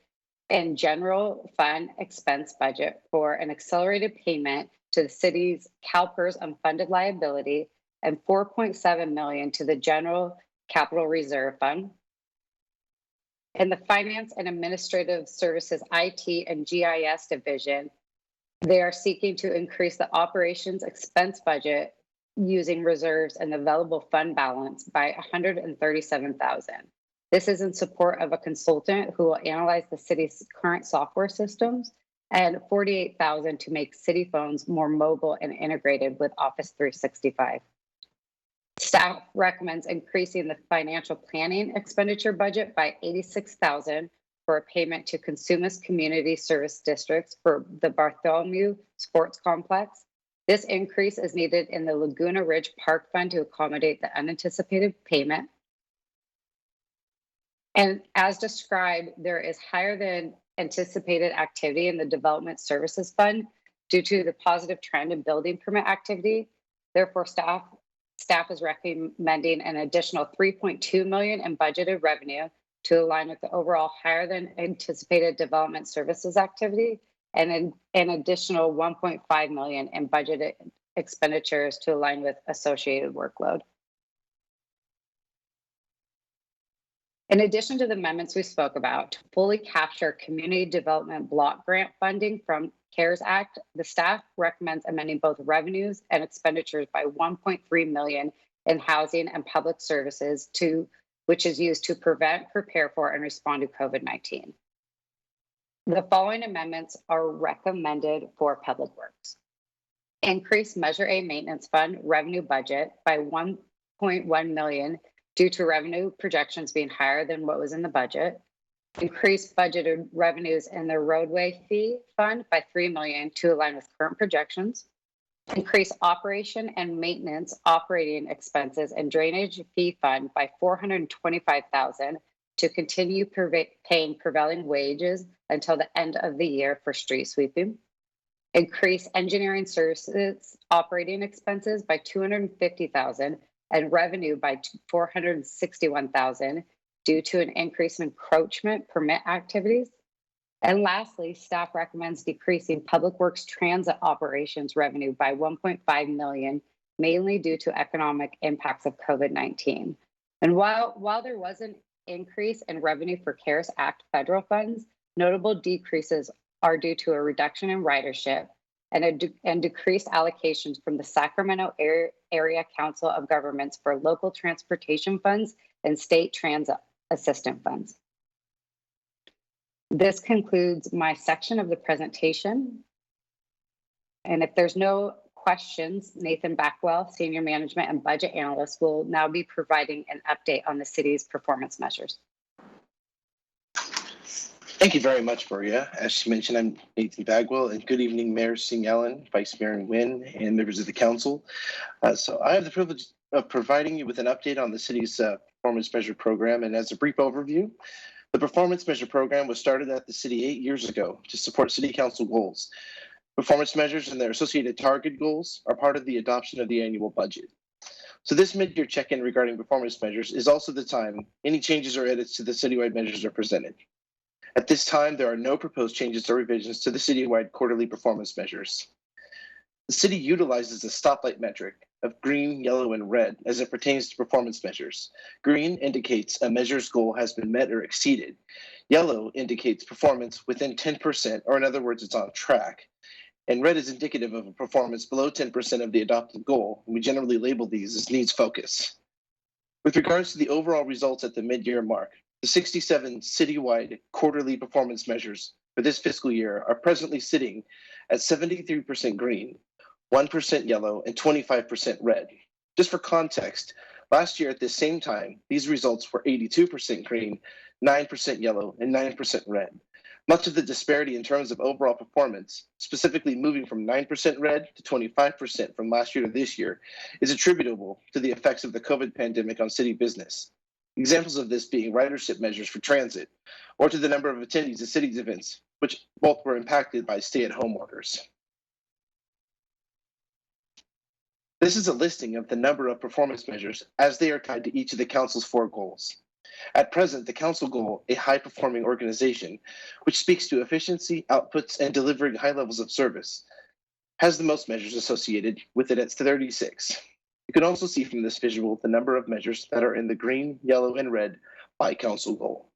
in general fund expense budget for an accelerated payment to the city's CalPERS unfunded liability and $4.7 million to the general capital reserve fund. In the Finance and Administrative Services IT and GIS division, they are seeking to increase the operations expense budget using reserves and available fund balance by $137,000. This is in support of a consultant who will analyze the city's current software systems, and $48,000 to make city phones more mobile and integrated with Office 365. Staff recommends increasing the financial planning expenditure budget by $86,000 for a payment to Consumers Community Service Districts for the Bartholomew Sports Complex. This increase is needed in the Laguna Ridge Park Fund to accommodate the unanticipated payment. And as described, there is higher than anticipated activity in the Development Services Fund due to the positive trend in building permit activity. Therefore, staff is recommending an additional $3.2 million in budgeted revenue to align with the overall higher than anticipated development services activity, and an additional $1.5 million in budgeted expenditures to align with associated workload. In addition to the amendments we spoke about, to fully capture community development block grant funding from CARES Act, the staff recommends amending both revenues and expenditures by $1.3 million in housing and public services, which is used to prevent, prepare for, and respond to COVID-19. The following amendments are recommended for Public Works. Increase Measure A Maintenance Fund revenue budget by $1.1 million due to revenue projections being higher than what was in the budget. Increase budgeted revenues in the roadway fee fund by $3 million to align with current projections. Increase operation and maintenance operating expenses and drainage fee fund by $425,000 to continue paying prevailing wages until the end of the year for street sweeping. Increase engineering services operating expenses by $250,000 and revenue by $461,000 due to an increase in encroachment permit activities. And lastly, staff recommends decreasing Public Works transit operations revenue by $1.5 million, mainly due to economic impacts of COVID-19. And while there was an increase in revenue for CARES Act federal funds, notable decreases are due to a reduction in ridership and decreased allocations from the Sacramento Area Council of Governments for local transportation funds and state transit assistance funds. This concludes my section of the presentation. And if there's no questions, Nathan Backwell, Senior Management and Budget Analyst, will now be providing an update on the city's performance measures. Thank you very much, Maria. As she mentioned, I'm Nathan Bagwell, and good evening, Mayor Singh Allen, Vice Mayor Nguyen, and members of the council. So I have the privilege of providing you with an update on the city's performance measure program. And as a brief overview, the performance measure program was started at the city 8 years ago to support city council goals. Performance measures and their associated target goals are part of the adoption of the annual budget. So this mid-year check-in regarding performance measures is also the time any changes or edits to the citywide measures are presented. At this time, there are no proposed changes or revisions to the citywide quarterly performance measures. The city utilizes a stoplight metric of green, yellow, and red as it pertains to performance measures. Green indicates a measure's goal has been met or exceeded. Yellow indicates performance within 10%, or in other words, it's on track. And red is indicative of a performance below 10% of the adopted goal. We generally label these as needs focus. With regards to the overall results at the mid-year mark, the 67 citywide quarterly performance measures for this fiscal year are presently sitting at 73% green, 1% yellow, and 25% red. Just for context, last year at this same time, these results were 82% green, 9% yellow, and 9% red. Much of the disparity in terms of overall performance, specifically moving from 9% red to 25% from last year to this year, is attributable to the effects of the COVID pandemic on city business. Examples of this being ridership measures for transit, or to the number of attendees at city's events, which both were impacted by stay-at-home orders. This is a listing of the number of performance measures as they are tied to each of the council's 4 goals. At present, the council goal, a high-performing organization, which speaks to efficiency, outputs, and delivering high levels of service, has the most measures associated with it at 36. You can also see from this visual the number of measures that are in the green, yellow, and red by council goal.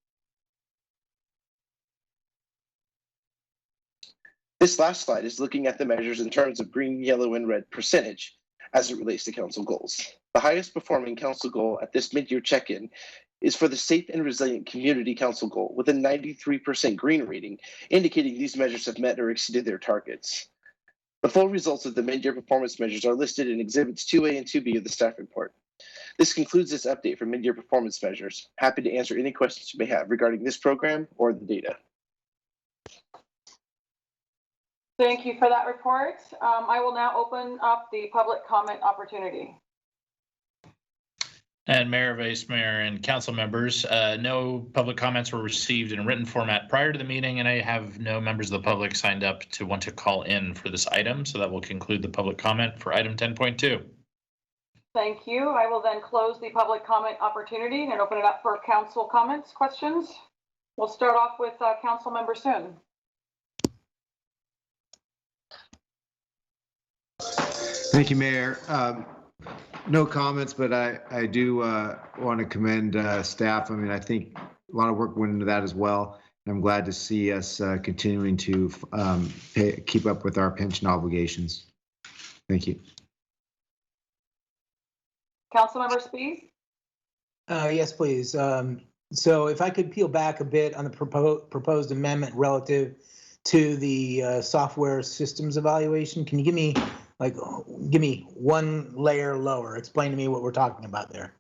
This last slide is looking at the measures in terms of green, yellow, and red percentage as it relates to council goals. The highest performing council goal at this mid-year check-in is for the Safe and Resilient Community Council goal with a 93% green rating, indicating these measures have met or exceeded their targets. The full results of the mid-year performance measures are listed in Exhibits 2A and 2B of the staff report. This concludes this update for mid-year performance measures. Happy to answer any questions you may have regarding this program or the data. Thank you for that report. I will now open up the public comment opportunity. And Mayor, Vice Mayor, and council members, no public comments were received in a written format prior to the meeting, and I have no members of the public signed up to want to call in for this item. So that will conclude the public comment for item 10.2. Thank you. I will then close the public comment opportunity and open it up for council comments, questions. We'll start off with Council Member Soon. Thank you, Mayor. No comments, but I do want to commend staff. I mean, I think a lot of work went into that as well. And I'm glad to see us continuing to keep up with our pension obligations. Thank you. Councilmember Spies? Yes, please. So if I could peel back a bit on the proposed amendment relative to the software systems evaluation, can you give me one layer lower? Explain to me what we're talking about there.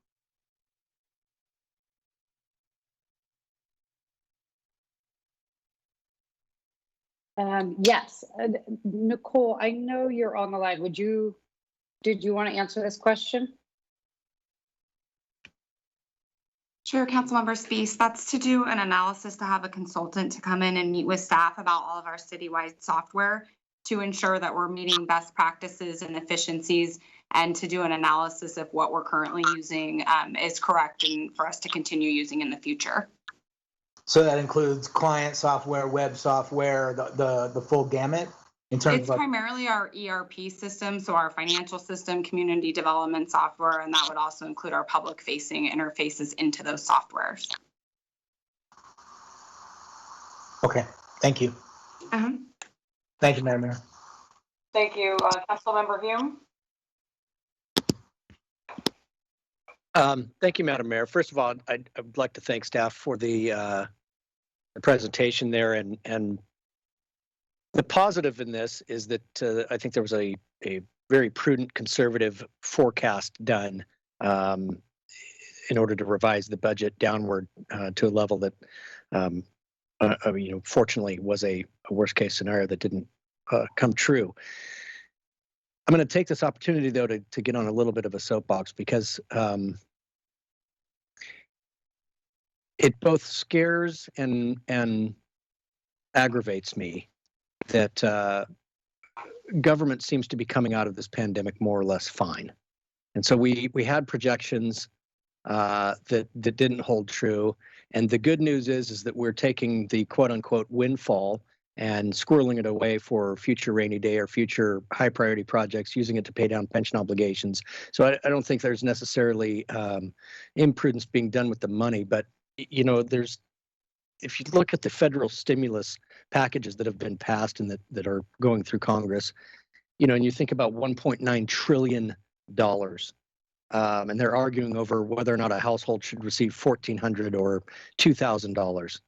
Yes, Nicole, I know you're on the line. Did you want to answer this question? Sure, Councilmember Spies. That's to do an analysis, to have a consultant to come in and meet with staff about all of our citywide software to ensure that we're meeting best practices and efficiencies, and to do an analysis of what we're currently using is correct and for us to continue using in the future. So that includes client software, web software, the full gamut in terms It's of primarily our ERP system, so our financial system, community development software, and that would also include our public-facing interfaces into those softwares. Okay, thank you. Thank you, Madam Mayor. Thank you. Councilmember Hume? Thank you, Madam Mayor. First of all, I'd like to thank staff for the presentation there, and the positive in this is that I think there was a very prudent, conservative forecast done in order to revise the budget downward to a level that, fortunately, was a worst-case scenario that didn't come true. I'm going to take this opportunity, though, to get on a little bit of a soapbox, because it both scares and aggravates me that government seems to be coming out of this pandemic more or less fine. And so we had projections that didn't hold true. And the good news is that we're taking the quote unquote windfall and squirreling it away for future rainy day or future high priority projects, using it to pay down pension obligations. So I don't think there's necessarily imprudence being done with the money, but if you look at the federal stimulus packages that have been passed and that are going through Congress, and you think about $1.9 trillion, and they're arguing over whether or not a household should receive $1,400 or $2,000.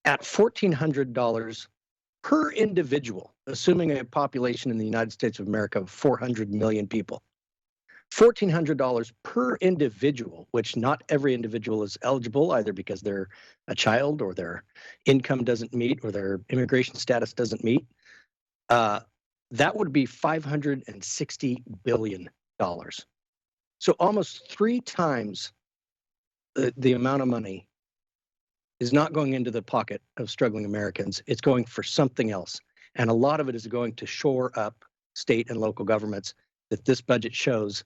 At $1,400 per individual, assuming a population in the United States of America of 400 million people, $1,400 per individual, which not every individual is eligible, either because they're a child or their income doesn't meet or their immigration status doesn't meet, that would be $560 billion. So almost 3 times the amount of money is not going into the pocket of struggling Americans. It's going for something else. And a lot of it is going to shore up state and local governments that this budget shows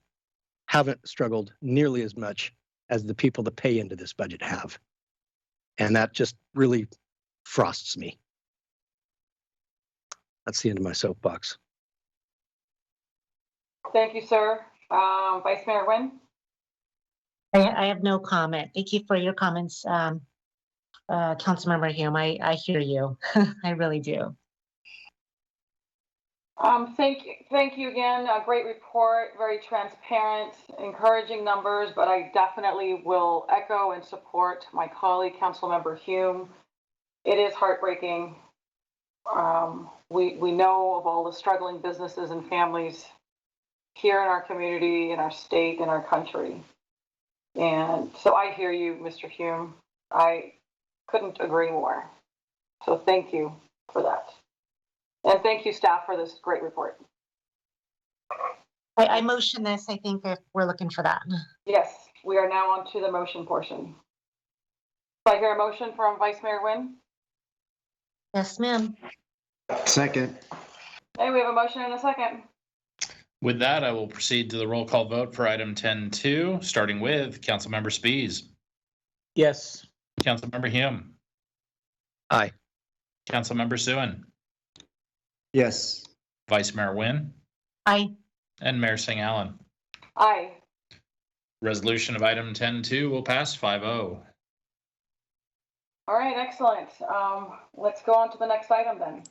haven't struggled nearly as much as the people that pay into this budget have. And that just really frosts me. That's the end of my soapbox. Thank you, sir. Vice Mayor Nguyen? I have no comment. Thank you for your comments, Councilmember Hume. I hear you. I really do. Thank you again. A great report, very transparent, encouraging numbers, but I definitely will echo and support my colleague, Councilmember Hume. It is heartbreaking. We know of all the struggling businesses and families here in our community, in our state, in our country. And so I hear you, Mr. Hume. I couldn't agree more. So thank you for that. And thank you, staff, for this great report. I motion this. I think if we're looking for that. Yes, we are now on to the motion portion. Do I hear a motion from Vice Mayor Nguyen? Yes, ma'am. Second. Hey, we have a motion and a second. With that, I will proceed to the roll call vote for item 10.2, starting with Councilmember Spies, Yes. Councilmember Hume, Aye. Councilmember Suen, Yes. Vice Mayor Nguyen, Aye. and Mayor Singh Allen. Aye. Resolution of item 10.2 will pass 5-0. All right, excellent. Let's go on to the next item then.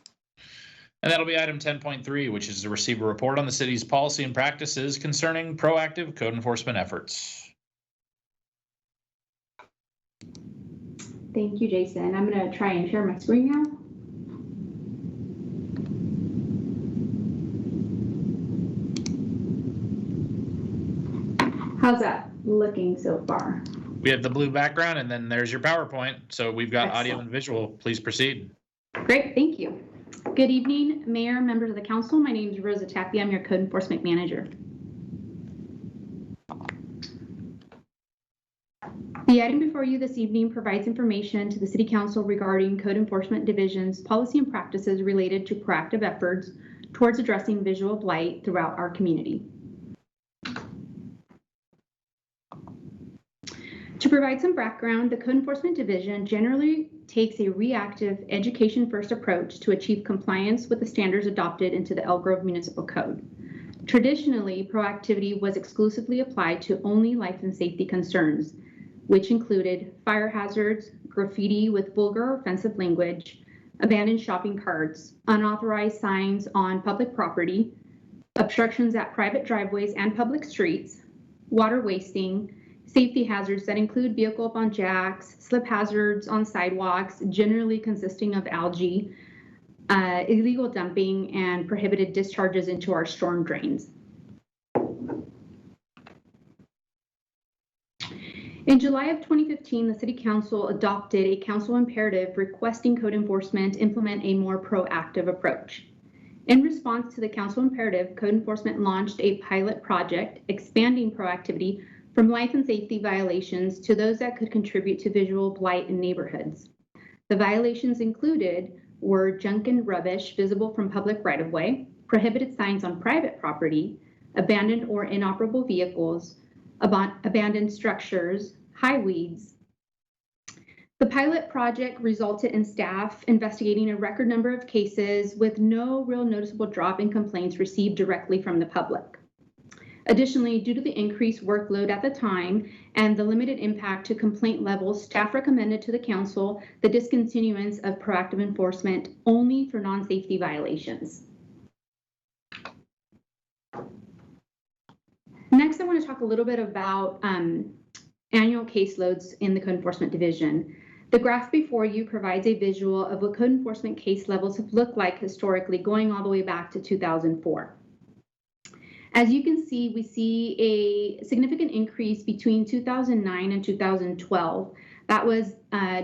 And that'll be item 10.3, which is to receive a report on the city's policy and practices concerning proactive code enforcement efforts. Thank you, Jason. I'm going to try and share my screen now. How's that looking so far? We have the blue background, and then there's your PowerPoint. So we've got audio Excellent. and visual. Please proceed. Great, thank you. Good evening, Mayor, members of the council. My name is Rosa Tapia. I'm your Code Enforcement Manager. The item before you this evening provides information to the City Council regarding Code Enforcement Division's policy and practices related to proactive efforts towards addressing visual blight throughout our community. To provide some background, the Code Enforcement Division generally takes a reactive, education-first approach to achieve compliance with the standards adopted into the Elk Grove Municipal Code. Traditionally, proactivity was exclusively applied to only life and safety concerns, which included fire hazards, graffiti with vulgar or offensive language, abandoned shopping carts, unauthorized signs on public property, obstructions at private driveways and public streets, water wasting, safety hazards that include vehicle up on jacks, slip hazards on sidewalks, generally consisting of algae, illegal dumping, and prohibited discharges into our storm drains. In July of 2015, the City Council adopted a council imperative requesting code enforcement implement a more proactive approach. In response to the council imperative, code enforcement launched a pilot project expanding proactivity from life and safety violations to those that could contribute to visual blight in neighborhoods. The violations included were junk and rubbish visible from public right-of-way, prohibited signs on private property, abandoned or inoperable vehicles, abandoned structures, high weeds. The pilot project resulted in staff investigating a record number of cases with no real noticeable drop in complaints received directly from the public. Additionally, due to the increased workload at the time and the limited impact to complaint levels, staff recommended to the council the discontinuance of proactive enforcement only for non-safety violations. Next, I want to talk a little bit about annual caseloads in the Code Enforcement Division. The graph before you provides a visual of what code enforcement case levels have looked like historically, going all the way back to 2004. As you can see, we see a significant increase between 2009 and 2012. That was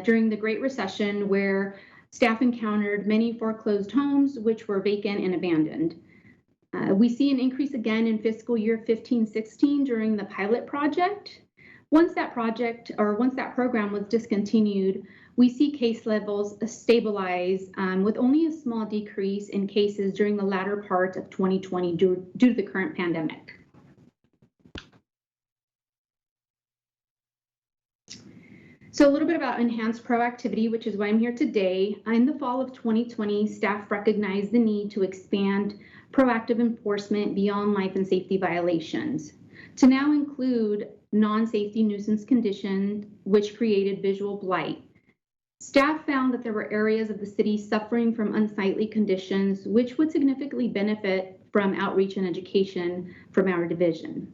during the Great Recession, where staff encountered many foreclosed homes which were vacant and abandoned. We see an increase again in fiscal year 15-16 during the pilot project. Once that program was discontinued, we see case levels stabilize with only a small decrease in cases during the latter part of 2020 due to the current pandemic. So a little bit about enhanced proactivity, which is why I'm here today. In the fall of 2020, staff recognized the need to expand proactive enforcement beyond life and safety violations to now include non-safety nuisance conditions, which created visual blight. Staff found that there were areas of the city suffering from unsightly conditions, which would significantly benefit from outreach and education from our division.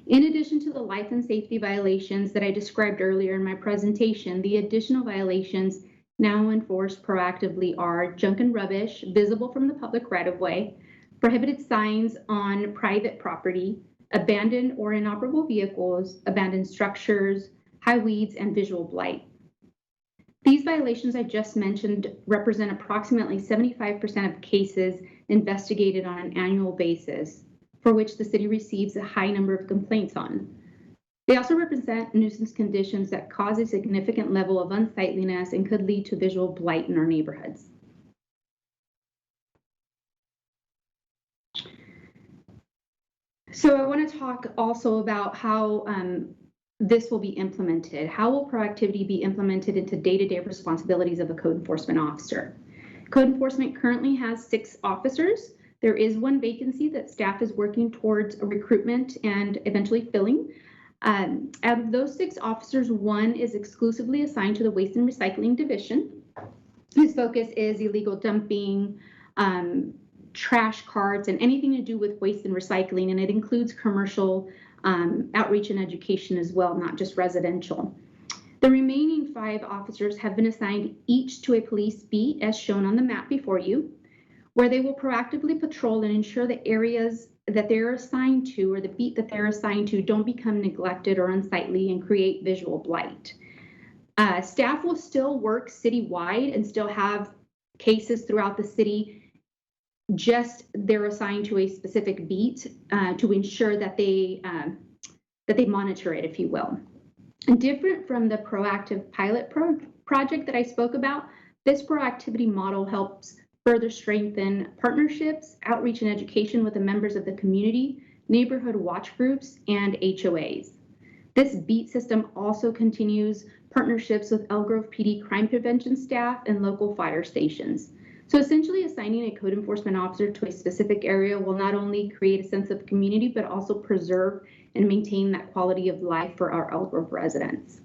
In addition to the life and safety violations that I described earlier in my presentation, the additional violations now enforced proactively are junk and rubbish visible from the public right-of-way, prohibited signs on private property, abandoned or inoperable vehicles, abandoned structures, high weeds, and visual blight. These violations I just mentioned represent approximately 75% of cases investigated on an annual basis, for which the city receives a high number of complaints on. They also represent nuisance conditions that cause a significant level of unsightliness and could lead to visual blight in our neighborhoods. So I want to talk also about how this will be implemented. How will proactivity be implemented into day-to-day responsibilities of a code enforcement officer? Code enforcement currently has 6 officers. There is 1 vacancy that staff is working towards a recruitment and eventually filling. Out of those 6 officers, 1 is exclusively assigned to the Waste and Recycling Division. His focus is illegal dumping, trash carts, and anything to do with waste and recycling, and it includes commercial outreach and education as well, not just residential. The remaining 5 officers have been assigned each to a police beat, as shown on the map before you, where they will proactively patrol and ensure the areas that they're assigned to, or the beat that they're assigned to, don't become neglected or unsightly and create visual blight. Staff will still work citywide and still have cases throughout the city, just they're assigned to a specific beat to ensure that they monitor it, if you will. And different from the proactive pilot project that I spoke about, this proactivity model helps further strengthen partnerships, outreach, and education with the members of the community, neighborhood watch groups, and HOAs. This beat system also continues partnerships with Elk Grove PD crime prevention staff and local fire stations. So essentially assigning a code enforcement officer to a specific area will not only create a sense of community, but also preserve and maintain that quality of life for our Elk Grove residents.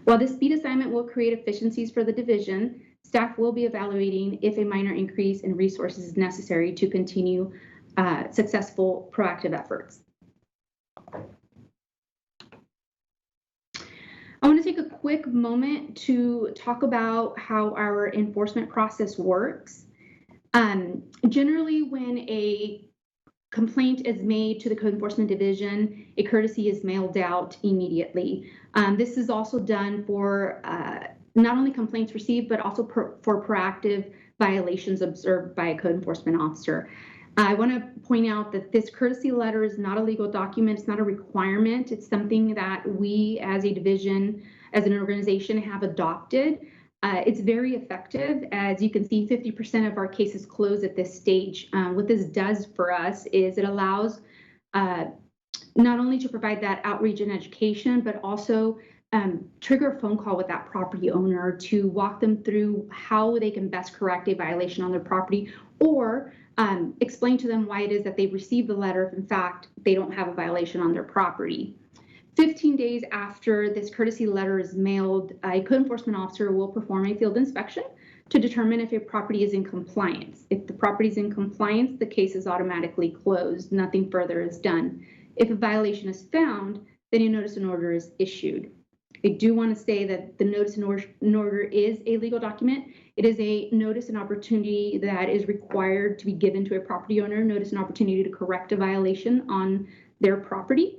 While this beat assignment will create efficiencies for the division, staff will be evaluating if a minor increase in resources is necessary to continue successful proactive efforts. I want to take a quick moment to talk about how our enforcement process works. Generally, when a complaint is made to the Code Enforcement Division, a courtesy is mailed out immediately. This is also done for not only complaints received, but also for proactive violations observed by a code enforcement officer. I want to point out that this courtesy letter is not a legal document. It's not a requirement. It's something that we as a division, as an organization, have adopted. It's very effective. As you can see, 50% of our cases close at this stage. What this does for us is it allows not only to provide that outreach and education, but also trigger a phone call with that property owner to walk them through how they can best correct a violation on their property, or explain to them why it is that they've received the letter if in fact they don't have a violation on their property. 15 days after this courtesy letter is mailed, a code enforcement officer will perform a field inspection to determine if a property is in compliance. If the property is in compliance, the case is automatically closed. Nothing further is done. If a violation is found, then a notice and order is issued. I do want to say that the notice and order is a legal document. It is a notice and opportunity that is required to be given to a property owner, notice and opportunity to correct a violation on their property.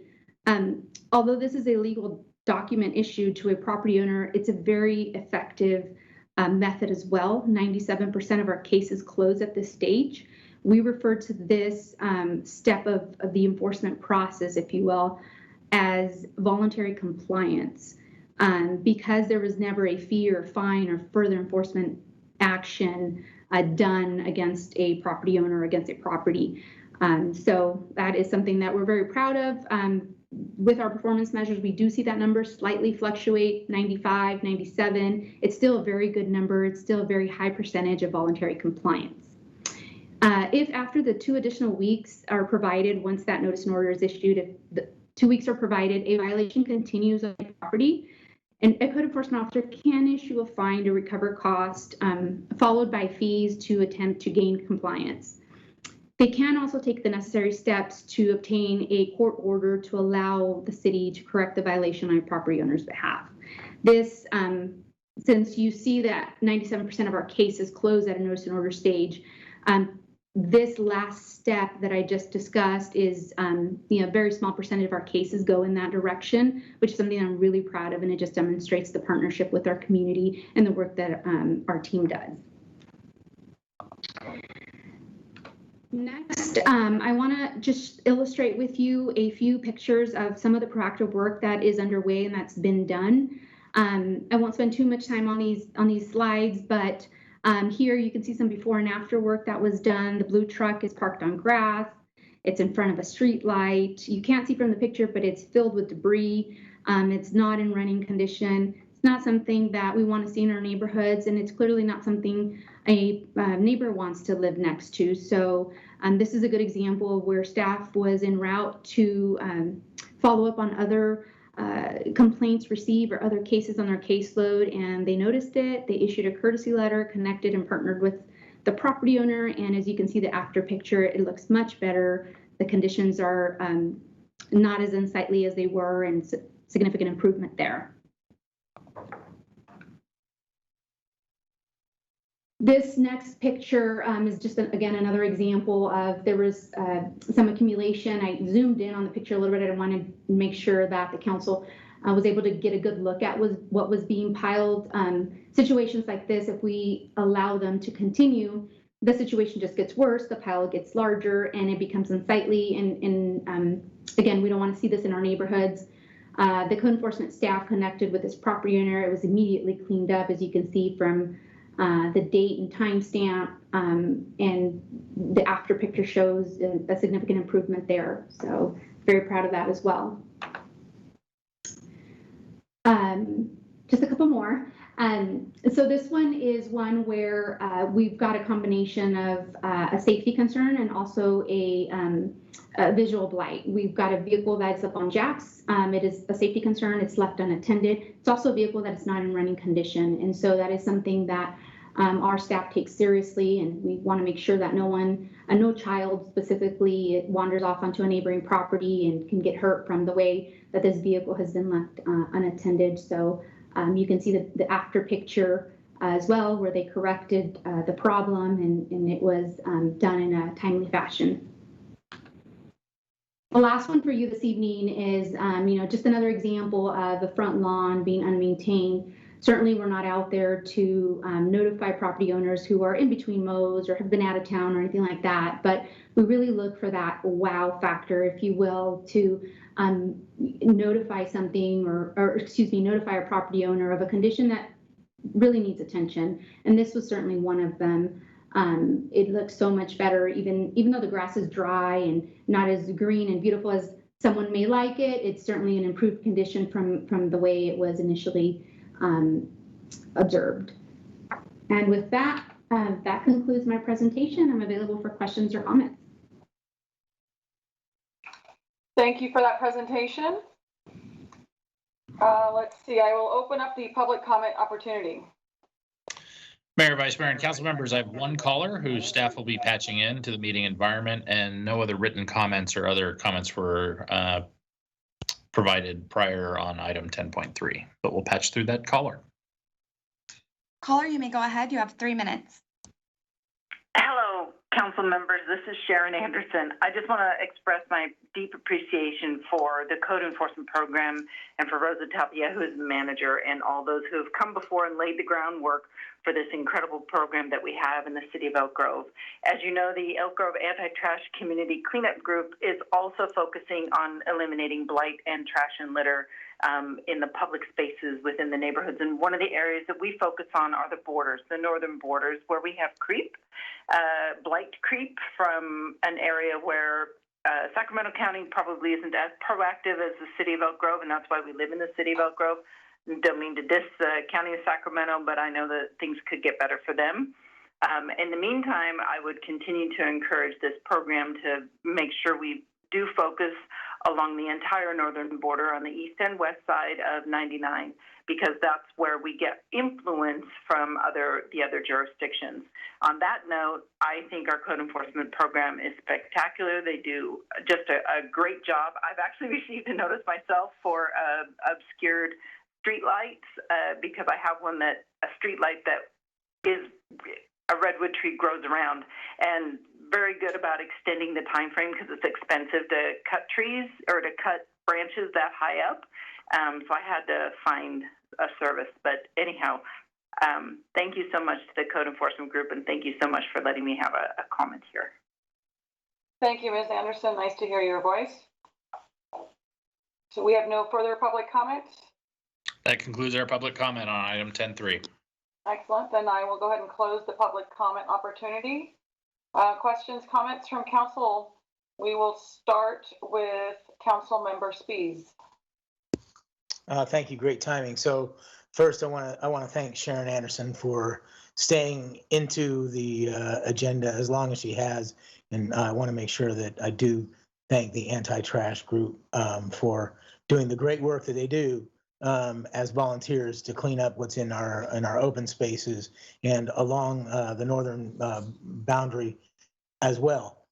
Although this is a legal document issued to a property owner, it's a very effective method as well. 97% of our cases close at this stage. We refer to this step of the enforcement process, if you will, as voluntary compliance. Because there was never a fee or fine or further enforcement action done against a property owner, against a property. So that is something that we're very proud of. With our performance measures, we do see that number slightly fluctuate, 95, 97. It's still a very good number. It's still a very high percentage of voluntary compliance. If after the 2 additional weeks are provided, once that notice and order is issued, if the 2 weeks are provided, a violation continues on the property, and a code enforcement officer can issue a fine to recover cost, followed by fees to attempt to gain compliance. They can also take the necessary steps to obtain a court order to allow the city to correct the violation on a property owner's behalf. This, since you see that 97% of our cases close at a notice and order stage, this last step that I just discussed is, a very small percentage of our cases go in that direction, which is something I'm really proud of, and it just demonstrates the partnership with our community and the work that our team does. Next, I want to just illustrate with you a few pictures of some of the proactive work that is underway and that's been done. I won't spend too much time on these slides, but here you can see some before and after work that was done. The blue truck is parked on grass. It's in front of a street light. You can't see from the picture, but it's filled with debris. It's not in running condition. It's not something that we want to see in our neighborhoods, and it's clearly not something a neighbor wants to live next to. So this is a good example of where staff was en route to follow up on other complaints received or other cases on their caseload, and they noticed it. They issued a courtesy letter, connected and partnered with the property owner, and as you can see the after picture, it looks much better. The conditions are not as unsightly as they were, and significant improvement there. This next picture is just, again, another example of there was some accumulation. I zoomed in on the picture a little bit. I wanted to make sure that the council was able to get a good look at what was being piled. Situations like this, if we allow them to continue, the situation just gets worse, the pile gets larger, and it becomes unsightly. And again, we don't want to see this in our neighborhoods. The code enforcement staff connected with this property owner. It was immediately cleaned up, as you can see from the date and timestamp, and the after picture shows a significant improvement there. So very proud of that as well. Just a couple more. So this one is one where we've got a combination of a safety concern and also a visual blight. We've got a vehicle that's up on jacks. It is a safety concern. It's left unattended. It's also a vehicle that is not in running condition. And so that is something that our staff takes seriously, and we want to make sure that no child specifically wanders off onto a neighboring property and can get hurt from the way that this vehicle has been left unattended. So you can see the after picture as well, where they corrected the problem, and it was done in a timely fashion. The last one for you this evening is, just another example of the front lawn being unmaintained. Certainly, we're not out there to notify property owners who are in between mows or have been out of town or anything like that, but we really look for that wow factor, if you will, to notify something notify a property owner of a condition that really needs attention. And this was certainly one of them. It looks so much better, even though the grass is dry and not as green and beautiful as someone may like it. It's certainly an improved condition from the way it was initially observed. And with that, that concludes my presentation. I'm available for questions or comments. Thank you for that presentation. Let's see, I will open up the public comment opportunity. Mayor, Vice Mayor, and council members, I have one caller whose staff will be patching in to the meeting environment, and no other written comments or other comments were provided prior on item 10.3, but we'll patch through that caller. Caller, you may go ahead. You have 3 minutes. Hello, council members. This is Sharon Anderson. I just want to express my deep appreciation for the code enforcement program and for Rosa Tapia, who is the manager, and all those who have come before and laid the groundwork for this incredible program that we have in the city of Elk Grove. As you know, the Elk Grove Anti-Trash Community Cleanup Group is also focusing on eliminating blight and trash and litter in the public spaces within the neighborhoods. And one of the areas that we focus on are the borders, the northern borders, where we have creep, blight creep from an area where Sacramento County probably isn't as proactive as the city of Elk Grove, and that's why we live in the city of Elk Grove. Don't mean to diss the county of Sacramento, but I know that things could get better for them. In the meantime, I would continue to encourage this program to make sure we do focus along the entire northern border on the east and west side of 99, because that's where we get influence from the other jurisdictions. On that note, I think our code enforcement program is spectacular. They do just a great job. I've actually received a notice myself for obscured street lights because I have a street light that is a redwood tree grows around, and very good about extending the time frame because it's expensive to cut trees or to cut branches that high up. So I had to find a service. But anyhow, thank you so much to the code enforcement group, and thank you so much for letting me have a comment here. Thank you, Ms. Anderson. Nice to hear your voice. So we have no further public comments. That concludes our public comment on item 10.3. Excellent. Then I will go ahead and close the public comment opportunity. Questions, comments from council? We will start with Council Member Spies. Thank you. Great timing. So first, I want to thank Sharon Anderson for staying into the agenda as long as she has, and I want to make sure that I do thank the anti-trash group for doing the great work that they do as volunteers to clean up what's in our open spaces and along the northern boundary as well.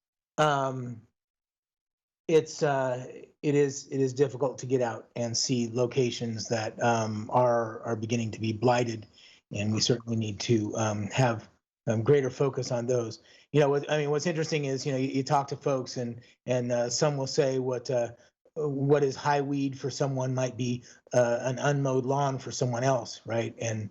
It is difficult to get out and see locations that are beginning to be blighted, and we certainly need to have greater focus on those. You know, what's interesting is, you know, you talk to folks and some will say what is high weed for someone might be an unmowed lawn for someone else, right? And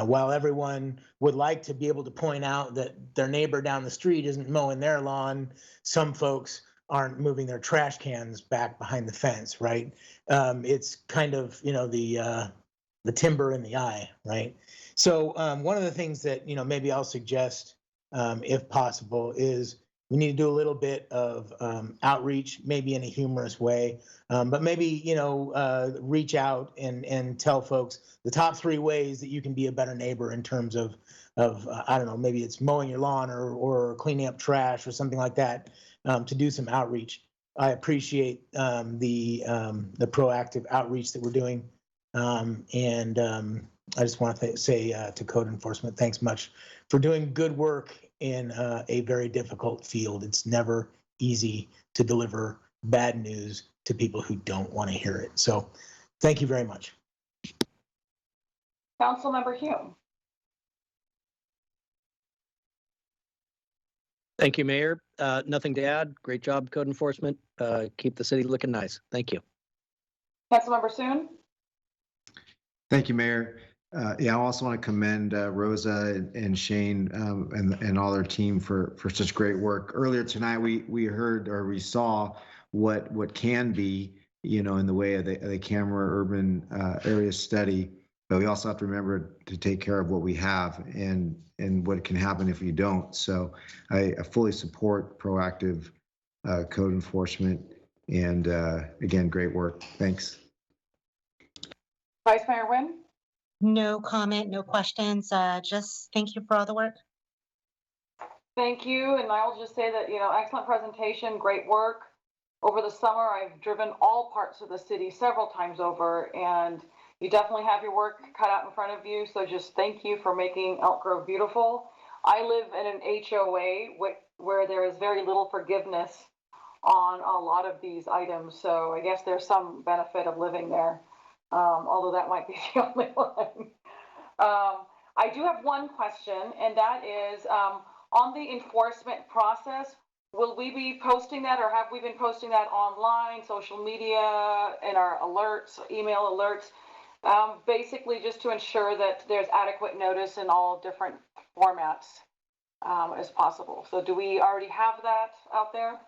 while everyone would like to be able to point out that their neighbor down the street isn't mowing their lawn, some folks aren't moving their trash cans back behind the fence, right? It's kind of, you know, the timber in the eye, right? So one of the things that, you know, maybe I'll suggest, if possible, is we need to do a little bit of outreach, maybe in a humorous way, but maybe, you know, reach out and tell folks the top 3 ways that you can be a better neighbor in terms of I don't know, maybe it's mowing your lawn or cleaning up trash or something like that, to do some outreach. I appreciate the proactive outreach that we're doing, and I just want to say to code enforcement, thanks much for doing good work in a very difficult field. It's never easy to deliver bad news to people who don't want to hear it. So thank you very much. Councilmember Hume. Thank you, Mayor. Nothing to add. Great job, code enforcement. Keep the city looking nice. Thank you. Councilmember Soon. Thank you, Mayor. Yeah, I also want to commend Rosa and Shane and all their team for such great work. Earlier tonight, we heard or we saw what can be, you know, in the way of the camera urban area study, but we also have to remember to take care of what we have and what can happen if you don't. So I fully support proactive code enforcement, and again, great work. Thanks. Vice Mayor Nguyen. No comment, no questions. Just thank you for all the work. Thank you, and I will just say that, you know, excellent presentation, great work. Over the summer, I've driven all parts of the city several times over, and you definitely have your work cut out in front of you, so just thank you for making Elk Grove beautiful. I live in an HOA where there is very little forgiveness on a lot of these items, so I guess there's some benefit of living there. Although that might be the only one. I do have one question, and that is on the enforcement process, will we be posting that, or have we been posting that online, social media, in our alerts, email alerts, basically just to ensure that there's adequate notice in all different formats as possible. So do we already have that out there?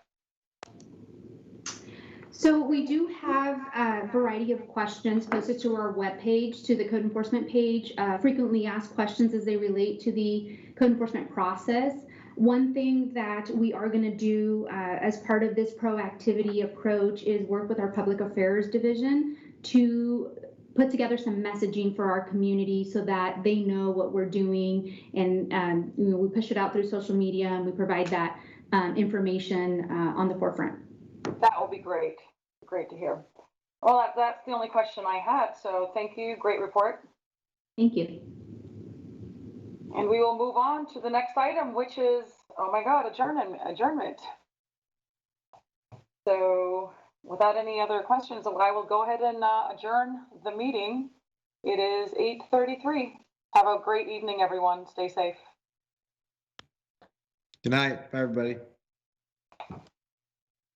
So we do have a variety of questions posted to our webpage, to the code enforcement page, frequently asked questions as they relate to the code enforcement process. One thing that we are going to do as part of this proactivity approach is work with our public affairs division to put together some messaging for our community so that they know what we're doing, and you know, we push it out through social media and we provide that information on the forefront. That will be great. Great to hear. Well, that's the only question I had. So thank you. Great report. Thank you. And we will move on to the next item, which is, oh my God, adjournment. So without any other questions, I will go ahead and adjourn the meeting. It is 8:33. Have a great evening, everyone. Stay safe. Good night. Bye, everybody.